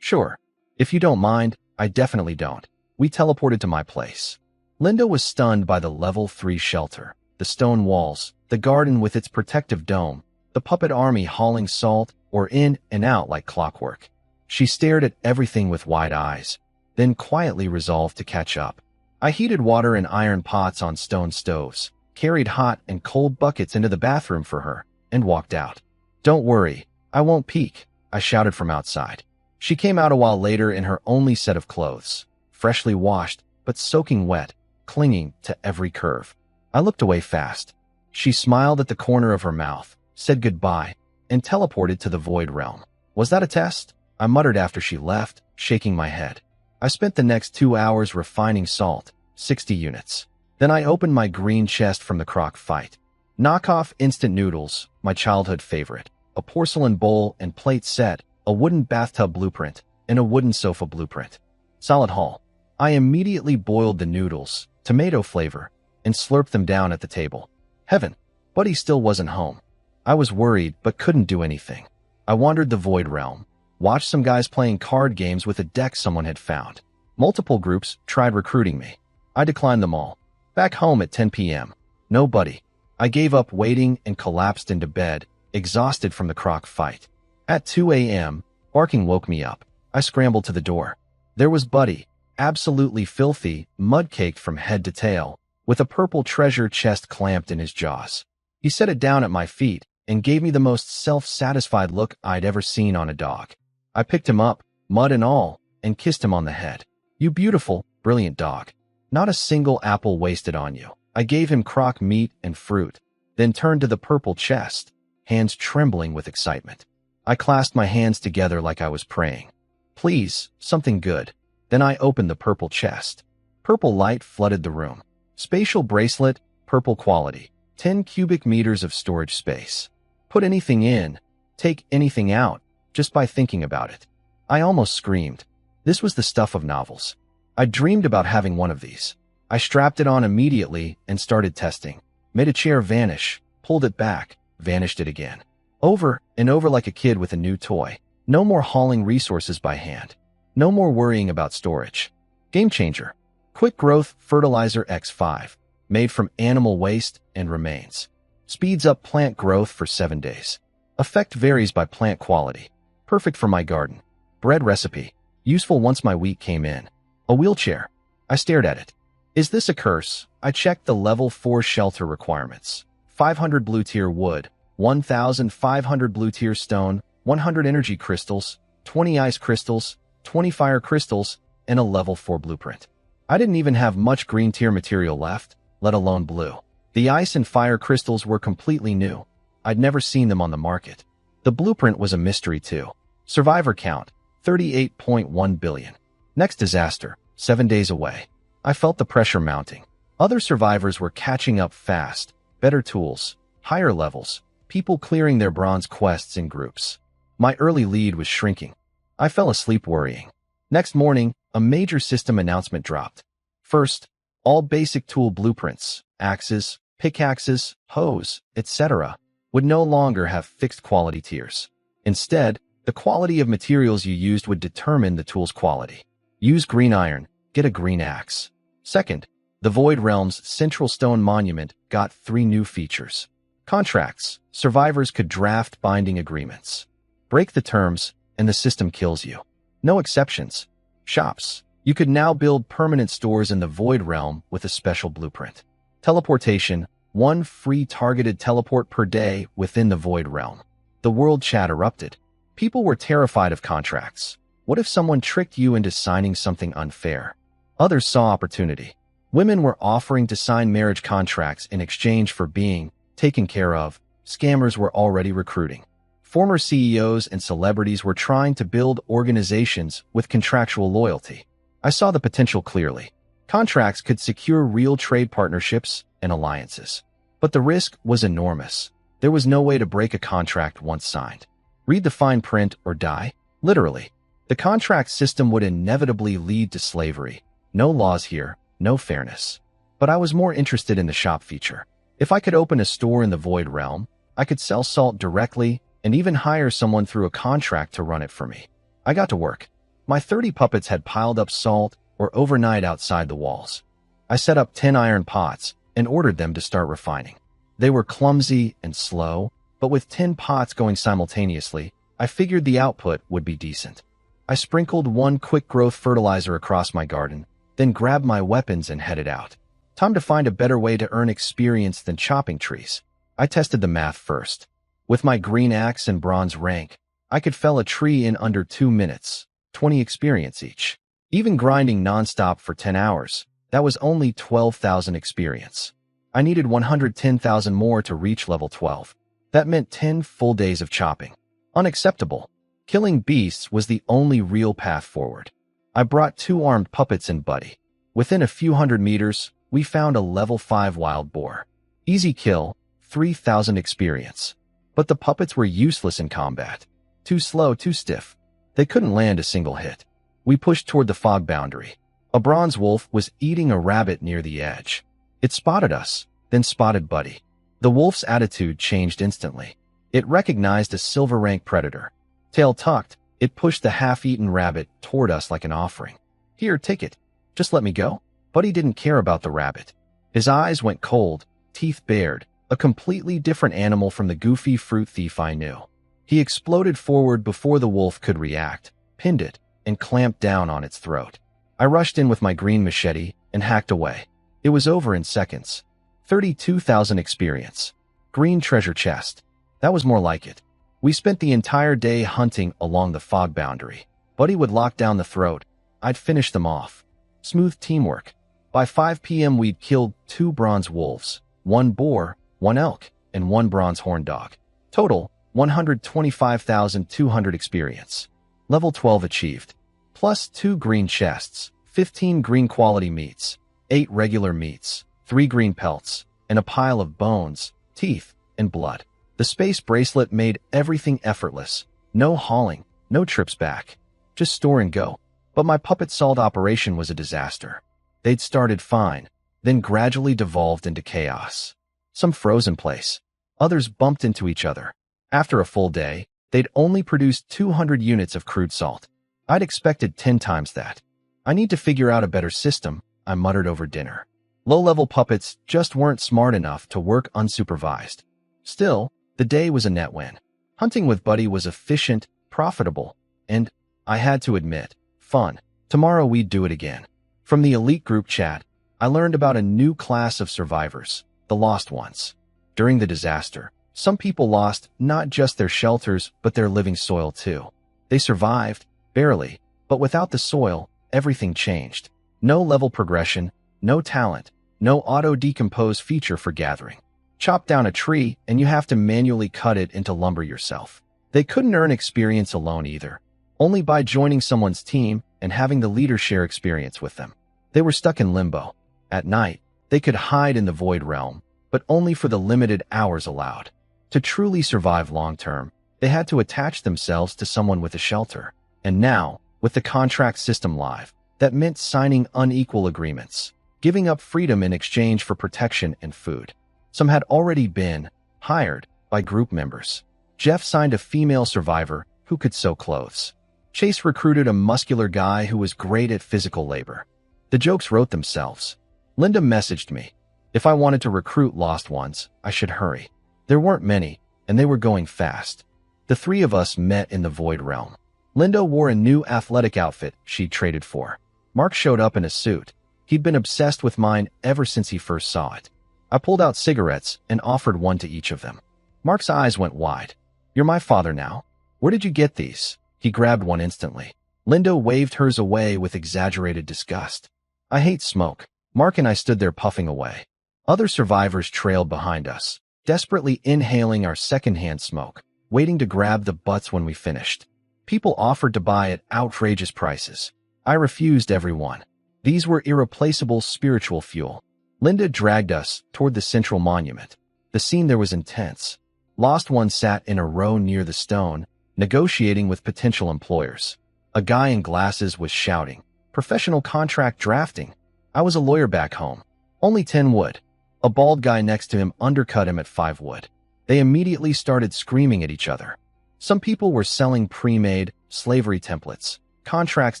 Sure. If you don't mind, I definitely don't." We teleported to my place. Linda was stunned by the level 3 shelter, the stone walls, the garden with its protective dome, the puppet army hauling salt or in and out like clockwork. She stared at everything with wide eyes, then quietly resolved to catch up. I heated water in iron pots on stone stoves, carried hot and cold buckets into the bathroom for her, and walked out. "Don't worry, I won't peek," I shouted from outside. She came out a while later in her only set of clothes, freshly washed, but soaking wet, clinging to every curve. I looked away fast. She smiled at the corner of her mouth, said goodbye, and teleported to the Void Realm. "Was that a test?" I muttered after she left, shaking my head. I spent the next 2 hours refining salt, 60 units. Then I opened my green chest from the croc fight. Knockoff instant noodles, my childhood favorite. a porcelain bowl and plate set, a wooden bathtub blueprint, and a wooden sofa blueprint. Solid haul. I immediately boiled the noodles, tomato flavor, and slurped them down at the table. Heaven. Buddy still wasn't home. I was worried but couldn't do anything. I wandered the void realm, watched some guys playing card games with a deck someone had found. Multiple groups tried recruiting me. I declined them all. Back home at 10 p.m. Nobody. I gave up waiting and collapsed into bed, exhausted from the croc fight. At 2 a.m., barking woke me up. I scrambled to the door. There was Buddy, absolutely filthy, mud-caked from head to tail, with a purple treasure chest clamped in his jaws. He set it down at my feet and gave me the most self-satisfied look I'd ever seen on a dog. I picked him up, mud and all, and kissed him on the head. You beautiful, brilliant dog. Not a single apple wasted on you. I gave him croc meat and fruit, then turned to the purple chest, hands trembling with excitement. I clasped my hands together like I was praying. Please, something good. Then I opened the purple chest. Purple light flooded the room. Spatial bracelet, purple quality. 10 cubic meters of storage space. Put anything in, take anything out, just by thinking about it. I almost screamed. This was the stuff of novels. I dreamed about having one of these. I strapped it on immediately and started testing. Made a chair vanish, pulled it back, vanished it again. Over and over like a kid with a new toy. No more hauling resources by hand. No more worrying about storage. Game changer. Quick growth fertilizer X5. Made from animal waste and remains. Speeds up plant growth for 7 days. Effect varies by plant quality. Perfect for my garden. Bread recipe. Useful once my wheat came in. A wheelchair. I stared at it. Is this a curse? I checked the level 4 shelter requirements. 500 blue tier wood, 1,500 blue tier stone, 100 energy crystals, 20 ice crystals, 20 fire crystals, and a level 4 blueprint. I didn't even have much green tier material left, let alone blue. The ice and fire crystals were completely new. I'd never seen them on the market. The blueprint was a mystery too. Survivor count, 38.1 billion. Next disaster, 7 days away. I felt the pressure mounting. Other survivors were catching up fast. Better tools, higher levels, people clearing their bronze quests in groups. My early lead was shrinking. I fell asleep worrying. Next morning, a major system announcement dropped. First, all basic tool blueprints, axes, pickaxes, hoes, etc., would no longer have fixed quality tiers. Instead, the quality of materials you used would determine the tool's quality. Use green iron, get a green axe. Second, the Void Realm's Central Stone Monument got 3 new features. Contracts. Survivors could draft binding agreements. Break the terms, and the system kills you. No exceptions. Shops. You could now build permanent stores in the Void Realm with a special blueprint. Teleportation. 1 free targeted teleport per day within the Void Realm. The world chat erupted. People were terrified of contracts. What if someone tricked you into signing something unfair? Others saw opportunity. Women were offering to sign marriage contracts in exchange for being taken care of. Scammers were already recruiting. Former CEOs and celebrities were trying to build organizations with contractual loyalty. I saw the potential clearly. Contracts could secure real trade partnerships and alliances. But the risk was enormous. There was no way to break a contract once signed. Read the fine print or die. Literally. The contract system would inevitably lead to slavery. No laws here, no fairness. But I was more interested in the shop feature. If I could open a store in the Void Realm, I could sell salt directly and even hire someone through a contract to run it for me. I got to work. My 30 puppets had piled up salt or overnight outside the walls. I set up 10 iron pots and ordered them to start refining. They were clumsy and slow, but with 10 pots going simultaneously, I figured the output would be decent. I sprinkled 1 quick growth fertilizer across my garden, then grabbed my weapons and headed out. Time to find a better way to earn experience than chopping trees. I tested the math first. With my green axe and bronze rank, I could fell a tree in under 2 minutes, 20 experience each. Even grinding nonstop for 10 hours, that was only 12,000 experience. I needed 110,000 more to reach level 12. That meant 10 full days of chopping. Unacceptable. Killing beasts was the only real path forward. I brought 2 armed puppets and Buddy. Within a few hundred meters, we found a level 5 wild boar. Easy kill, 3,000 experience. But the puppets were useless in combat. Too slow, too stiff. They couldn't land a single hit. We pushed toward the fog boundary. A bronze wolf was eating a rabbit near the edge. It spotted us, then spotted Buddy. The wolf's attitude changed instantly. It recognized a silver rank predator. Tail tucked, it pushed the half-eaten rabbit toward us like an offering. Here, take it. Just let me go. Buddy didn't care about the rabbit. His eyes went cold, teeth bared, a completely different animal from the goofy fruit thief I knew. He exploded forward before the wolf could react, pinned it, and clamped down on its throat. I rushed in with my green machete and hacked away. It was over in seconds. 32,000 experience. Green treasure chest. That was more like it. We spent the entire day hunting along the fog boundary. Buddy would lock down the throat. I'd finish them off. Smooth teamwork. By 5 p.m. we'd killed 2 bronze wolves, 1 boar, 1 elk, and 1 bronze horn dog. Total, 125,200 experience. Level 12 achieved. Plus 2 green chests, 15 green quality meats, 8 regular meats, 3 green pelts, and a pile of bones, teeth, and blood. The space bracelet made everything effortless. No hauling, no trips back. Just store and go. But my puppet salt operation was a disaster. They'd started fine, then gradually devolved into chaos. Some froze in place. Others bumped into each other. After a full day, they'd only produced 200 units of crude salt. I'd expected 10 times that. I need to figure out a better system, I muttered over dinner. Low-level puppets just weren't smart enough to work unsupervised. Still, the day was a net win. Hunting with Buddy was efficient, profitable, and, I had to admit, fun. Tomorrow we'd do it again. From the elite group chat, I learned about a new class of survivors, the lost ones. During the disaster, some people lost not just their shelters but their living soil too. They survived, barely, but without the soil, everything changed. No level progression, no talent, no auto-decompose feature for gathering. Chop down a tree and you have to manually cut it into lumber yourself. They couldn't earn experience alone either, only by joining someone's team and having the leader share experience with them. They were stuck in limbo. At night, they could hide in the void realm, but only for the limited hours allowed. To truly survive long-term, they had to attach themselves to someone with a shelter. And now, with the contract system live, that meant signing unequal agreements, giving up freedom in exchange for protection and food. Some had already been hired by group members. Jeff signed a female survivor who could sew clothes. Chase recruited a muscular guy who was great at physical labor. The jokes wrote themselves. Linda messaged me. If I wanted to recruit lost ones, I should hurry. There weren't many, and they were going fast. The 3 of us met in the void realm. Linda wore a new athletic outfit she'd traded for. Mark showed up in a suit. He'd been obsessed with mine ever since he first saw it. I pulled out cigarettes and offered one to each of them. Mark's eyes went wide. You're my father now. Where did you get these? He grabbed one instantly. Linda waved hers away with exaggerated disgust. I hate smoke. Mark and I stood there puffing away. Other survivors trailed behind us, desperately inhaling our secondhand smoke, waiting to grab the butts when we finished. People offered to buy at outrageous prices. I refused every one. These were irreplaceable spiritual fuel. Linda dragged us toward the central monument. The scene there was intense. Lost ones sat in a row near the stone, negotiating with potential employers. A guy in glasses was shouting, "Professional contract drafting." I was a lawyer back home. Only 10 wood. A bald guy next to him undercut him at 5 wood. They immediately started screaming at each other. Some people were selling pre-made slavery templates, contracts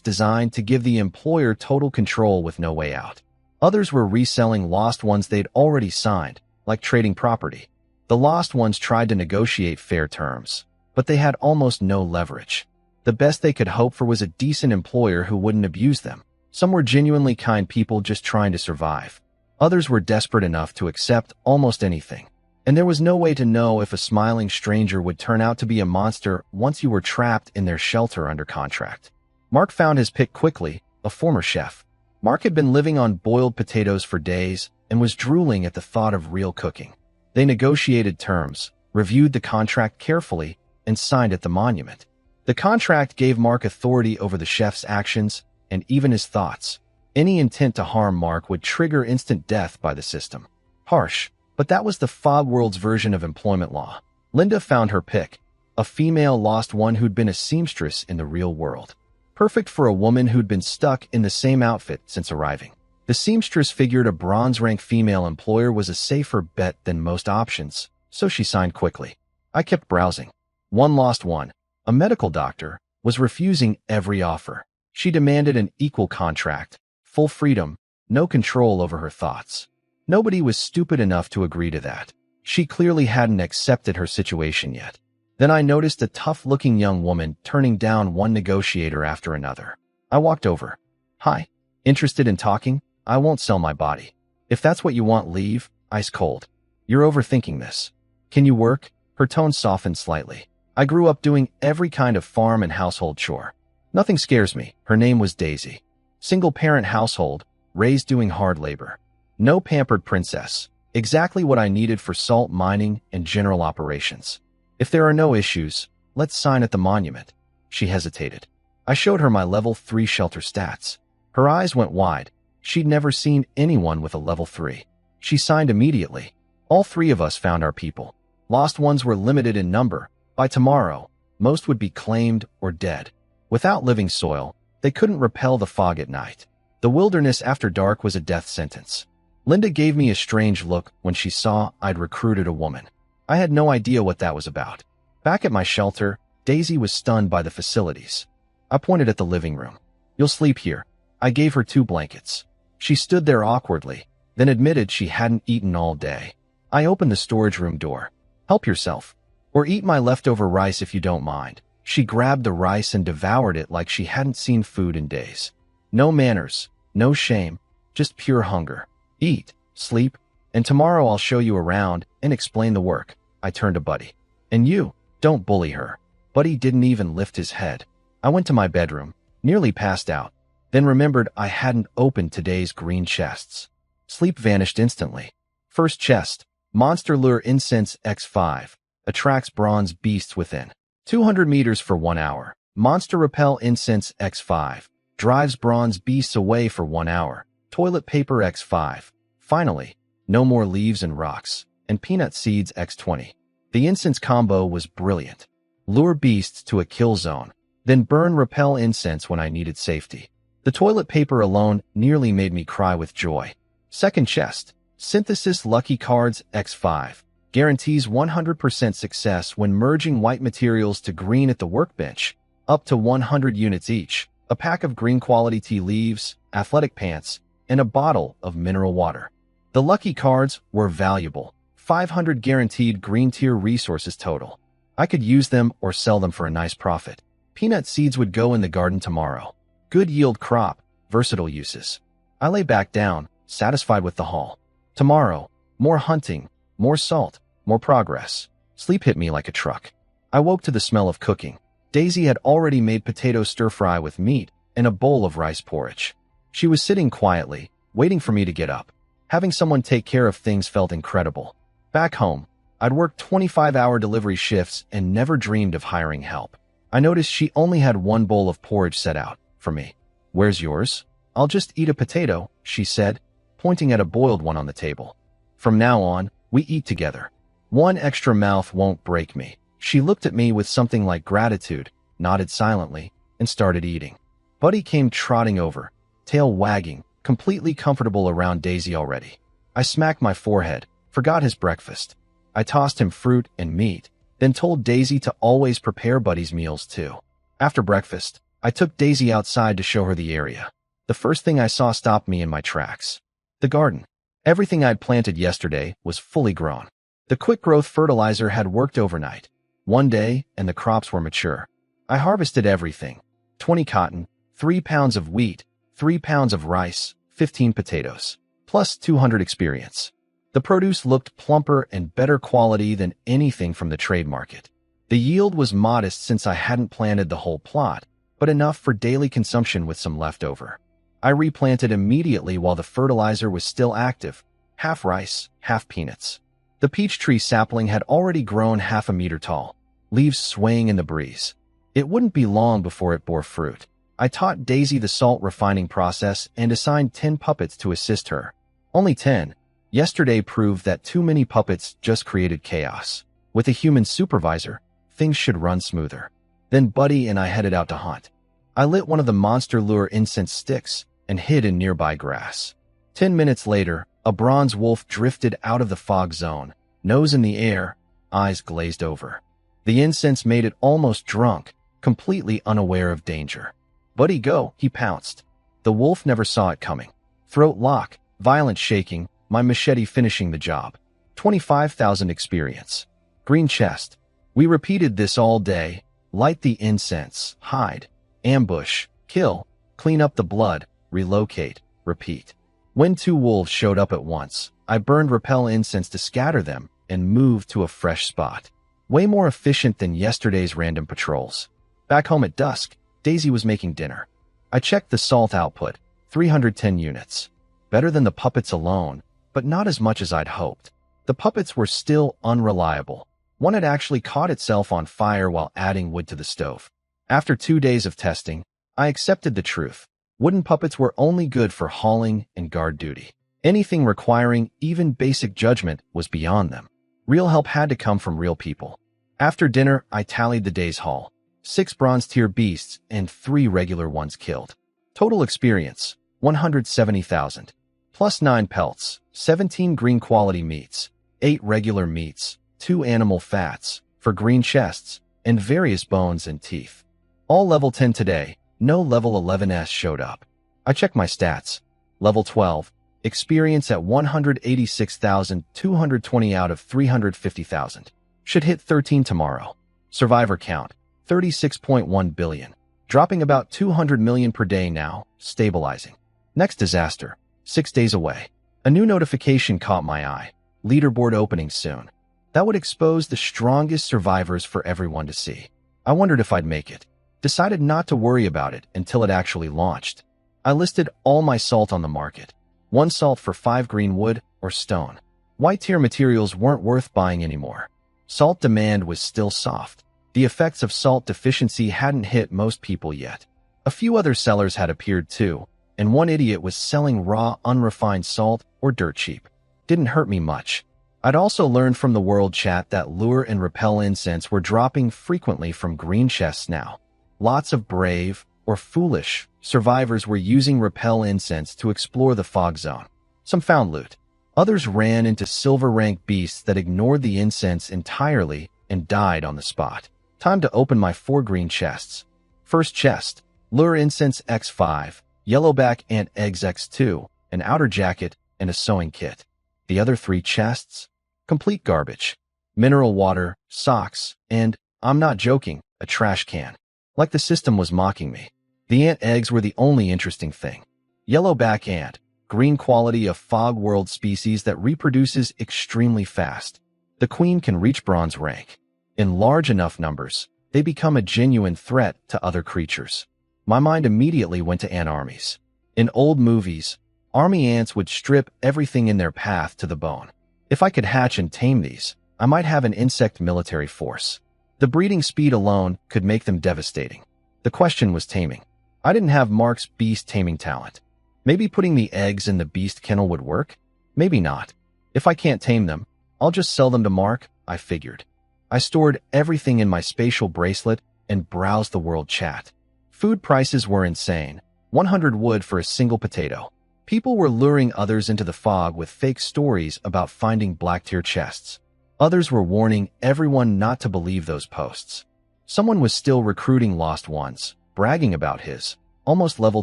designed to give the employer total control with no way out. Others were reselling lost ones they'd already signed, like trading property. The lost ones tried to negotiate fair terms, but they had almost no leverage. The best they could hope for was a decent employer who wouldn't abuse them. Some were genuinely kind people just trying to survive. Others were desperate enough to accept almost anything. And there was no way to know if a smiling stranger would turn out to be a monster once you were trapped in their shelter under contract. Mark found his pick quickly, a former chef. Mark had been living on boiled potatoes for days and was drooling at the thought of real cooking. They negotiated terms, reviewed the contract carefully, and signed at the monument. The contract gave Mark authority over the chef's actions and even his thoughts. Any intent to harm Mark would trigger instant death by the system. Harsh, but that was the fog world's version of employment law. Linda found her pick, a female lost one who'd been a seamstress in the real world. Perfect for a woman who'd been stuck in the same outfit since arriving. The seamstress figured a bronze-rank female employer was a safer bet than most options, so she signed quickly. I kept browsing. One lost one, a medical doctor, was refusing every offer. She demanded an equal contract, full freedom, no control over her thoughts. Nobody was stupid enough to agree to that. She clearly hadn't accepted her situation yet. Then I noticed a tough-looking young woman turning down one negotiator after another. I walked over. Hi, interested in talking? I won't sell my body. If that's what you want, leave, ice cold. You're overthinking this. Can you work? Her tone softened slightly. I grew up doing every kind of farm and household chore. Nothing scares me. Her name was Daisy. Single-parent household, raised doing hard labor. No pampered princess. Exactly what I needed for salt mining and general operations. If there are no issues, let's sign at the monument. She hesitated. I showed her my level 3 shelter stats. Her eyes went wide. She'd never seen anyone with a level 3. She signed immediately. All three of us found our people. Lost ones were limited in number. By tomorrow, most would be claimed or dead. Without living soil, they couldn't repel the fog at night. The wilderness after dark was a death sentence. Linda gave me a strange look when she saw I'd recruited a woman. I had no idea what that was about. Back at my shelter, Daisy was stunned by the facilities. I pointed at the living room. You'll sleep here. I gave her 2 blankets. She stood there awkwardly, then admitted she hadn't eaten all day. I opened the storage room door. Help yourself. Or eat my leftover rice if you don't mind. She grabbed the rice and devoured it like she hadn't seen food in days. No manners, no shame, just pure hunger. Eat, sleep, and tomorrow I'll show you around and explain the work. I turned to Buddy. And you, don't bully her. Buddy didn't even lift his head. I went to my bedroom, nearly passed out, then remembered I hadn't opened today's green chests. Sleep vanished instantly. First chest, Monster Lure Incense X5, attracts bronze beasts within. 200 meters for 1 hour. Monster Repel Incense X5, drives bronze beasts away for 1 hour. Toilet Paper X5. Finally, no more leaves and rocks. And Peanut Seeds X20. The incense combo was brilliant. Lure beasts to a kill zone, then burn repel incense when I needed safety. The toilet paper alone nearly made me cry with joy. Second chest, Synthesis Lucky Cards X5. Guarantees 100% success when merging white materials to green at the workbench, up to 100 units each, a pack of green quality tea leaves, athletic pants, and a bottle of mineral water. The lucky cards were valuable, 500 guaranteed green tier resources total. I could use them or sell them for a nice profit. Peanut seeds would go in the garden tomorrow. Good yield crop, versatile uses. I lay back down, satisfied with the haul. Tomorrow, more hunting, more salt, more progress. Sleep hit me like a truck. I woke to the smell of cooking. Daisy had already made potato stir-fry with meat and a bowl of rice porridge. She was sitting quietly, waiting for me to get up. Having someone take care of things felt incredible. Back home, I'd worked 25-hour delivery shifts and never dreamed of hiring help. I noticed she only had one bowl of porridge set out for me. Where's yours? I'll just eat a potato, she said, pointing at a boiled one on the table. From now on, we eat together. One extra mouth won't break me. She looked at me with something like gratitude, nodded silently, and started eating. Buddy came trotting over, tail wagging, completely comfortable around Daisy already. I smacked my forehead, forgot his breakfast. I tossed him fruit and meat, then told Daisy to always prepare Buddy's meals too. After breakfast, I took Daisy outside to show her the area. The first thing I saw stopped me in my tracks. The garden. Everything I'd planted yesterday was fully grown. The quick-growth fertilizer had worked overnight. One day, and the crops were mature. I harvested everything. 20 cotton, 3 pounds of wheat, 3 pounds of rice, 15 potatoes, plus 200 experience. The produce looked plumper and better quality than anything from the trade market. The yield was modest since I hadn't planted the whole plot, but enough for daily consumption with some leftover. I replanted immediately while the fertilizer was still active, half rice, half peanuts. The peach tree sapling had already grown half a meter tall, leaves swaying in the breeze. It wouldn't be long before it bore fruit. I taught Daisy the salt refining process and assigned 10 puppets to assist her. Only 10. Yesterday proved that too many puppets just created chaos. With a human supervisor, things should run smoother. Then Buddy and I headed out to hunt. I lit one of the monster lure incense sticks and hid in nearby grass. 10 minutes later, a bronze wolf drifted out of the fog zone, nose in the air, eyes glazed over. The incense made it almost drunk, completely unaware of danger. "Buddy, go," he pounced. The wolf never saw it coming. Throat lock, violent shaking, my machete finishing the job. 25,000 experience. Green chest. We repeated this all day. Light the incense, hide, ambush, kill, clean up the blood, relocate, repeat. When 2 wolves showed up at once, I burned repel incense to scatter them and moved to a fresh spot. Way more efficient than yesterday's random patrols. Back home at dusk, Daisy was making dinner. I checked the salt output, 310 units. Better than the puppets alone, but not as much as I'd hoped. The puppets were still unreliable. One had actually caught itself on fire while adding wood to the stove. After 2 days of testing, I accepted the truth. Wooden puppets were only good for hauling and guard duty. Anything requiring even basic judgment was beyond them. Real help had to come from real people. After dinner, I tallied the day's haul. 6 bronze-tier beasts and 3 regular ones killed. Total experience, 170,000. Plus 9 pelts, 17 green-quality meats, 8 regular meats, 2 animal fats, for green chests, and various bones and teeth. All level 10 today, no level 11s showed up. I checked my stats. Level 12, experience at 186,220 out of 350,000. Should hit 13 tomorrow. Survivor count, 36.1 billion. Dropping about 200 million per day now, stabilizing. Next disaster, 6 days away. A new notification caught my eye. Leaderboard opening soon. That would expose the strongest survivors for everyone to see. I wondered if I'd make it. Decided not to worry about it until it actually launched. I listed all my salt on the market. 1 salt for 5 green wood or stone. White tier materials weren't worth buying anymore. Salt demand was still soft. The effects of salt deficiency hadn't hit most people yet. A few other sellers had appeared too, and one idiot was selling raw, unrefined salt or dirt cheap. Didn't hurt me much. I'd also learned from the world chat that lure and repel incense were dropping frequently from green chests now. Lots of brave, or foolish, survivors were using repel incense to explore the fog zone. Some found loot. Others ran into silver rank beasts that ignored the incense entirely and died on the spot. Time to open my 4 green chests. First chest, lure incense X5, yellowback ant eggs X2, an outer jacket, and a sewing kit. The other 3 chests? Complete garbage. Mineral water, socks, and, I'm not joking, a trash can. Like the system was mocking me. The ant eggs were the only interesting thing. Yellowback ant, green quality of fog world species that reproduces extremely fast. The queen can reach bronze rank. In large enough numbers, they become a genuine threat to other creatures. My mind immediately went to ant armies. In old movies, army ants would strip everything in their path to the bone. If I could hatch and tame these, I might have an insect military force. The breeding speed alone could make them devastating. The question was taming. I didn't have Mark's beast taming talent. Maybe putting the eggs in the beast kennel would work? Maybe not. If I can't tame them, I'll just sell them to Mark, I figured. I stored everything in my spatial bracelet and browsed the world chat. Food prices were insane. 100 wood for a single potato. People were luring others into the fog with fake stories about finding black-tier chests. Others were warning everyone not to believe those posts. Someone was still recruiting lost ones, bragging about his, almost level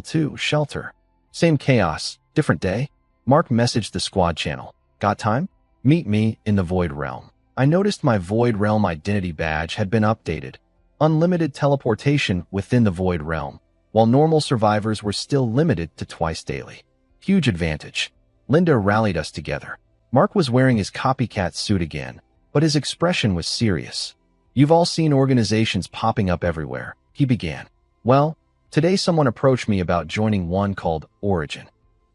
2, shelter. Same chaos, different day. Mark messaged the squad channel. Got time? Meet me in the Void Realm. I noticed my Void Realm identity badge had been updated. Unlimited teleportation within the Void Realm, while normal survivors were still limited to twice daily. Huge advantage. Linda rallied us together. Mark was wearing his copycat suit again, but his expression was serious. You've all seen organizations popping up everywhere, he began. Well, today someone approached me about joining one called Origin.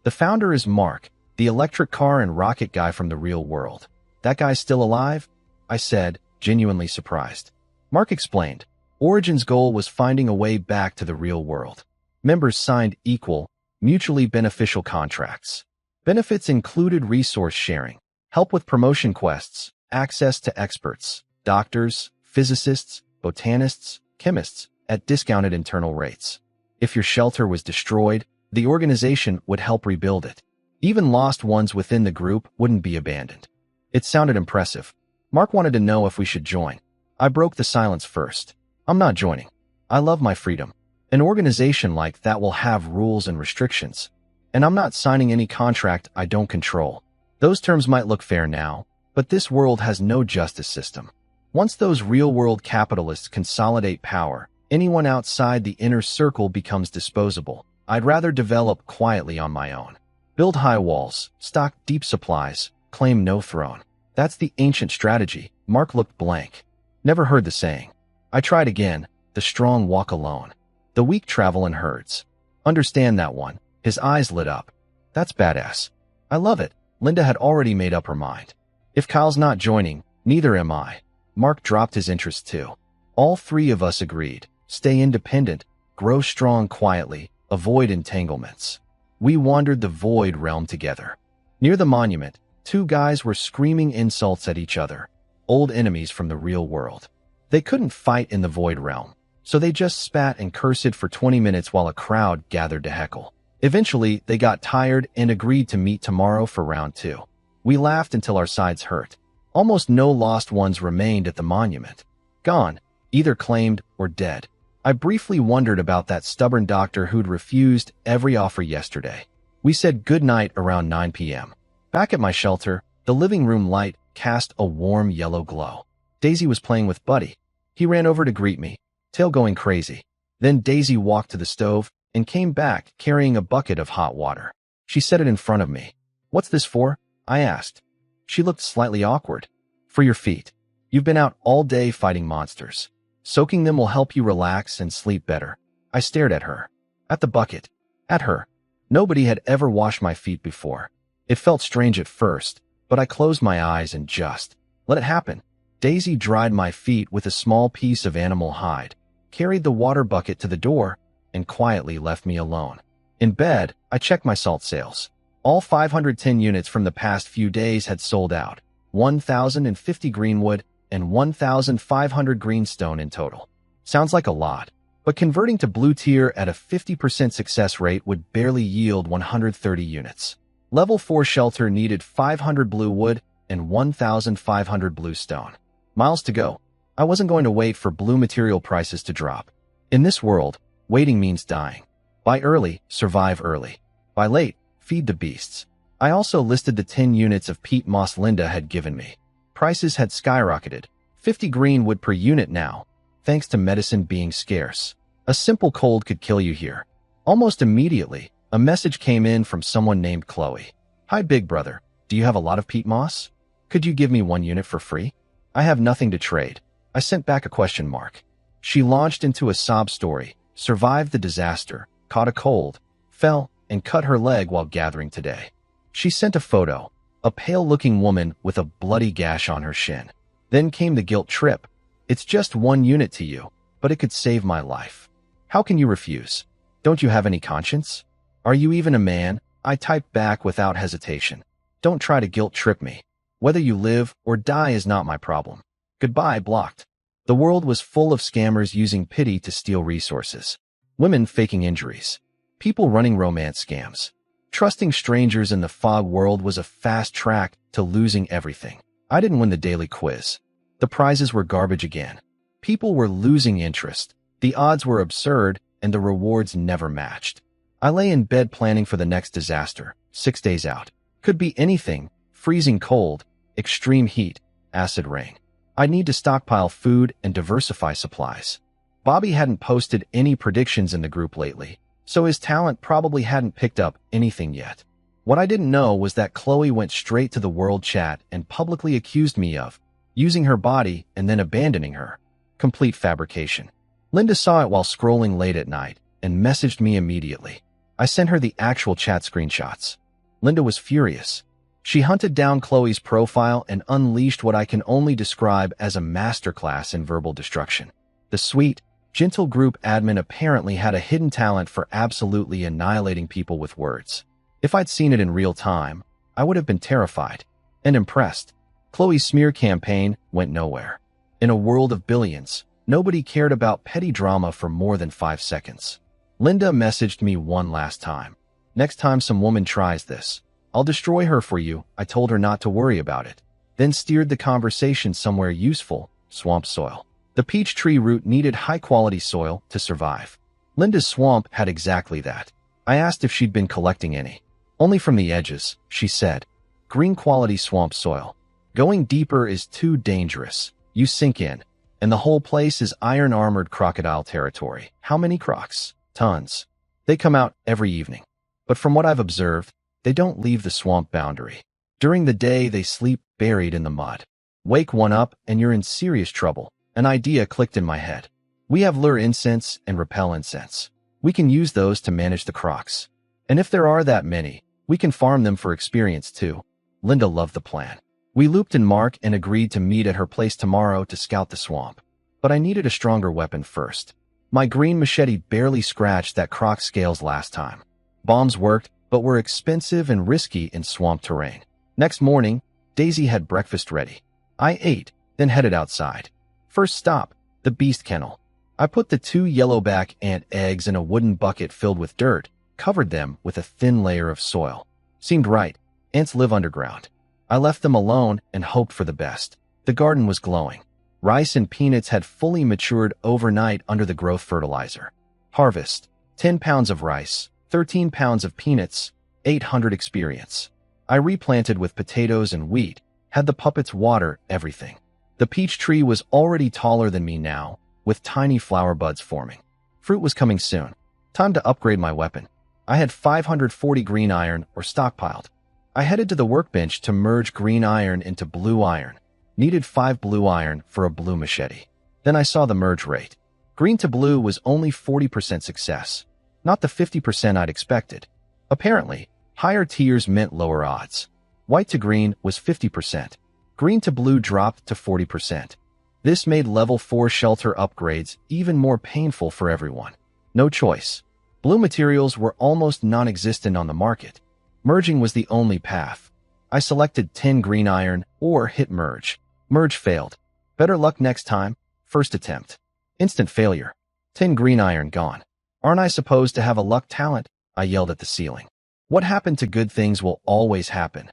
The founder is Mark, the electric car and rocket guy from the real world. That guy's still alive? I said, genuinely surprised. Mark explained. Origin's goal was finding a way back to the real world. Members signed equal, mutually beneficial contracts. Benefits included resource sharing, help with promotion quests, access to experts, doctors, physicists, botanists, chemists, at discounted internal rates. If your shelter was destroyed, the organization would help rebuild it. Even lost ones within the group wouldn't be abandoned. It sounded impressive. Mark wanted to know if we should join. I broke the silence first. I'm not joining. I love my freedom. An organization like that will have rules and restrictions. And I'm not signing any contract I don't control. Those terms might look fair now, but this world has no justice system. Once those real-world capitalists consolidate power, anyone outside the inner circle becomes disposable. I'd rather develop quietly on my own. Build high walls, stock deep supplies, claim no throne. That's the ancient strategy. Mark looked blank. Never heard the saying. I tried again. The strong walk alone. The weak travel in herds. Understand that one. His eyes lit up. That's badass. I love it. Linda had already made up her mind. If Kyle's not joining, neither am I. Mark dropped his interest too. All three of us agreed. Stay independent, grow strong quietly, avoid entanglements. We wandered the void realm together. Near the monument, two guys were screaming insults at each other, old enemies from the real world. They couldn't fight in the void realm, so they just spat and cursed for 20 minutes while a crowd gathered to heckle. Eventually, they got tired and agreed to meet tomorrow for round 2. We laughed until our sides hurt. Almost no lost ones remained at the monument. Gone, either claimed or dead. I briefly wondered about that stubborn doctor who'd refused every offer yesterday. We said goodnight around 9 p.m. Back at my shelter, the living room light cast a warm yellow glow. Daisy was playing with Buddy. He ran over to greet me, tail going crazy. Then Daisy walked to the stove and came back carrying a bucket of hot water. She set it in front of me. "What's this for?" I asked. She looked slightly awkward. "For your feet. You've been out all day fighting monsters. Soaking them will help you relax and sleep better." I stared at her. At the bucket. At her. Nobody had ever washed my feet before. It felt strange at first, but I closed my eyes and just let it happen. Daisy dried my feet with a small piece of animal hide, carried the water bucket to the door, and quietly left me alone. In bed, I checked my salt sales. All 510 units from the past few days had sold out, 1,050 greenwood and 1,500 greenstone in total. Sounds like a lot, but converting to blue tier at a 50% success rate would barely yield 130 units. Level 4 shelter needed 500 blue wood and 1,500 blue stone. Miles to go. I wasn't going to wait for blue material prices to drop. In this world, waiting means dying. Buy early, survive early. Buy late, feed the beasts. I also listed the 10 units of peat moss Linda had given me. Prices had skyrocketed, 50 greenwood per unit now, thanks to medicine being scarce. A simple cold could kill you here. Almost immediately, a message came in from someone named Chloe. "Hi, big brother. Do you have a lot of peat moss? Could you give me 1 unit for free? I have nothing to trade." I sent back a question mark. She launched into a sob story, survived the disaster, caught a cold, fell, and cut her leg while gathering today. She sent a photo, a pale-looking woman with a bloody gash on her shin. Then came the guilt trip. "It's just 1 unit to you, but it could save my life. How can you refuse? Don't you have any conscience? Are you even a man?" I typed back without hesitation. "Don't try to guilt trip me. Whether you live or die is not my problem. Goodbye." Blocked. The world was full of scammers using pity to steal resources. Women faking injuries. People running romance scams. Trusting strangers in the fog world was a fast track to losing everything. I didn't win the daily quiz. The prizes were garbage again. People were losing interest. The odds were absurd, and the rewards never matched. I lay in bed planning for the next disaster, 6 days out. Could be anything: freezing cold, extreme heat, acid rain. I'd need to stockpile food and diversify supplies. Bobby hadn't posted any predictions in the group lately, so his talent probably hadn't picked up anything yet. What I didn't know was that Chloe went straight to the world chat and publicly accused me of using her body and then abandoning her. Complete fabrication. Linda saw it while scrolling late at night and messaged me immediately. I sent her the actual chat screenshots. Linda was furious. She hunted down Chloe's profile and unleashed what I can only describe as a masterclass in verbal destruction. The sweet, gentle group admin apparently had a hidden talent for absolutely annihilating people with words. If I'd seen it in real time, I would have been terrified and impressed. Chloe's smear campaign went nowhere. In a world of billions, nobody cared about petty drama for more than 5 seconds. Linda messaged me one last time. Next time some woman tries this, I'll destroy her for you. I told her not to worry about it, then steered the conversation somewhere useful, swamp soil. The peach tree root needed high-quality soil to survive. Linda's swamp had exactly that. I asked if she'd been collecting any. Only from the edges, she said. Green quality swamp soil. Going deeper is too dangerous. You sink in, and the whole place is iron-armored crocodile territory. How many crocs? Tons. They come out every evening. But from what I've observed, they don't leave the swamp boundary. During the day, they sleep buried in the mud. Wake one up and you're in serious trouble. An idea clicked in my head. We have lure incense and repel incense. We can use those to manage the crocs. And if there are that many, we can farm them for experience too. Linda loved the plan. We looped in Mark and agreed to meet at her place tomorrow to scout the swamp. But I needed a stronger weapon first. My green machete barely scratched that croc scales last time. Bombs worked, but were expensive and risky in swamp terrain. Next morning, Daisy had breakfast ready. I ate, then headed outside. First stop, the beast kennel. I put the 2 yellowback ant eggs in a wooden bucket filled with dirt, covered them with a thin layer of soil. Seemed right. Ants live underground. I left them alone and hoped for the best. The garden was glowing. Rice and peanuts had fully matured overnight under the growth fertilizer. Harvest: 10 pounds of rice, 13 pounds of peanuts, 800 experience. I replanted with potatoes and wheat, had the puppets water everything. The peach tree was already taller than me now, with tiny flower buds forming. Fruit was coming soon. Time to upgrade my weapon. I had 540 green iron or stockpiled. I headed to the workbench to merge green iron into blue iron. Needed 5 blue iron for a blue machete. Then I saw the merge rate. Green to blue was only 40% success, not the 50% I'd expected. Apparently, higher tiers meant lower odds. White to green was 50%. Green to blue dropped to 40%. This made level 4 shelter upgrades even more painful for everyone. No choice. Blue materials were almost non-existent on the market. Merging was the only path. I selected 10 green iron or hit merge. Merge failed. Better luck next time. First attempt. Instant failure. 10 green iron gone. Aren't I supposed to have a luck talent? I yelled at the ceiling. What happened to good things will always happen.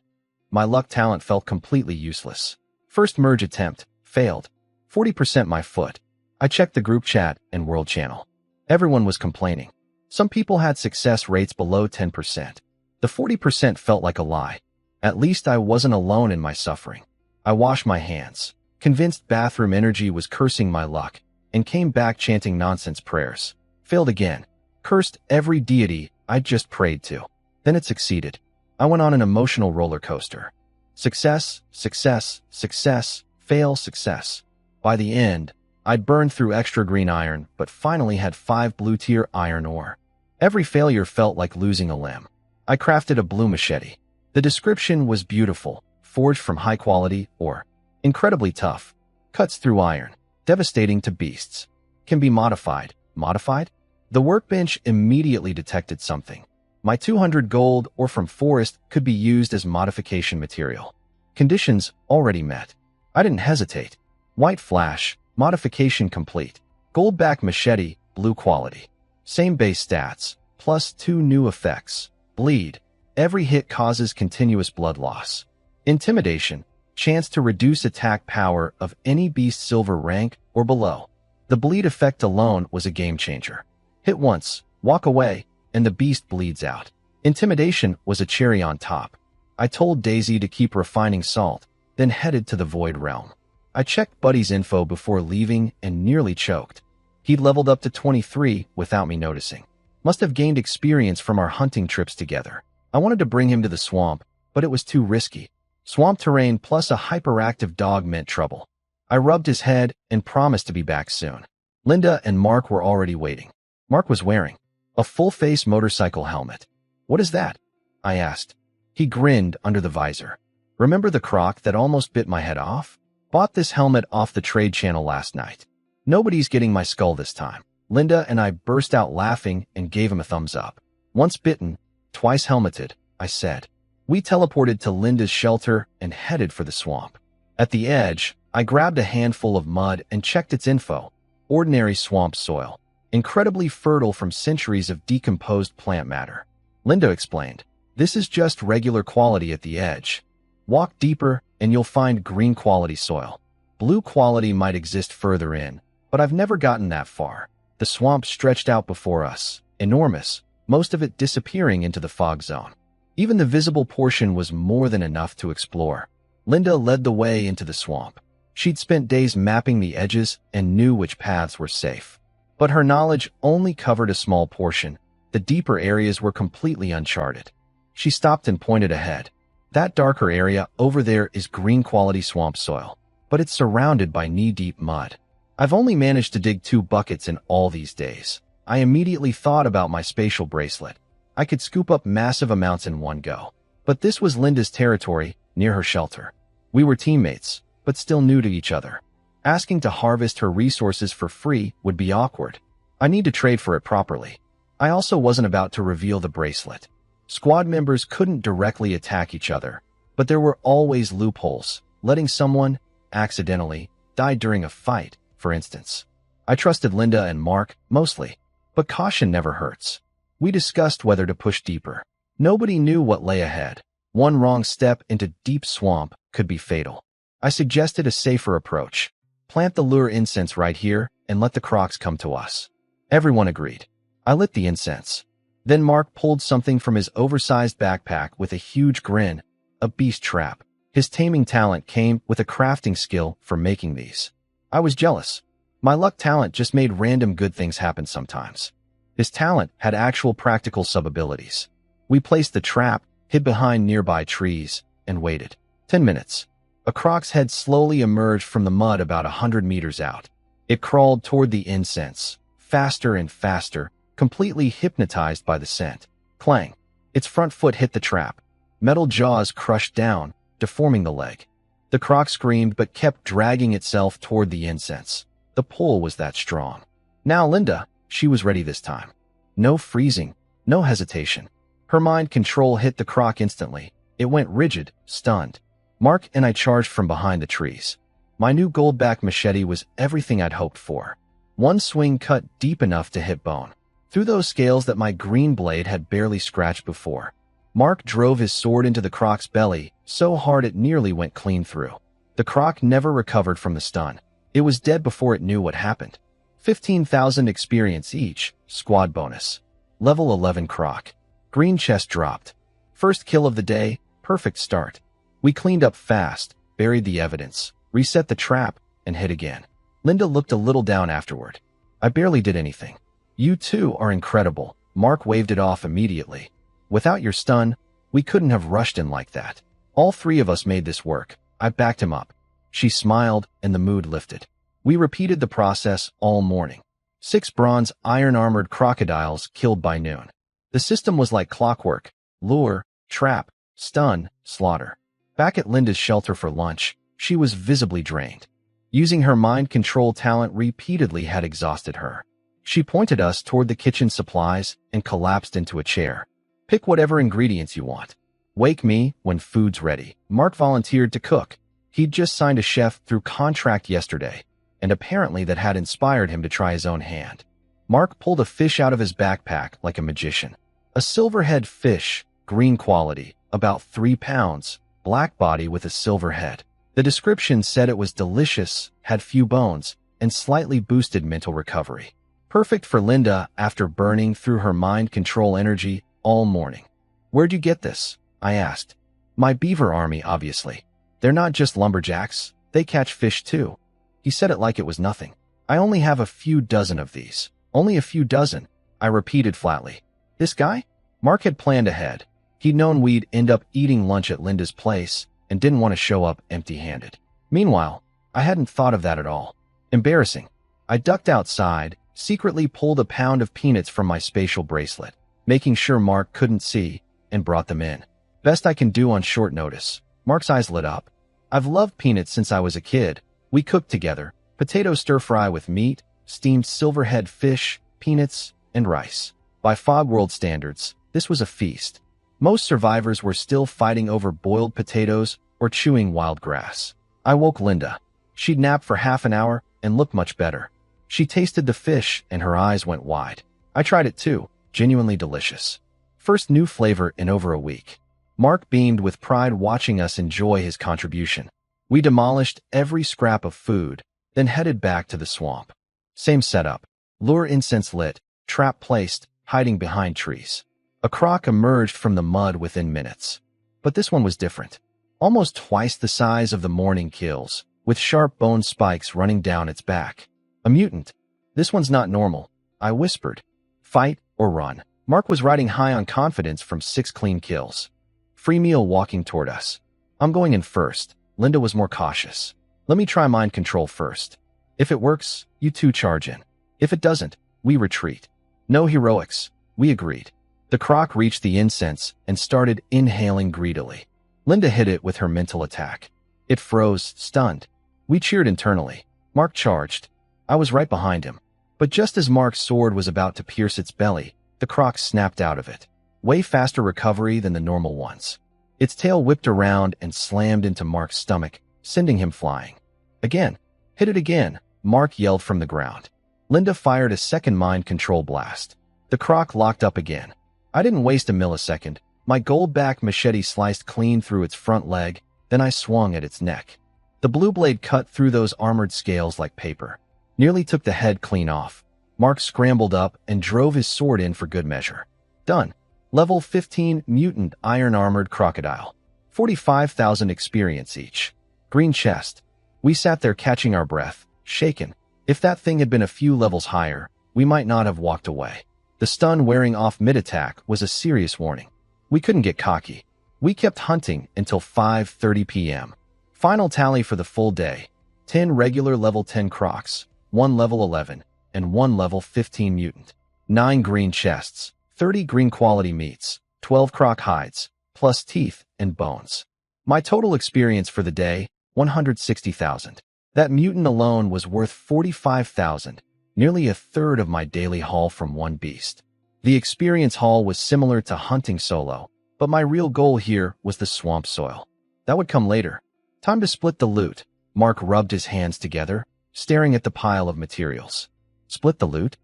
My luck talent felt completely useless. First merge attempt. Failed. 40% my foot. I checked the group chat and world channel. Everyone was complaining. Some people had success rates below 10%. The 40% felt like a lie. At least I wasn't alone in my suffering. I washed my hands, convinced bathroom energy was cursing my luck, and came back chanting nonsense prayers. Failed again. Cursed every deity I'd just prayed to. Then it succeeded. I went on an emotional roller coaster. Success, success, success, fail, success. By the end, I'd burned through extra green iron, but finally had 5 blue-tier iron ore. Every failure felt like losing a limb. I crafted a blue machete. The description was beautiful, forged from high-quality ore. Incredibly tough. Cuts through iron. Devastating to beasts. Can be modified. Modified? The workbench immediately detected something. My 200 gold ore from forest could be used as modification material. Conditions already met. I didn't hesitate. White flash, modification complete. Gold back machete, blue quality. Same base stats, plus 2 new effects. Bleed. Every hit causes continuous blood loss. Intimidation. Chance to reduce attack power of any beast silver rank or below. The bleed effect alone was a game changer. Hit once, walk away, and the beast bleeds out. Intimidation was a cherry on top. I told Daisy to keep refining salt, then headed to the Void Realm. I checked Buddy's info before leaving and nearly choked. He'd leveled up to 23 without me noticing. Must have gained experience from our hunting trips together. I wanted to bring him to the swamp, but it was too risky. Swamp terrain plus a hyperactive dog meant trouble. I rubbed his head and promised to be back soon. Linda and Mark were already waiting. Mark was wearing a full-face motorcycle helmet. What is that? I asked. He grinned under the visor. Remember the croc that almost bit my head off? Bought this helmet off the trade channel last night. Nobody's getting my skull this time. Linda and I burst out laughing and gave him a thumbs up. Once bitten, twice helmeted, I said. We teleported to Linda's shelter and headed for the swamp. At the edge, I grabbed a handful of mud and checked its info. Ordinary swamp soil, incredibly fertile from centuries of decomposed plant matter. Linda explained, "This is just regular quality at the edge. Walk deeper and you'll find green quality soil. Blue quality might exist further in, but I've never gotten that far." The swamp stretched out before us, enormous, most of it disappearing into the fog zone. Even the visible portion was more than enough to explore. Linda led the way into the swamp. She'd spent days mapping the edges and knew which paths were safe. But her knowledge only covered a small portion. The deeper areas were completely uncharted. She stopped and pointed ahead. "That darker area over there is green quality swamp soil, but it's surrounded by knee-deep mud. I've only managed to dig 2 buckets in all these days." I immediately thought about my spatial bracelet. I could scoop up massive amounts in one go. But this was Linda's territory, near her shelter. We were teammates, but still new to each other. Asking to harvest her resources for free would be awkward. I need to trade for it properly. I also wasn't about to reveal the bracelet. Squad members couldn't directly attack each other, but there were always loopholes, letting someone, accidentally, die during a fight, for instance. I trusted Linda and Mark, mostly, but caution never hurts. We discussed whether to push deeper. Nobody knew what lay ahead. One wrong step into deep swamp could be fatal. I suggested a safer approach. Plant the lure incense right here and let the crocs come to us. Everyone agreed. I lit the incense. Then Mark pulled something from his oversized backpack with a huge grin, a beast trap. His taming talent came with a crafting skill for making these. I was jealous. My luck talent just made random good things happen sometimes. His talent had actual practical sub-abilities. We placed the trap, hid behind nearby trees, and waited. 10 minutes. A croc's head slowly emerged from the mud about 100 meters out. It crawled toward the incense, faster and faster, completely hypnotized by the scent. Clang. Its front foot hit the trap. Metal jaws crushed down, deforming the leg. The croc screamed but kept dragging itself toward the incense. The pull was that strong. Now Linda, she was ready this time. No freezing, no hesitation. Her mind control hit the croc instantly. It went rigid, stunned. Mark and I charged from behind the trees. My new gold-back machete was everything I'd hoped for. One swing cut deep enough to hit bone, through those scales that my green blade had barely scratched before. Mark drove his sword into the croc's belly, so hard it nearly went clean through. The croc never recovered from the stun. It was dead before it knew what happened. 15,000 experience each, squad bonus. Level 11 croc. Green chest dropped. First kill of the day, perfect start. We cleaned up fast, buried the evidence, reset the trap, and hit again. Linda looked a little down afterward. "I barely did anything." "You two are incredible." Mark waved it off immediately. "Without your stun, we couldn't have rushed in like that. All 3 of us made this work." I backed him up. She smiled, and the mood lifted. We repeated the process all morning. 6 bronze iron-armored crocodiles killed by noon. The system was like clockwork: lure, trap, stun, slaughter. Back at Linda's shelter for lunch, she was visibly drained. Using her mind control talent repeatedly had exhausted her. She pointed us toward the kitchen supplies and collapsed into a chair. "Pick whatever ingredients you want. Wake me when food's ready." Mark volunteered to cook. He'd just signed a chef through contract yesterday, and apparently that had inspired him to try his own hand. Mark pulled a fish out of his backpack like a magician. A silverhead fish, green quality, about 3 pounds, black body with a silver head. The description said it was delicious, had few bones, and slightly boosted mental recovery. Perfect for Linda after burning through her mind control energy all morning. "Where'd you get this?" I asked. "My beaver army, obviously. They're not just lumberjacks, they catch fish too." He said it like it was nothing. "I only have a few dozen of these." "Only a few dozen," I repeated flatly. This guy? Mark had planned ahead. He'd known we'd end up eating lunch at Linda's place and didn't want to show up empty-handed. Meanwhile, I hadn't thought of that at all. Embarrassing. I ducked outside, secretly pulled a pound of peanuts from my spatial bracelet, making sure Mark couldn't see, and brought them in. Best I can do on short notice. Mark's eyes lit up. "I've loved peanuts since I was a kid." We cooked together, potato stir-fry with meat, steamed silverhead fish, peanuts, and rice. By Fog World standards, this was a feast. Most survivors were still fighting over boiled potatoes or chewing wild grass. I woke Linda. She'd napped for half an hour and looked much better. She tasted the fish and her eyes went wide. I tried it too, genuinely delicious. First new flavor in over a week. Mark beamed with pride watching us enjoy his contribution. We demolished every scrap of food, then headed back to the swamp. Same setup. Lure incense lit, trap placed, hiding behind trees. A croc emerged from the mud within minutes. But this one was different. Almost twice the size of the morning kills, with sharp bone spikes running down its back. A mutant. This one's not normal, I whispered. Fight or run. Mark was riding high on confidence from 6 clean kills. Free meal walking toward us. I'm going in first. Linda was more cautious. Let me try mind control first. If it works, you two charge in. If it doesn't, we retreat. No heroics, we agreed. The croc reached the incense and started inhaling greedily. Linda hit it with her mental attack. It froze, stunned. We cheered internally. Mark charged. I was right behind him. But just as Mark's sword was about to pierce its belly, the croc snapped out of it. Way faster recovery than the normal ones. Its tail whipped around and slammed into Mark's stomach, sending him flying. Again. Hit it again, Mark yelled from the ground. Linda fired a second mind control blast. The croc locked up again. I didn't waste a millisecond. My gold-backed machete sliced clean through its front leg, then I swung at its neck. The blue blade cut through those armored scales like paper. Nearly took the head clean off. Mark scrambled up and drove his sword in for good measure. Done. Level 15 Mutant Iron Armored Crocodile. 45,000 experience each. Green chest. We sat there catching our breath, shaken. If that thing had been a few levels higher, we might not have walked away. The stun wearing off mid-attack was a serious warning. We couldn't get cocky. We kept hunting until 5:30 p.m. Final tally for the full day. 10 regular level 10 crocs, 1 level 11, and 1 level 15 mutant. 9 green chests, 30 green quality meats, 12 croc hides, plus teeth and bones. My total experience for the day, 160,000. That mutant alone was worth 45,000, nearly a third of my daily haul from one beast. The experience haul was similar to hunting solo, but my real goal here was the swamp soil. That would come later. Time to split the loot. Mark rubbed his hands together, staring at the pile of materials. Split the loot?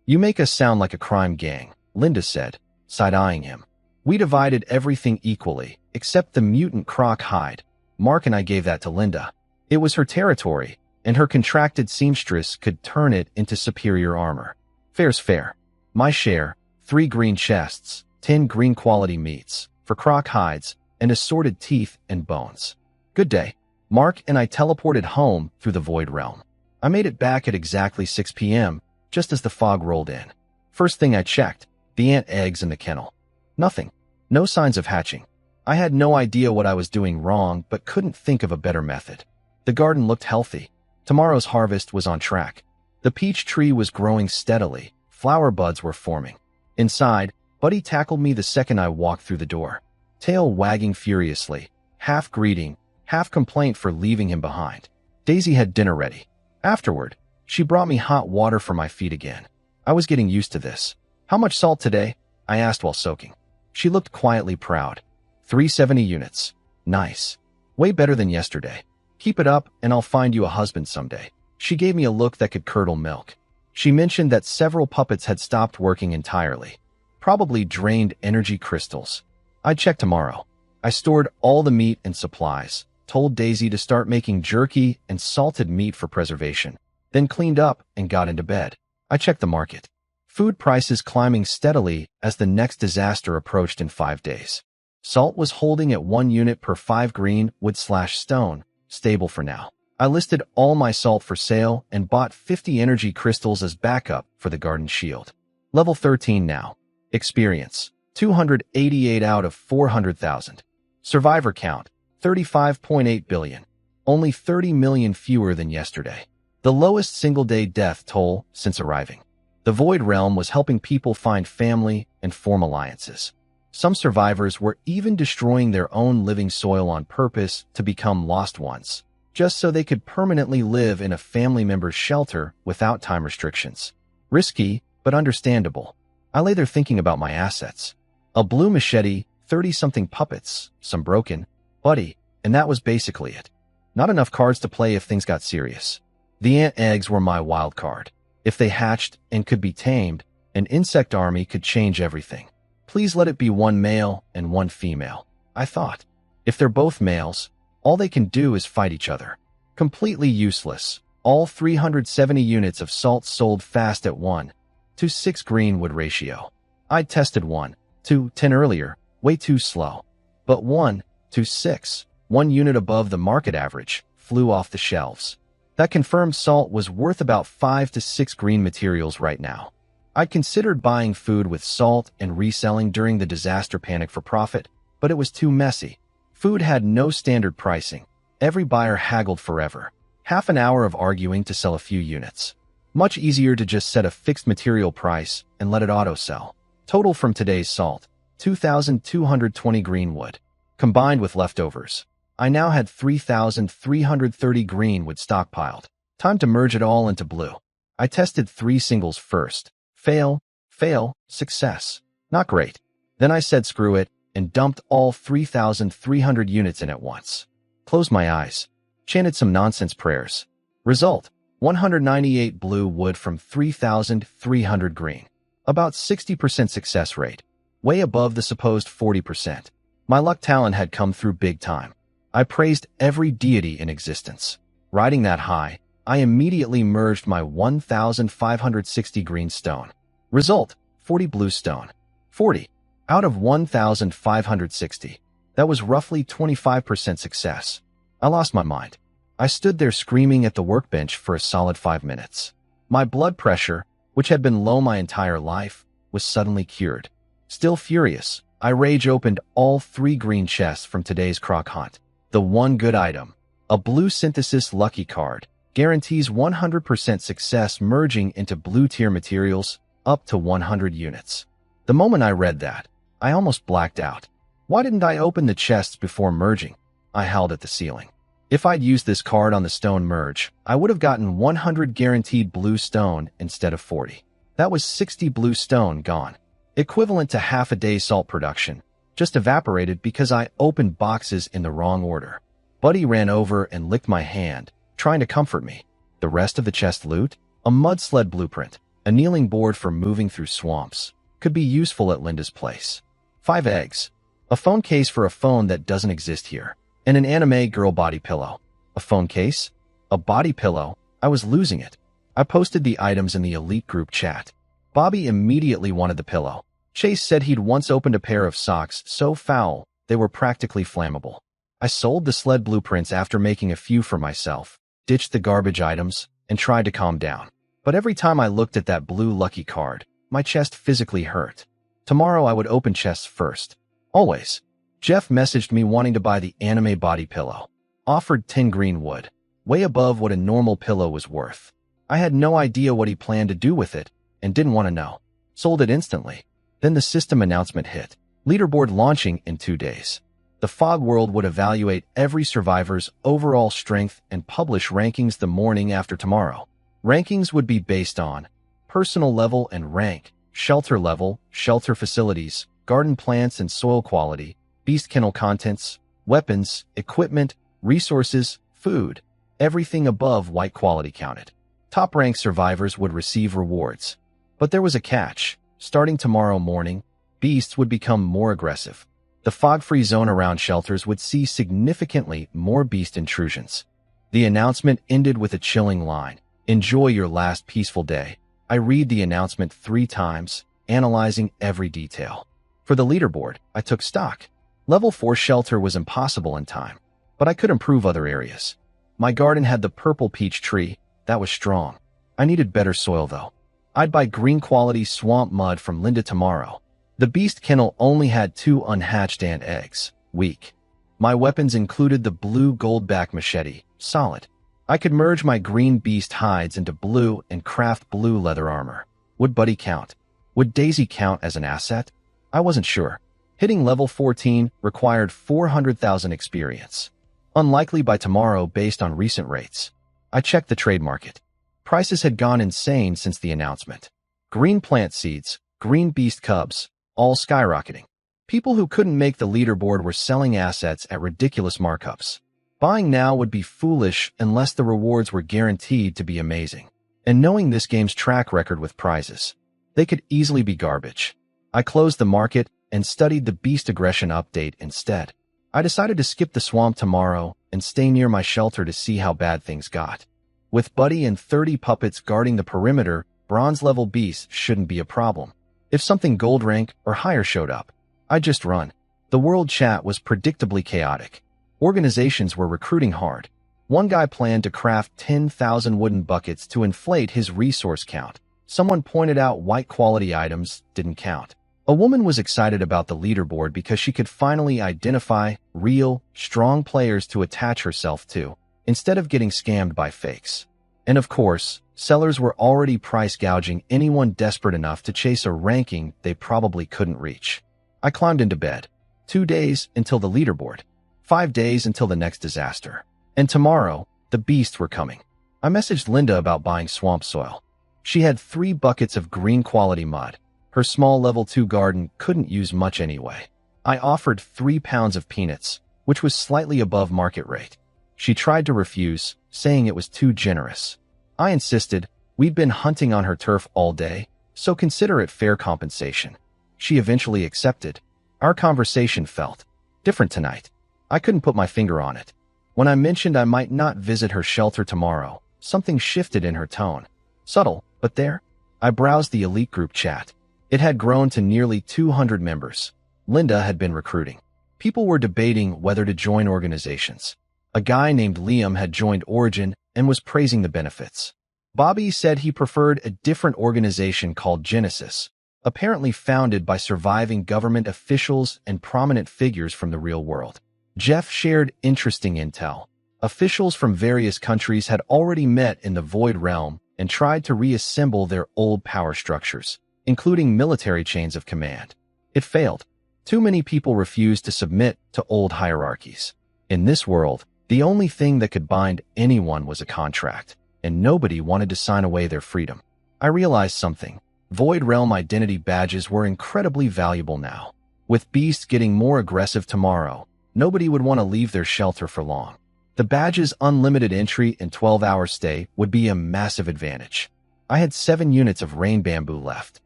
You make us sound like a crime gang, Linda said, side-eyeing him. We divided everything equally, except the mutant croc hide. Mark and I gave that to Linda. It was her territory, and her contracted seamstress could turn it into superior armor. Fair's fair. My share, 3 green chests, 10 green quality meats, for croc hides, and assorted teeth and bones. Good day. Mark and I teleported home through the Void Realm. I made it back at exactly 6 p.m., just as the fog rolled in. First thing I checked, the ant eggs in the kennel. Nothing. No signs of hatching. I had no idea what I was doing wrong, but couldn't think of a better method. The garden looked healthy. Tomorrow's harvest was on track. The peach tree was growing steadily. Flower buds were forming. Inside, Buddy tackled me the second I walked through the door. Tail wagging furiously, half greeting, half complaint for leaving him behind. Daisy had dinner ready. Afterward, she brought me hot water for my feet again. I was getting used to this. How much salt today? I asked while soaking. She looked quietly proud. 370 units. Nice. Way better than yesterday. Keep it up and I'll find you a husband someday. She gave me a look that could curdle milk. She mentioned that several puppets had stopped working entirely. Probably drained energy crystals. I'd check tomorrow. I stored all the meat and supplies, told Daisy to start making jerky and salted meat for preservation, then cleaned up and got into bed. I checked the market. Food prices climbing steadily as the next disaster approached in 5 days. Salt was holding at 1 unit per 5 green wood/stone, stable for now. I listed all my salt for sale and bought 50 energy crystals as backup for the garden shield. Level 13 now. Experience, 288 out of 400,000. Survivor count, 35.8 billion. Only 30 million fewer than yesterday. The lowest single-day death toll since arriving. The Void Realm was helping people find family and form alliances. Some survivors were even destroying their own living soil on purpose to become lost ones, just so they could permanently live in a family member's shelter without time restrictions. Risky, but understandable. I lay there thinking about my assets. A blue machete, 30-something puppets, some broken, Buddy, and that was basically it. Not enough cards to play if things got serious. The ant eggs were my wild card. If they hatched and could be tamed, an insect army could change everything. Please let it be one male and one female, I thought. If they're both males, all they can do is fight each other. Completely useless. All 370 units of salt sold fast at 1:6 greenwood ratio. I'd tested 1:10 earlier, way too slow. But 1:6, 1 unit above the market average, flew off the shelves. That confirmed salt was worth about 5 to 6 green materials right now. I'd considered buying food with salt and reselling during the disaster panic for profit, but it was too messy. Food had no standard pricing. Every buyer haggled forever. Half an hour of arguing to sell a few units. Much easier to just set a fixed material price and let it auto-sell. Total from today's salt, 2,220 greenwood. Combined with leftovers, I now had 3,330 greenwood stockpiled. Time to merge it all into blue. I tested 3 singles first. Fail, fail, success. Not great. Then I said screw it and dumped all 3,300 units in at once. Closed my eyes. Chanted some nonsense prayers. Result, 198 blue wood from 3,300 green. About 60% success rate. Way above the supposed 40%. My luck talent had come through big time. I praised every deity in existence. Riding that high, I immediately merged my 1,560 green stone. Result, 40 blue stone. 40. Out of 1,560. That was roughly 25% success. I lost my mind. I stood there screaming at the workbench for a solid 5 minutes. My blood pressure, which had been low my entire life, was suddenly cured. Still furious, I rage opened all 3 green chests from today's crock hunt. The one good item, a blue synthesis lucky card, guarantees 100% success merging into blue tier materials up to 100 units. The moment I read that, I almost blacked out. Why didn't I open the chests before merging? I howled at the ceiling. If I'd used this card on the stone merge, I would have gotten 100 guaranteed blue stone instead of 40. That was 60 blue stone gone. Equivalent to half a day's salt production. Just evaporated because I opened boxes in the wrong order. Buddy ran over and licked my hand, trying to comfort me. The rest of the chest loot? A mud sled blueprint, a kneeling board for moving through swamps. Could be useful at Linda's place. 5 eggs. A phone case for a phone that doesn't exist here. And an anime girl body pillow. A phone case? A body pillow? I was losing it. I posted the items in the elite group chat. Bobby immediately wanted the pillow. Chase said he'd once opened a pair of socks so foul, they were practically flammable. I sold the sled blueprints after making a few for myself, ditched the garbage items, and tried to calm down. But every time I looked at that blue lucky card, my chest physically hurt. Tomorrow I would open chests first. Always. Jeff messaged me wanting to buy the anime body pillow. Offered 10 green wood, way above what a normal pillow was worth. I had no idea what he planned to do with it, and didn't want to know. Sold it instantly. Then the system announcement hit. Leaderboard launching in 2 days. The Fog World would evaluate every survivor's overall strength and publish rankings the morning after tomorrow. Rankings would be based on personal level and rank, shelter level, shelter facilities, garden plants and soil quality, beast kennel contents, weapons, equipment, resources, food. Everything above white quality counted. Top-ranked survivors would receive rewards. But there was a catch. Starting tomorrow morning, beasts would become more aggressive. The fog-free zone around shelters would see significantly more beast intrusions. The announcement ended with a chilling line. Enjoy your last peaceful day. I read the announcement 3 times, analyzing every detail. For the leaderboard, I took stock. Level 4 shelter was impossible in time, but I could improve other areas. My garden had the purple peach tree. That was strong. I needed better soil though. I'd buy green quality swamp mud from Linda tomorrow. The beast kennel only had 2 unhatched ant eggs. Weak. My weapons included the blue goldback machete. Solid. I could merge my green beast hides into blue and craft blue leather armor. Would Buddy count? Would Daisy count as an asset? I wasn't sure. Hitting level 14 required 400,000 experience. Unlikely by tomorrow based on recent rates. I checked the trade market. Prices had gone insane since the announcement. Green plant seeds, green beast cubs, all skyrocketing. People who couldn't make the leaderboard were selling assets at ridiculous markups. Buying now would be foolish unless the rewards were guaranteed to be amazing. And knowing this game's track record with prizes, they could easily be garbage. I closed the market and studied the Beast Aggression update instead. I decided to skip the swamp tomorrow and stay near my shelter to see how bad things got. With Buddy and 30 puppets guarding the perimeter, bronze-level beasts shouldn't be a problem. If something gold rank or higher showed up, I'd just run. The world chat was predictably chaotic. Organizations were recruiting hard. One guy planned to craft 10,000 wooden buckets to inflate his resource count. Someone pointed out white-quality items didn't count. A woman was excited about the leaderboard because she could finally identify real, strong players to attach herself to, instead of getting scammed by fakes. And of course, sellers were already price gouging anyone desperate enough to chase a ranking they probably couldn't reach. I climbed into bed. 2 days until the leaderboard. 5 days until the next disaster. And tomorrow, the beasts were coming. I messaged Linda about buying swamp soil. She had 3 buckets of green quality mud. Her small level 2 garden couldn't use much anyway. I offered 3 pounds of peanuts, which was slightly above market rate. She tried to refuse, saying it was too generous. I insisted. We'd been hunting on her turf all day, so consider it fair compensation. She eventually accepted. Our conversation felt different tonight. I couldn't put my finger on it. When I mentioned I might not visit her shelter tomorrow, something shifted in her tone. Subtle, but there. I browsed the elite group chat. It had grown to nearly 200 members. Linda had been recruiting. People were debating whether to join organizations. A guy named Liam had joined Origin and was praising the benefits. Bobby said he preferred a different organization called Genesis, apparently founded by surviving government officials and prominent figures from the real world. Jeff shared interesting intel. Officials from various countries had already met in the Void Realm and tried to reassemble their old power structures, including military chains of command. It failed. Too many people refused to submit to old hierarchies. In this world, the only thing that could bind anyone was a contract, and nobody wanted to sign away their freedom. I realized something. Void Realm identity badges were incredibly valuable now. With beasts getting more aggressive tomorrow, nobody would want to leave their shelter for long. The badge's unlimited entry and 12-hour stay would be a massive advantage. I had 7 units of rain bamboo left.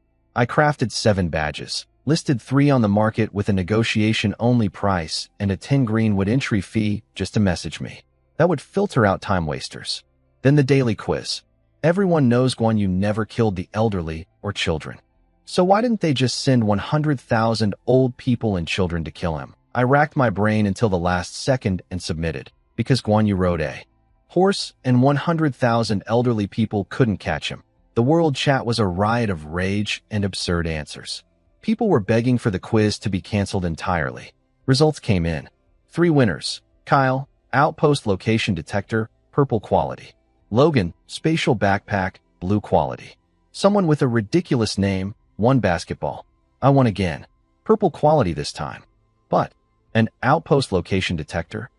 I crafted 7 badges, listed 3 on the market with a negotiation-only price and a 10 greenwood entry fee just to message me. That would filter out time wasters. Then the daily quiz. Everyone knows Guan Yu never killed the elderly or children. So why didn't they just send 100,000 old people and children to kill him? I racked my brain until the last second and submitted, because Guan Yu rode a horse and 100,000 elderly people couldn't catch him. The world chat was a riot of rage and absurd answers. People were begging for the quiz to be canceled entirely. Results came in. 3 winners. Kyle, Outpost Location Detector, purple quality. Logan, Spatial Backpack, blue quality. Someone with a ridiculous name won basketball. I won again. Purple quality this time. But an Outpost Location Detector?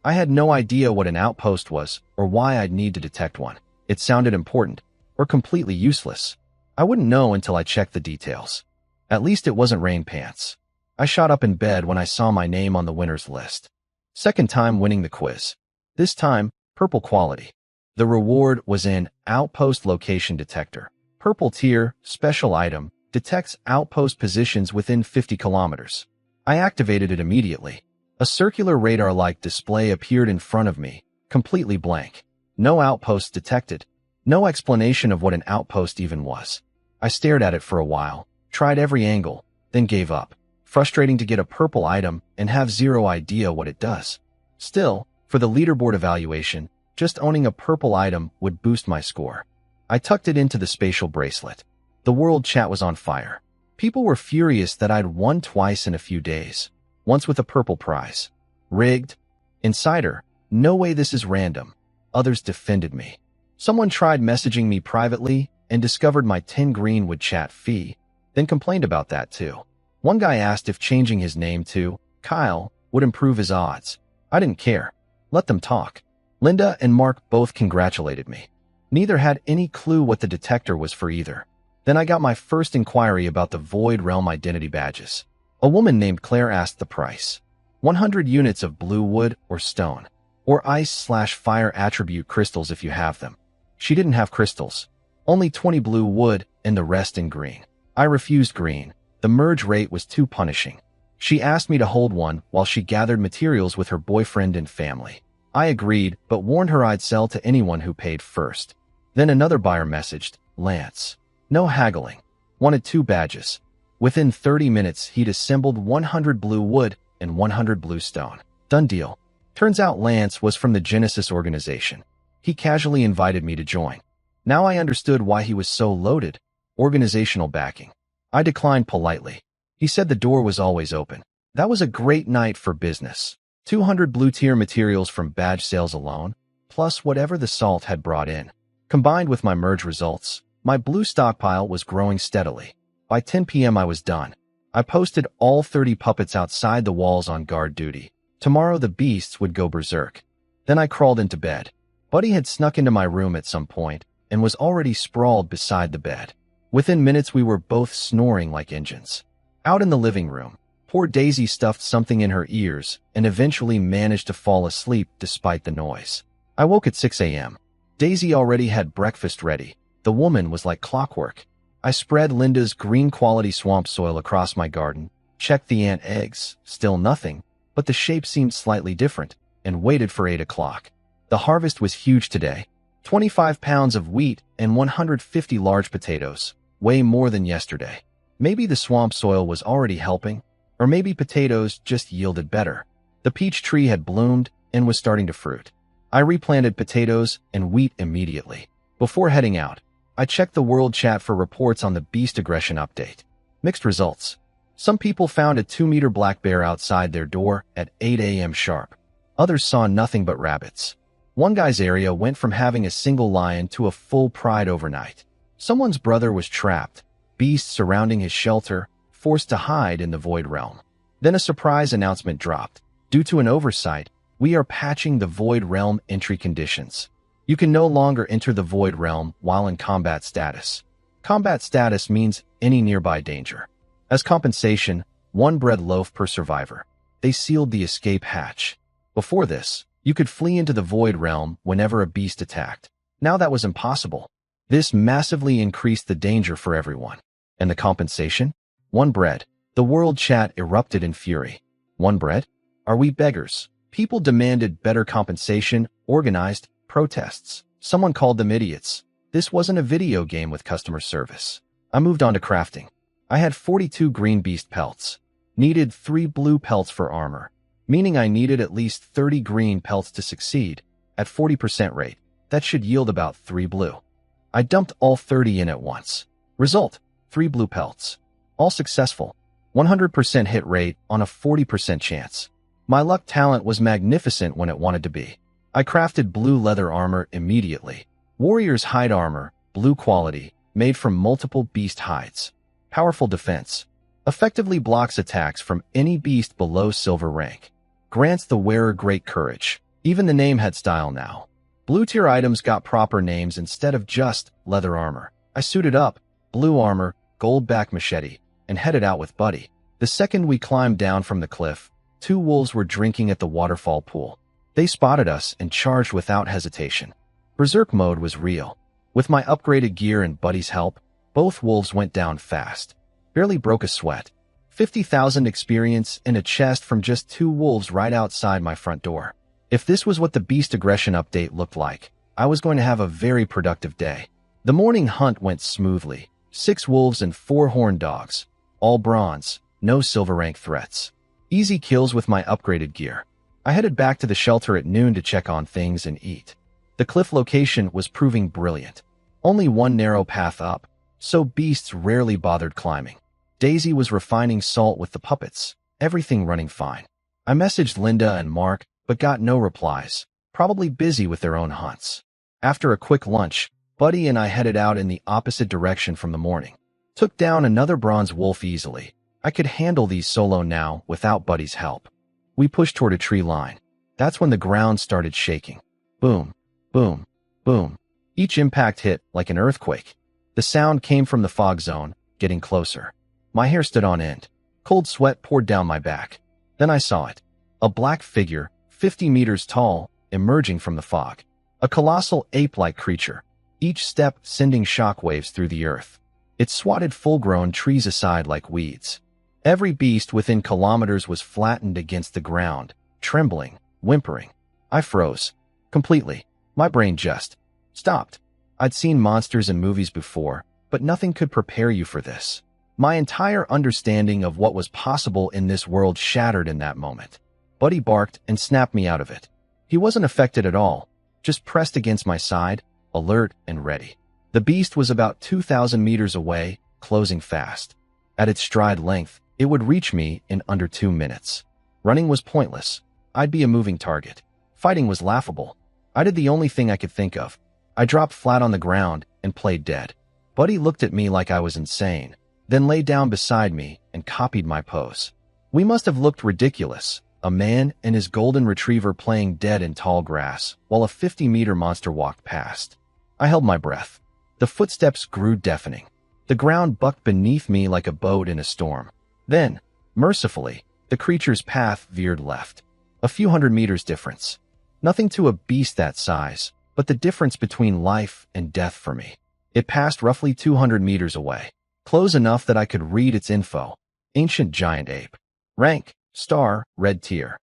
I had no idea what an outpost was or why I'd need to detect one. It sounded important. Or completely useless. I wouldn't know until I checked the details. At least it wasn't rain pants. I shot up in bed when I saw my name on the winners list. Second time winning the quiz. This time, purple quality. The reward was in Outpost Location Detector. Purple tier, special item, detects outpost positions within 50 kilometers. I activated it immediately. A circular radar-like display appeared in front of me, completely blank. No outposts detected. No explanation of what an outpost even was. I stared at it for a while, tried every angle, then gave up. Frustrating to get a purple item and have zero idea what it does. Still, for the leaderboard evaluation, just owning a purple item would boost my score. I tucked it into the spatial bracelet. The world chat was on fire. People were furious that I'd won twice in a few days. Once with a purple prize. Rigged. Insider. No way this is random. Others defended me. Someone tried messaging me privately and discovered my 10 greenwood chat fee, then complained about that too. One guy asked if changing his name to Kyle would improve his odds. I didn't care. Let them talk. Linda and Mark both congratulated me. Neither had any clue what the detector was for either. Then I got my first inquiry about the Void Realm identity badges. A woman named Claire asked the price. 100 units of blue wood or stone. Or ice/fire attribute crystals if you have them. She didn't have crystals. Only 20 blue wood and the rest in green. I refused green. The merge rate was too punishing. She asked me to hold one while she gathered materials with her boyfriend and family. I agreed, but warned her I'd sell to anyone who paid first. Then another buyer messaged, Lance. No haggling. Wanted 2 badges. Within 30 minutes, he'd assembled 100 blue wood and 100 blue stone. Done deal. Turns out Lance was from the Genesis organization. He casually invited me to join. Now I understood why he was so loaded. Organizational backing. I declined politely. He said the door was always open. That was a great night for business. 200 blue tier materials from badge sales alone, plus whatever the salt had brought in. Combined with my merge results, my blue stockpile was growing steadily. By 10 p.m. I was done. I posted all 30 puppets outside the walls on guard duty. Tomorrow the beasts would go berserk. Then I crawled into bed. Buddy had snuck into my room at some point and was already sprawled beside the bed. Within minutes we were both snoring like engines. Out in the living room, poor Daisy stuffed something in her ears and eventually managed to fall asleep despite the noise. I woke at 6 a.m. Daisy already had breakfast ready. The woman was like clockwork. I spread Linda's green quality swamp soil across my garden, checked the ant eggs, still nothing, but the shape seemed slightly different, and waited for 8 o'clock. The harvest was huge today. 25 pounds of wheat and 150 large potatoes, way more than yesterday. Maybe the swamp soil was already helping, or maybe potatoes just yielded better. The peach tree had bloomed and was starting to fruit. I replanted potatoes and wheat immediately. Before heading out, I checked the world chat for reports on the beast aggression update. Mixed results. Some people found a 2-meter black bear outside their door at 8 a.m. sharp. Others saw nothing but rabbits. One guy's area went from having a single lion to a full pride overnight. Someone's brother was trapped, beasts surrounding his shelter, forced to hide in the Void Realm. Then a surprise announcement dropped. Due to an oversight, we are patching the Void Realm entry conditions. You can no longer enter the Void Realm while in combat status. Combat status means any nearby danger. As compensation, 1 bread loaf per survivor. They sealed the escape hatch. Before this, you could flee into the Void Realm whenever a beast attacked. Now that was impossible. This massively increased the danger for everyone. And the compensation? 1 bread. The world chat erupted in fury. 1 bread? Are we beggars? People demanded better compensation, organized protests. Someone called them idiots. This wasn't a video game with customer service. I moved on to crafting. I had 42 green beast pelts. Needed 3 blue pelts for armor, meaning I needed at least 30 green pelts to succeed. At 40% rate, that should yield about 3 blue. I dumped all 30 in at once. Result, 3 blue pelts. All successful. 100% hit rate on a 40% chance. My luck talent was magnificent when it wanted to be. I crafted blue leather armor immediately. Warrior's hide armor, blue quality, made from multiple beast hides. Powerful defense. Effectively blocks attacks from any beast below silver rank. Grants the wearer great courage. Even the name had style now. Blue tier items got proper names instead of just leather armor. I suited up, blue armor, gold back machete, and headed out with Buddy. The second we climbed down from the cliff, 2 wolves were drinking at the waterfall pool. They spotted us and charged without hesitation. Berserk mode was real. With my upgraded gear and Buddy's help, both wolves went down fast. Barely broke a sweat. 50,000 experience in a chest from just 2 wolves right outside my front door. If this was what the beast aggression update looked like, I was going to have a very productive day. The morning hunt went smoothly. 6 wolves and 4 horned dogs. All bronze, no silver rank threats. Easy kills with my upgraded gear. I headed back to the shelter at noon to check on things and eat. The cliff location was proving brilliant. Only 1 narrow path up, so beasts rarely bothered climbing. Daisy was refining salt with the puppets, everything running fine. I messaged Linda and Mark, but got no replies, probably busy with their own hunts. After a quick lunch, Buddy and I headed out in the opposite direction from the morning. Took down another bronze wolf easily. I could handle these solo now without Buddy's help. We pushed toward a tree line. That's when the ground started shaking. Boom, boom, boom. Each impact hit like an earthquake. The sound came from the fog zone, getting closer. My hair stood on end. Cold sweat poured down my back. Then I saw it. A black figure, 50 meters tall, emerging from the fog. A colossal ape-like creature, each step sending shockwaves through the earth. It swatted full-grown trees aside like weeds. Every beast within kilometers was flattened against the ground, trembling, whimpering. I froze. Completely. My brain just stopped. I'd seen monsters in movies before, but nothing could prepare you for this. My entire understanding of what was possible in this world shattered in that moment. Buddy barked and snapped me out of it. He wasn't affected at all, just pressed against my side, alert and ready. The beast was about 2,000 meters away, closing fast. At its stride length, it would reach me in under 2 minutes. Running was pointless. I'd be a moving target. Fighting was laughable. I did the only thing I could think of. I dropped flat on the ground and played dead. Buddy looked at me like I was insane, then lay down beside me and copied my pose. We must have looked ridiculous, a man and his golden retriever playing dead in tall grass, while a 50-meter monster walked past. I held my breath. The footsteps grew deafening. The ground bucked beneath me like a boat in a storm. Then, mercifully, the creature's path veered left. A few hundred meters difference. Nothing to a beast that size, but the difference between life and death for me. It passed roughly 200 meters away. Close enough that I could read its info. Ancient giant ape. Rank, star, red tier.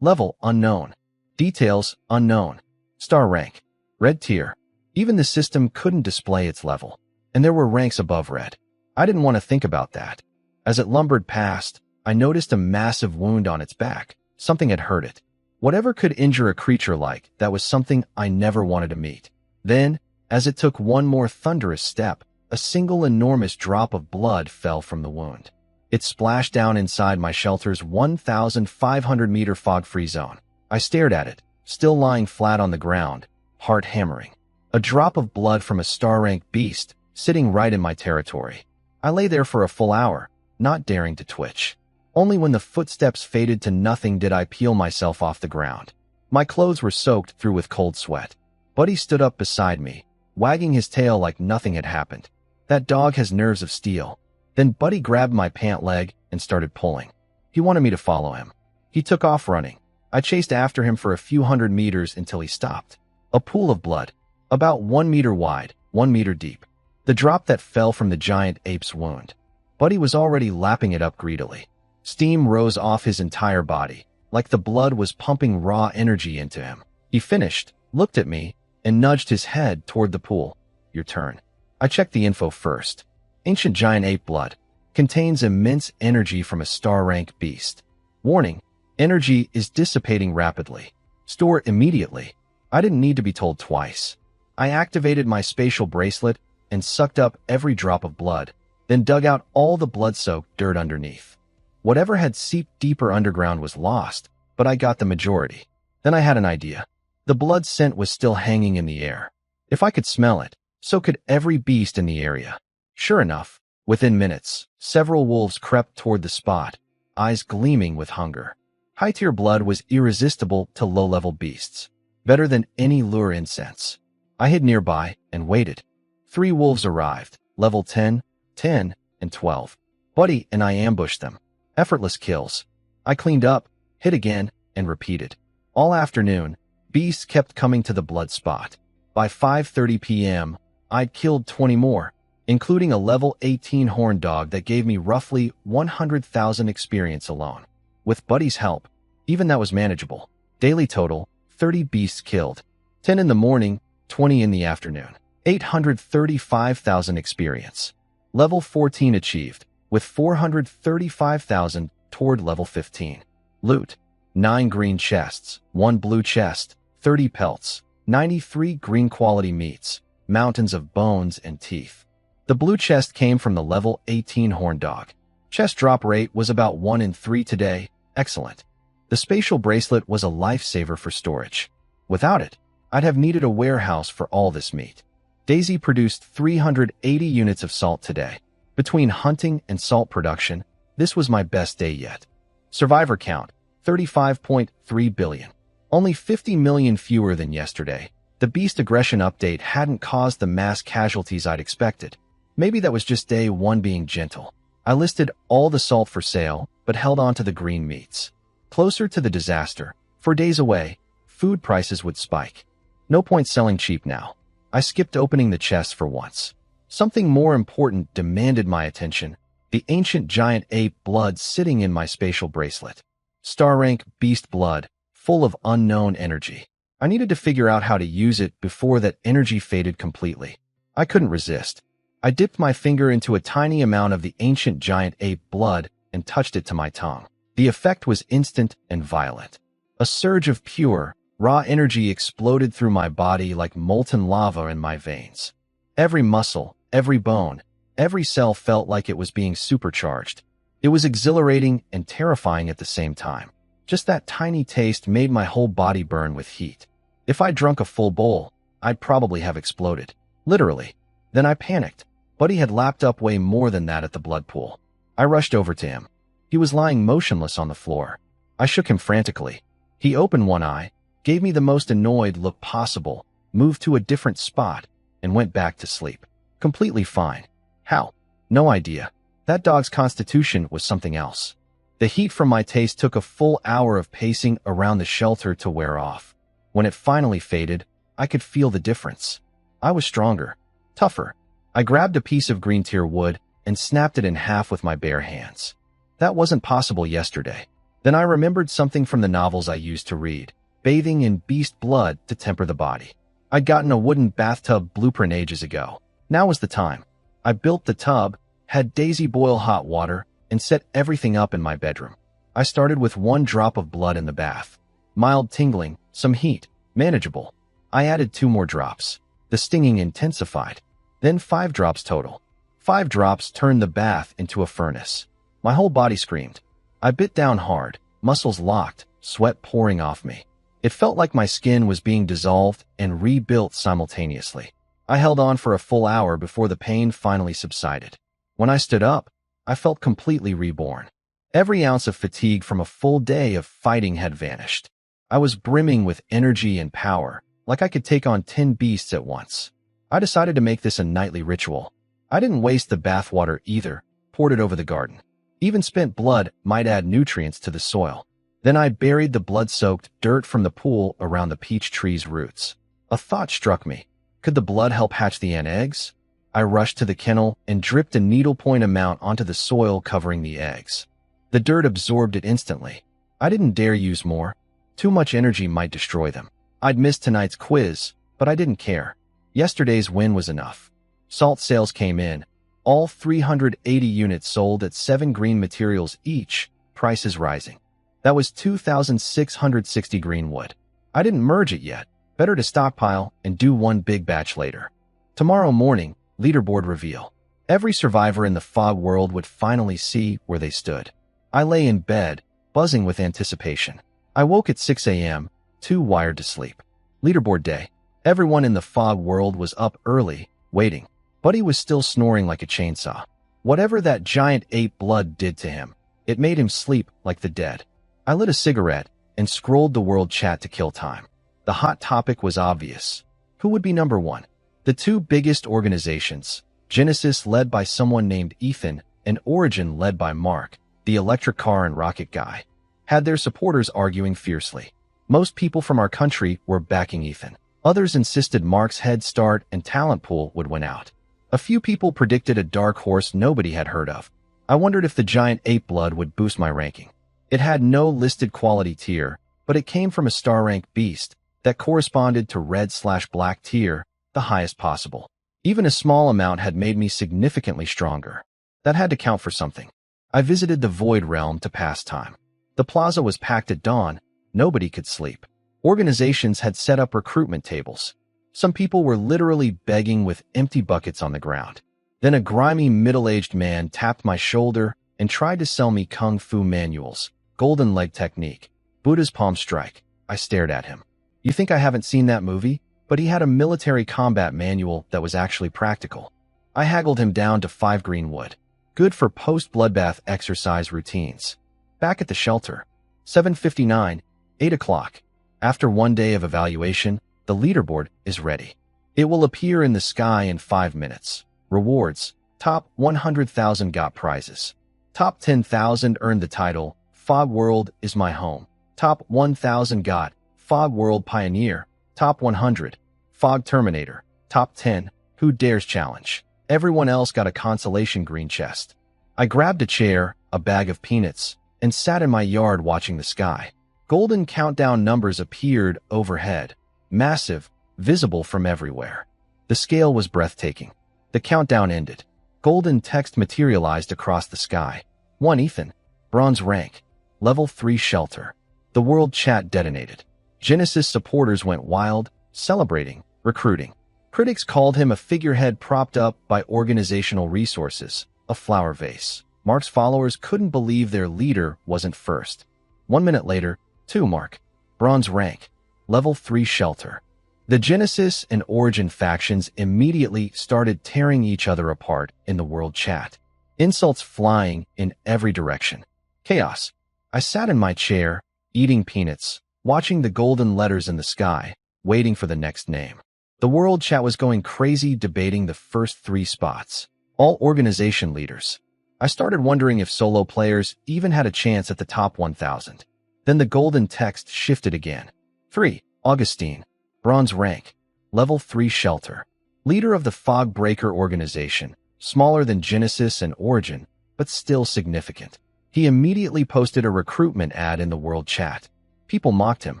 Level, unknown. Details, unknown. Star rank, red tier. Even the system couldn't display its level. And there were ranks above red. I didn't want to think about that. As it lumbered past, I noticed a massive wound on its back. Something had hurt it. Whatever could injure a creature like that was something I never wanted to meet. Then, as it took one more thunderous step, a single enormous drop of blood fell from the wound. It splashed down inside my shelter's 1,500-meter fog-free zone. I stared at it, still lying flat on the ground, heart hammering. A drop of blood from a star-rank beast, sitting right in my territory. I lay there for a full hour, not daring to twitch. Only when the footsteps faded to nothing did I peel myself off the ground. My clothes were soaked through with cold sweat. Buddy stood up beside me, wagging his tail like nothing had happened. That dog has nerves of steel. Then Buddy grabbed my pant leg and started pulling. He wanted me to follow him. He took off running. I chased after him for a few hundred meters until he stopped. A pool of blood, about 1 meter wide, 1 meter deep. The drop that fell from the giant ape's wound. Buddy was already lapping it up greedily. Steam rose off his entire body, like the blood was pumping raw energy into him. He finished, looked at me, and nudged his head toward the pool. Your turn. I checked the info first. Ancient giant ape blood. Contains immense energy from a star-rank beast. Warning, energy is dissipating rapidly. Store immediately. I didn't need to be told twice. I activated my spatial bracelet and sucked up every drop of blood, then dug out all the blood-soaked dirt underneath. Whatever had seeped deeper underground was lost, but I got the majority. Then I had an idea. The blood scent was still hanging in the air. If I could smell it, so could every beast in the area. Sure enough, within minutes, several wolves crept toward the spot, eyes gleaming with hunger. High-tier blood was irresistible to low-level beasts, better than any lure incense. I hid nearby and waited. 3 wolves arrived, level 10, 10, and 12. Buddy and I ambushed them. Effortless kills. I cleaned up, hit again, and repeated. All afternoon, beasts kept coming to the blood spot. By 5:30 p.m., I'd killed 20 more, including a level 18 horned dog that gave me roughly 100,000 experience alone. With Buddy's help, even that was manageable. Daily total, 30 beasts killed. 10 in the morning, 20 in the afternoon. 835,000 experience. Level 14 achieved, with 435,000 toward level 15. Loot. 9 green chests, 1 blue chest, 30 pelts, 93 green quality meats, mountains of bones and teeth. The blue chest came from the level 18 horned dog. Chest drop rate was about 1 in 3 today. Excellent. The spatial bracelet was a lifesaver for storage. Without it, I'd have needed a warehouse for all this meat. Daisy produced 380 units of salt today. Between hunting and salt production, this was my best day yet. Survivor count, 35.3 billion. Only 50 million fewer than yesterday. The beast aggression update hadn't caused the mass casualties I'd expected. Maybe that was just day 1 being gentle. I listed all the salt for sale, but held on to the green meats. Closer to the disaster, 4 days away, food prices would spike. No point selling cheap now. I skipped opening the chest for once. Something more important demanded my attention: the ancient giant ape blood sitting in my spatial bracelet. Star rank beast blood, full of unknown energy. I needed to figure out how to use it before that energy faded completely. I couldn't resist. I dipped my finger into a tiny amount of the ancient giant ape blood and touched it to my tongue. The effect was instant and violent. A surge of pure, raw energy exploded through my body like molten lava in my veins. Every muscle, every bone, every cell felt like it was being supercharged. It was exhilarating and terrifying at the same time. Just that tiny taste made my whole body burn with heat. If I drunk a full bowl, I'd probably have exploded. Literally. Then I panicked. Buddy had lapped up way more than that at the blood pool. I rushed over to him. He was lying motionless on the floor. I shook him frantically. He opened one eye, gave me the most annoyed look possible, moved to a different spot, and went back to sleep. Completely fine. How? No idea. That dog's constitution was something else. The heat from my taste took a full hour of pacing around the shelter to wear off. When it finally faded, I could feel the difference. I was stronger, tougher. I grabbed a piece of green tier wood and snapped it in half with my bare hands. That wasn't possible yesterday. Then I remembered something from the novels I used to read: bathing in beast blood to temper the body. I'd gotten a wooden bathtub blueprint ages ago. Now was the time. I built the tub, had Daisy boil hot water, and set everything up in my bedroom. I started with 1 drop of blood in the bath. Mild tingling, some heat, manageable. I added 2 more drops. The stinging intensified. Then 5 drops total. 5 drops turned the bath into a furnace. My whole body screamed. I bit down hard, muscles locked, sweat pouring off me. It felt like my skin was being dissolved and rebuilt simultaneously. I held on for a full hour before the pain finally subsided. When I stood up, I felt completely reborn. Every ounce of fatigue from a full day of fighting had vanished. I was brimming with energy and power, like I could take on 10 beasts at once. I decided to make this a nightly ritual. I didn't waste the bathwater either, poured it over the garden. Even spent blood might add nutrients to the soil. Then I buried the blood-soaked dirt from the pool around the peach tree's roots. A thought struck me. Could the blood help hatch the ant eggs? I rushed to the kennel and dripped a needlepoint amount onto the soil covering the eggs. The dirt absorbed it instantly. I didn't dare use more. Too much energy might destroy them. I'd missed tonight's quiz, but I didn't care. Yesterday's win was enough. Salt sales came in. All 380 units sold at 7 green materials each, prices rising. That was 2,660 green wood. I didn't merge it yet. Better to stockpile and do one big batch later. Tomorrow morning, leaderboard reveal. Every survivor in the fog world would finally see where they stood. I lay in bed, buzzing with anticipation. I woke at 6 a.m., too wired to sleep. Leaderboard day. Everyone in the fog world was up early, waiting. Buddy was still snoring like a chainsaw. Whatever that giant ape blood did to him, it made him sleep like the dead. I lit a cigarette and scrolled the world chat to kill time. The hot topic was obvious. Who would be number 1? The 2 biggest organizations, Genesis led by someone named Ethan and Origin led by Mark, the electric car and rocket guy, had their supporters arguing fiercely. Most people from our country were backing Ethan. Others insisted Mark's head start and talent pool would win out. A few people predicted a dark horse nobody had heard of. I wondered if the giant ape blood would boost my ranking. It had no listed quality tier, but it came from a star rank beast that corresponded to red/black tier, the highest possible. Even a small amount had made me significantly stronger. That had to count for something. I visited the Void Realm to pass time. The plaza was packed at dawn. Nobody could sleep. Organizations had set up recruitment tables. Some people were literally begging with empty buckets on the ground. Then a grimy middle-aged man tapped my shoulder and tried to sell me kung fu manuals, golden leg technique, Buddha's palm strike. I stared at him. You think I haven't seen that movie? But he had a military combat manual that was actually practical. I haggled him down to 5 green wood. Good for post-bloodbath exercise routines. Back at the shelter. 7:59, 8 o'clock. After 1 day of evaluation, the leaderboard is ready. It will appear in the sky in 5 minutes. Rewards. Top 100,000 got prizes. Top 10,000 earned the title, Fog World is my home. Top 1,000 got Fog World Pioneer, Top 100, Fog Terminator, Top 10, Who Dares Challenge. Everyone else got a consolation green chest. I grabbed a chair, a bag of peanuts, and sat in my yard watching the sky. Golden countdown numbers appeared overhead, massive, visible from everywhere. The scale was breathtaking. The countdown ended. Golden text materialized across the sky. 1 Ethan, bronze rank, level 3 shelter. The world chat detonated. Genesis supporters went wild, celebrating, recruiting. Critics called him a figurehead propped up by organizational resources, a flower vase. Mark's followers couldn't believe their leader wasn't first. 1 minute later, 2 Mark, bronze rank, level 3 shelter. The Genesis and Origin factions immediately started tearing each other apart in the world chat. Insults flying in every direction. Chaos. I sat in my chair, eating peanuts, watching the golden letters in the sky, waiting for the next name. The world chat was going crazy debating the first 3 spots. All organization leaders. I started wondering if solo players even had a chance at the top 1,000. Then the golden text shifted again. 3 Augustine, bronze rank, level 3 shelter. Leader of the Fog Breaker organization, smaller than Genesis and Origin, but still significant. He immediately posted a recruitment ad in the world chat. People mocked him.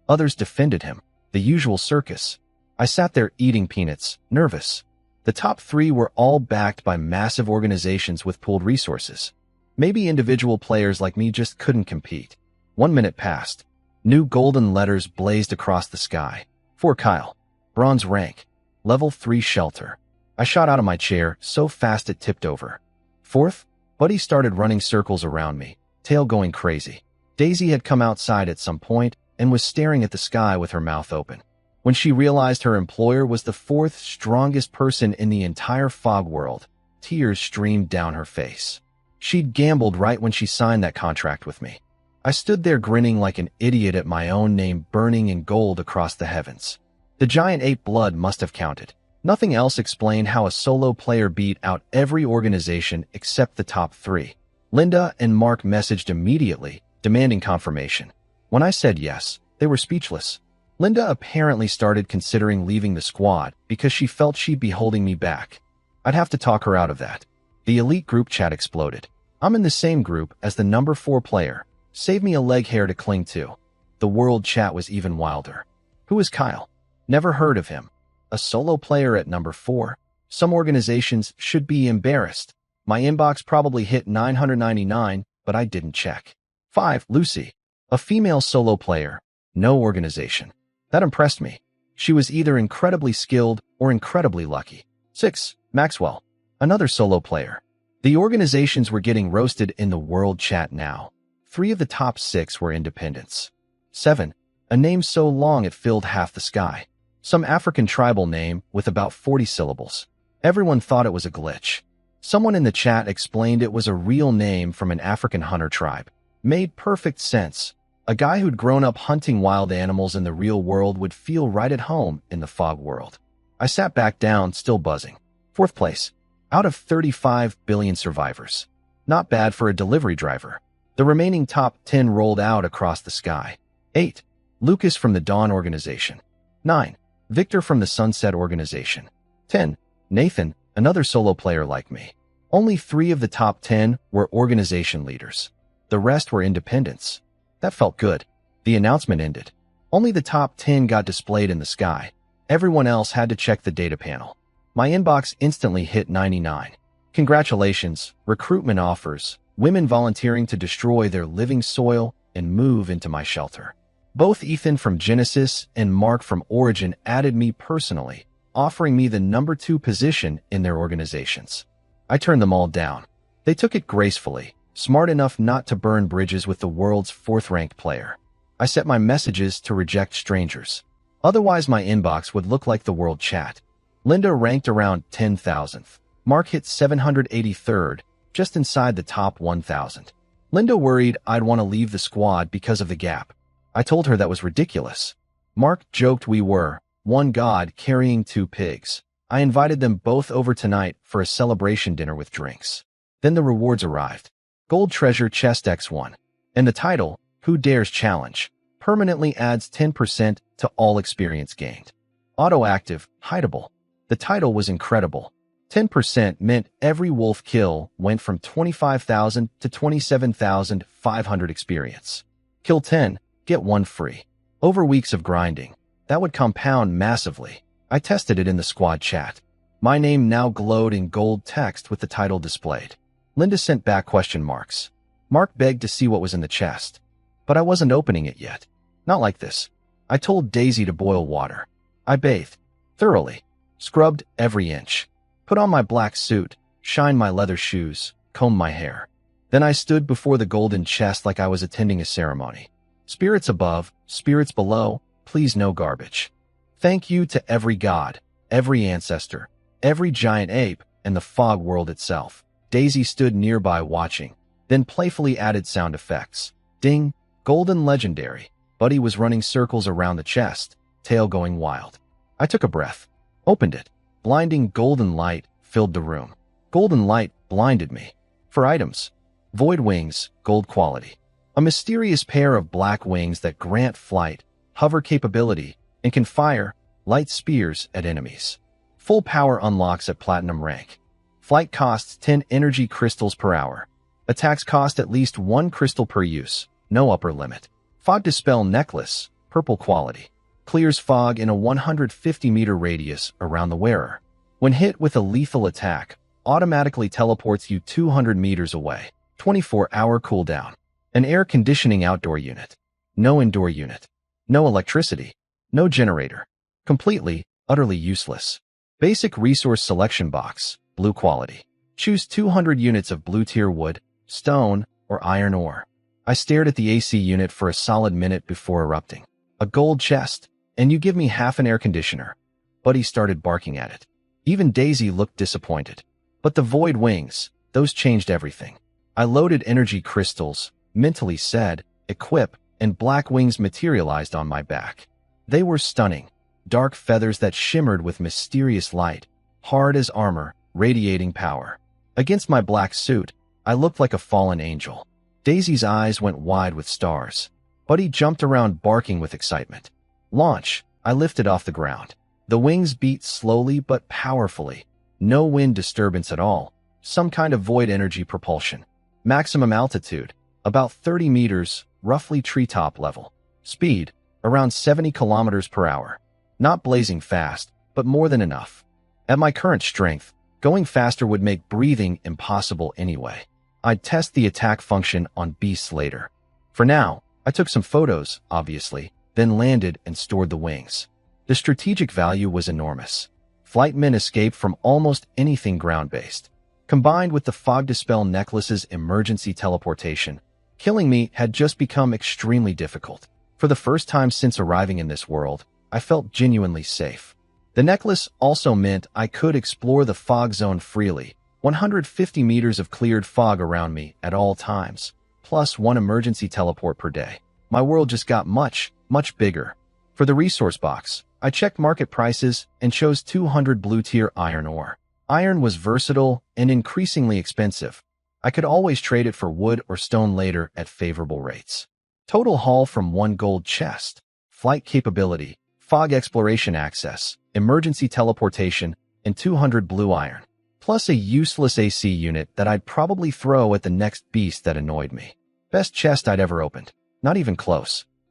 Others defended him. The usual circus. I sat there eating peanuts, nervous. The top 3 were all backed by massive organizations with pooled resources. Maybe individual players like me just couldn't compete. 1 minute passed. New golden letters blazed across the sky. 4 Kyle, bronze rank, level 3 shelter. I shot out of my chair so fast it tipped over. 4th, Buddy started running circles around me, tail going crazy. Daisy had come outside at some point and was staring at the sky with her mouth open. When she realized her employer was the 4th strongest person in the entire fog world, tears streamed down her face. She'd gambled right when she signed that contract with me. I stood there grinning like an idiot at my own name burning in gold across the heavens. The giant ape blood must have counted. Nothing else explained how a solo player beat out every organization except the top 3. Linda and Mark messaged immediately, demanding confirmation. When I said yes, they were speechless. Linda apparently started considering leaving the squad because she felt she'd be holding me back. I'd have to talk her out of that. The elite group chat exploded. I'm in the same group as the number 4 player. Save me a leg hair to cling to. The world chat was even wilder. Who is Kyle? Never heard of him. A solo player at number 4? Some organizations should be embarrassed. My inbox probably hit 999, but I didn't check. 5 Lucy. A female solo player. No organization. That impressed me. She was either incredibly skilled or incredibly lucky. 6 Maxwell. Another solo player. The organizations were getting roasted in the world chat now. 3 of the top 6 were independents. 7. A name so long it filled half the sky. Some African tribal name with about 40 syllables. Everyone thought it was a glitch. Someone in the chat explained it was a real name from an African hunter tribe. Made perfect sense. A guy who'd grown up hunting wild animals in the real world would feel right at home in the fog world. I sat back down, still buzzing. 4th place. Out of 35 billion survivors. Not bad for a delivery driver. The remaining top 10 rolled out across the sky. 8. Lucas from the Dawn organization. 9. Victor from the Sunset organization. 10. Nathan, another solo player like me. Only 3 of the top 10 were organization leaders. The rest were independents. That felt good. The announcement ended. Only the top 10 got displayed in the sky. Everyone else had to check the data panel. My inbox instantly hit 99. Congratulations, recruitment offers, women volunteering to destroy their living soil and move into my shelter. Both Ethan from Genesis and Mark from Origin added me personally, offering me the number 2 position in their organizations. I turned them all down. They took it gracefully, smart enough not to burn bridges with the world's 4th-ranked player. I set my messages to reject strangers. Otherwise, my inbox would look like the world chat. Linda ranked around 10,000th. Mark hit 783rd, just inside the top 1,000. Linda worried I'd want to leave the squad because of the gap. I told her that was ridiculous. Mark joked we were one god carrying 2 pigs. I invited them both over tonight for a celebration dinner with drinks. Then the rewards arrived. Gold treasure chest X1. And the title, Who Dares Challenge. Permanently adds 10% to all experience gained. Auto-active, hideable. The title was incredible. 10% meant every wolf kill went from 25,000 to 27,500 experience. Kill 10, get 1 free. Over weeks of grinding, that would compound massively. I tested it in the squad chat. My name now glowed in gold text with the title displayed. Linda sent back question marks. Mark begged to see what was in the chest. But I wasn't opening it yet. Not like this. I told Daisy to boil water. I bathed. Thoroughly. Scrubbed every inch. Put on my black suit, shined my leather shoes, combed my hair. Then I stood before the golden chest like I was attending a ceremony. Spirits above, spirits below, please no garbage. Thank you to every god, every ancestor, every giant ape, and the fog world itself. Daisy stood nearby watching, then playfully added sound effects. Ding, golden legendary. Buddy was running circles around the chest, tail going wild. I took a breath, opened it. Blinding golden light filled the room. Golden light blinded me. For items, void wings, gold quality. A mysterious pair of black wings that grant flight, hover capability, and can fire light spears at enemies. Full power unlocks at platinum rank. Flight costs 10 energy crystals per hour. Attacks cost at least 1 crystal per use. No upper limit. Fog Dispel necklace, purple quality. Clears fog in a 150-meter radius around the wearer. When hit with a lethal attack, automatically teleports you 200 meters away. 24-hour cooldown. An air conditioning outdoor unit. No indoor unit. No electricity. No generator. Completely, utterly useless. Basic resource selection box, blue quality. Choose 200 units of blue tier wood, stone, or iron ore. I stared at the AC unit for a solid minute before erupting. A gold chest, and you give me half an air conditioner. Buddy started barking at it. Even Daisy looked disappointed. But the void wings, those changed everything. I loaded energy crystals, mentally said, equip, and black wings materialized on my back. They were stunning. Dark feathers that shimmered with mysterious light, hard as armor, radiating power. Against my black suit, I looked like a fallen angel. Daisy's eyes went wide with stars. Buddy jumped around barking with excitement. Launch, I lifted off the ground. The wings beat slowly but powerfully. No wind disturbance at all. Some kind of void energy propulsion. Maximum altitude, about 30 meters, roughly treetop level. Speed, around 70 kilometers per hour. Not blazing fast, but more than enough. At my current strength, going faster would make breathing impossible anyway. I'd test the attack function on beasts later. For now, I took some photos, obviously, then landed and stored the wings. The strategic value was enormous. Flightmen escape from almost anything ground-based. Combined with the Fog Dispel necklace's emergency teleportation, killing me had just become extremely difficult. For the first time since arriving in this world, I felt genuinely safe. The necklace also meant I could explore the fog zone freely, 150 meters of cleared fog around me at all times, plus 1 emergency teleport per day. My world just got much, much bigger. For the resource box, I checked market prices and chose 200 blue-tier iron ore. Iron was versatile and increasingly expensive. I could always trade it for wood or stone later at favorable rates. Total haul from 1 gold chest, flight capability, fog exploration access, emergency teleportation, and 200 blue iron. Plus a useless AC unit that I'd probably throw at the next beast that annoyed me. Best chest I'd ever opened. Not even close.